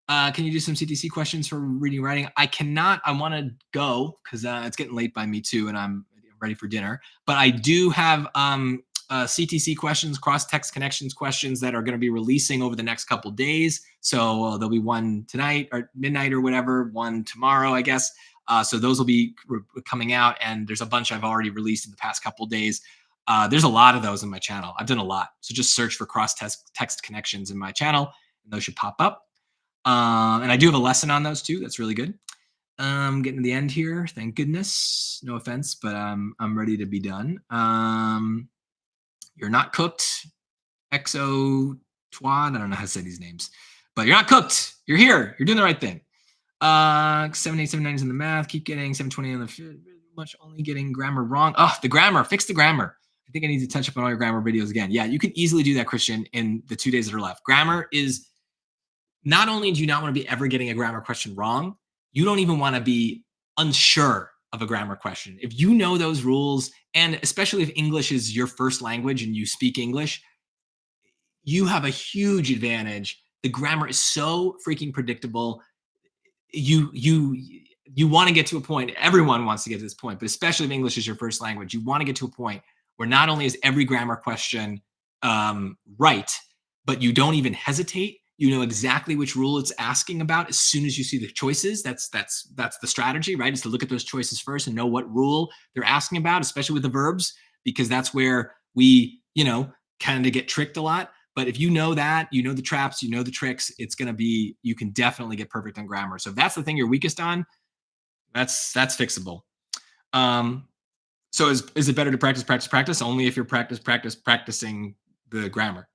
A: Can you do some CTC questions for reading and writing? I cannot. I want to go because it's getting late by me too, and I'm ready for dinner. But I do have CTC questions, cross-text connections questions that are going to be releasing over the next couple days. So there'll be one tonight or midnight or whatever, one tomorrow, I guess. So those will be coming out, and there's a bunch I've already released in the past couple days. There's a lot of those in my channel. I've done a lot. So just search for cross-text connections in my channel, and those should pop up. And I do have a lesson on those too. That's really good. Getting to the end here. Thank goodness. No offense, but I'm ready to be done. You're not cooked. Exo Twad. I don't know how to say these names, but you're not cooked. You're here. You're doing the right thing. 7879 is in the math. Keep getting 720 on the much. Only getting grammar wrong. Oh, the grammar. Fix the grammar. I think I need to touch up on all your grammar videos again. Yeah, you can easily do that, Christian, in the 2 days that are left. Grammar is not only do you not want to be ever getting a grammar question wrong, you don't even want to be unsure of a grammar question. If you know those rules, and especially if English is your first language and you speak English, you have a huge advantage. The grammar is so freaking predictable. You want to get to a point, everyone wants to get to this point, but especially if English is your first language, you want to get to a point where not only is every grammar question right, but you don't even hesitate. You know exactly which rule it's asking about as soon as you see the choices. That's the strategy, right? Is to look at those choices first and know what rule they're asking about, especially with the verbs, because that's where we, kind of get tricked a lot. But if you know that, you know the traps, you know the tricks, it's going to be, you can definitely get perfect on grammar. So if that's the thing you're weakest on, that's fixable. So is it better to practice? Only if you're practicing the grammar.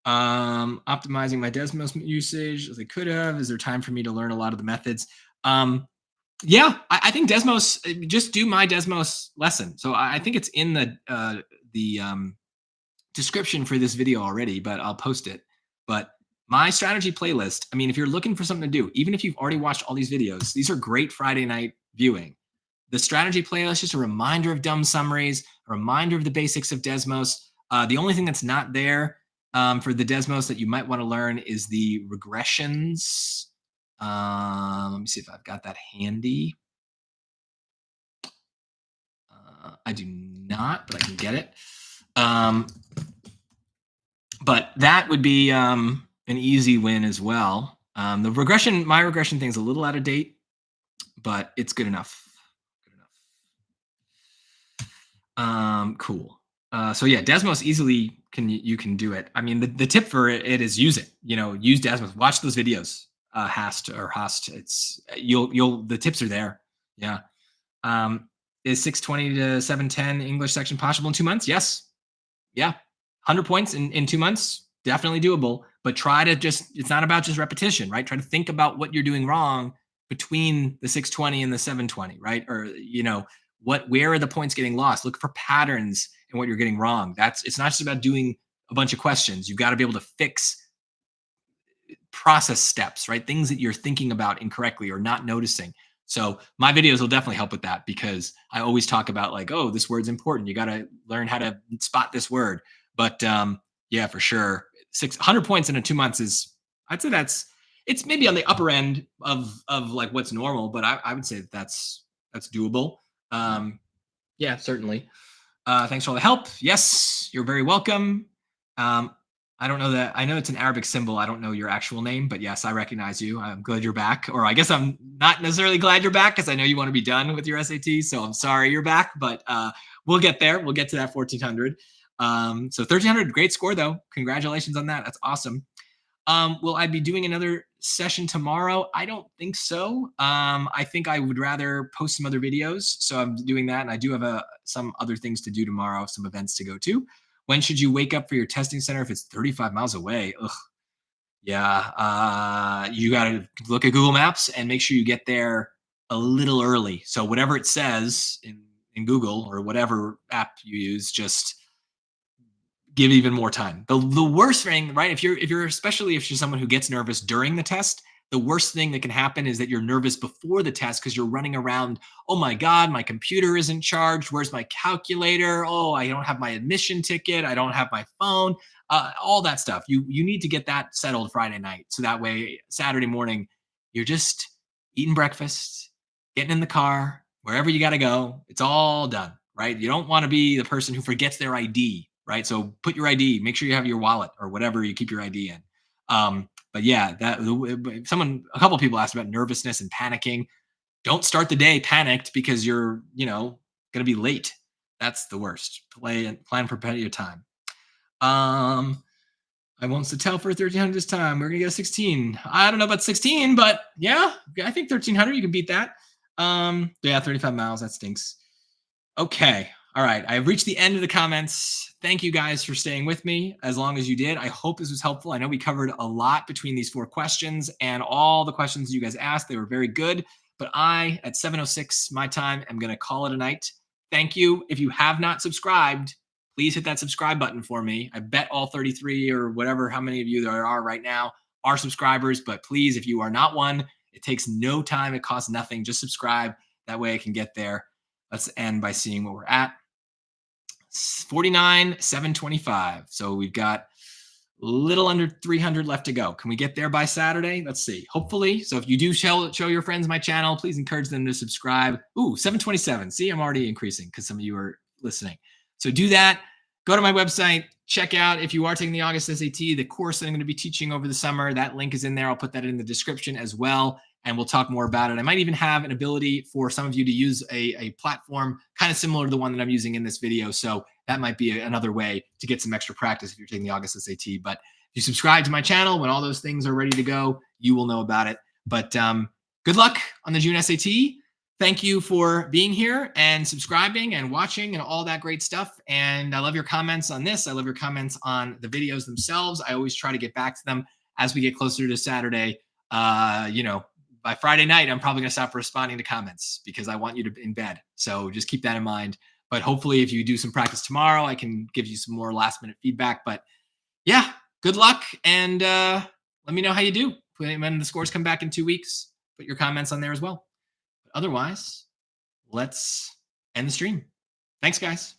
A: Optimizing my Desmos usage as I could have. Is there time for me to learn a lot of the methods? Yeah, I think Desmos, just do my Desmos lesson. So I think it's in the description for this video already, but I'll post it. But my strategy playlist, I mean, if you're looking for something to do, even if you've already watched all these videos, these are great Friday night viewing. The strategy playlist is just a reminder of dumb summaries, a reminder of the basics of Desmos. The only thing that's not there for the Desmos that you might want to learn is the regressions. Let me see if I've got that handy. I do not, but I can get it. But that would be an easy win as well. My regression thing is a little out of date, but it's good enough. Cool. So yeah, Desmos easily you can do it. I mean, the tip for it is use it. Use Desmos. Watch those videos. Hast. It's the tips are there. Yeah. Is 620 to 710 English section possible in 2 months? Yes. Yeah. 100 points in 2 months, definitely doable. But it's not about just repetition, right? Try to think about what you're doing wrong between the 620 and the 720, right? Or, where are the points getting lost? Look for patterns in what you're getting wrong. It's not just about doing a bunch of questions. You've got to be able to fix process steps, right? Things that you're thinking about incorrectly or not noticing. So my videos will definitely help with that, because I always talk about like, oh, this word's important. You got to learn how to spot this word. But yeah, for sure. 600 points in 2 months I'd say it's maybe on the upper end of like what's normal, but I would say that's doable. Yeah, certainly. Thanks for all the help. Yes, you're very welcome. I don't know that. I know it's an Arabic symbol. I don't know your actual name, but yes, I recognize you. I'm glad you're back. Or I guess I'm not necessarily glad you're back, because I know you want to be done with your SAT. So I'm sorry you're back, but we'll get there. We'll get to that 1400. So 1300, great score though. Congratulations on that. That's awesome. Will I be doing another session tomorrow? I don't think so. I think I would rather post some other videos. So I'm doing that. And I do have some other things to do tomorrow, some events to go to. When should you wake up for your testing center if it's 35 miles away? Ugh. Yeah. You got to look at Google Maps and make sure you get there a little early. So whatever it says in Google or whatever app you use, just give even more time. The worst thing, right? Especially if you're someone who gets nervous during the test, the worst thing that can happen is that you're nervous before the test because you're running around. Oh my God, my computer isn't charged. Where's my calculator? Oh, I don't have my admission ticket. I don't have my phone. All that stuff. You need to get that settled Friday night. So that way, Saturday morning, you're just eating breakfast, getting in the car, wherever you got to go. It's all done, right? You don't want to be the person who forgets their ID, right? So put your ID, make sure you have your wallet or whatever you keep your ID in. But yeah, a couple of people asked about nervousness and panicking. Don't start the day panicked because you're, going to be late. That's the worst. Plan for plenty of time. I won't Settele for 1300 this time. We're going to get a 16. I don't know about 16, but yeah, I think 1300, you can beat that. Yeah, 35 miles. That stinks. Okay. All right. I've reached the end of the comments. Thank you guys for staying with me as long as you did. I hope this was helpful. I know we covered a lot between these 4 questions and all the questions you guys asked. They were very good. But at 7:06 my time, am going to call it a night. Thank you. If you have not subscribed, please hit that subscribe button for me. I bet all 33 or whatever, how many of you there are right now are subscribers. But please, if you are not one, it takes no time. It costs nothing. Just subscribe. That way I can get there. Let's end by seeing what we're at. 49,725. So we've got a little under 300 left to go. Can we get there by Saturday? Let's see. Hopefully. So if you do show your friends my channel, please encourage them to subscribe. Ooh, 727. See, I'm already increasing because some of you are listening. So do that. Go to my website. Check out, if you are taking the August SAT, the course that I'm going to be teaching over the summer. That link is in there. I'll put that in the description as well. And we'll talk more about it. I might even have an ability for some of you to use a platform kind of similar to the one that I'm using in this video. So that might be another way to get some extra practice if you're taking the August SAT. But if you subscribe to my channel, when all those things are ready to go, you will know about it. But good luck on the June SAT. Thank you for being here and subscribing and watching and all that great stuff. And I love your comments on this. I love your comments on the videos themselves. I always try to get back to them as we get closer to Saturday. By Friday night, I'm probably going to stop responding to comments because I want you to be in bed. So just keep that in mind. But hopefully, if you do some practice tomorrow, I can give you some more last minute feedback. But yeah, good luck, and let me know how you do when the scores come back in 2 weeks. Put your comments on there as well. But otherwise, let's end the stream. Thanks, guys.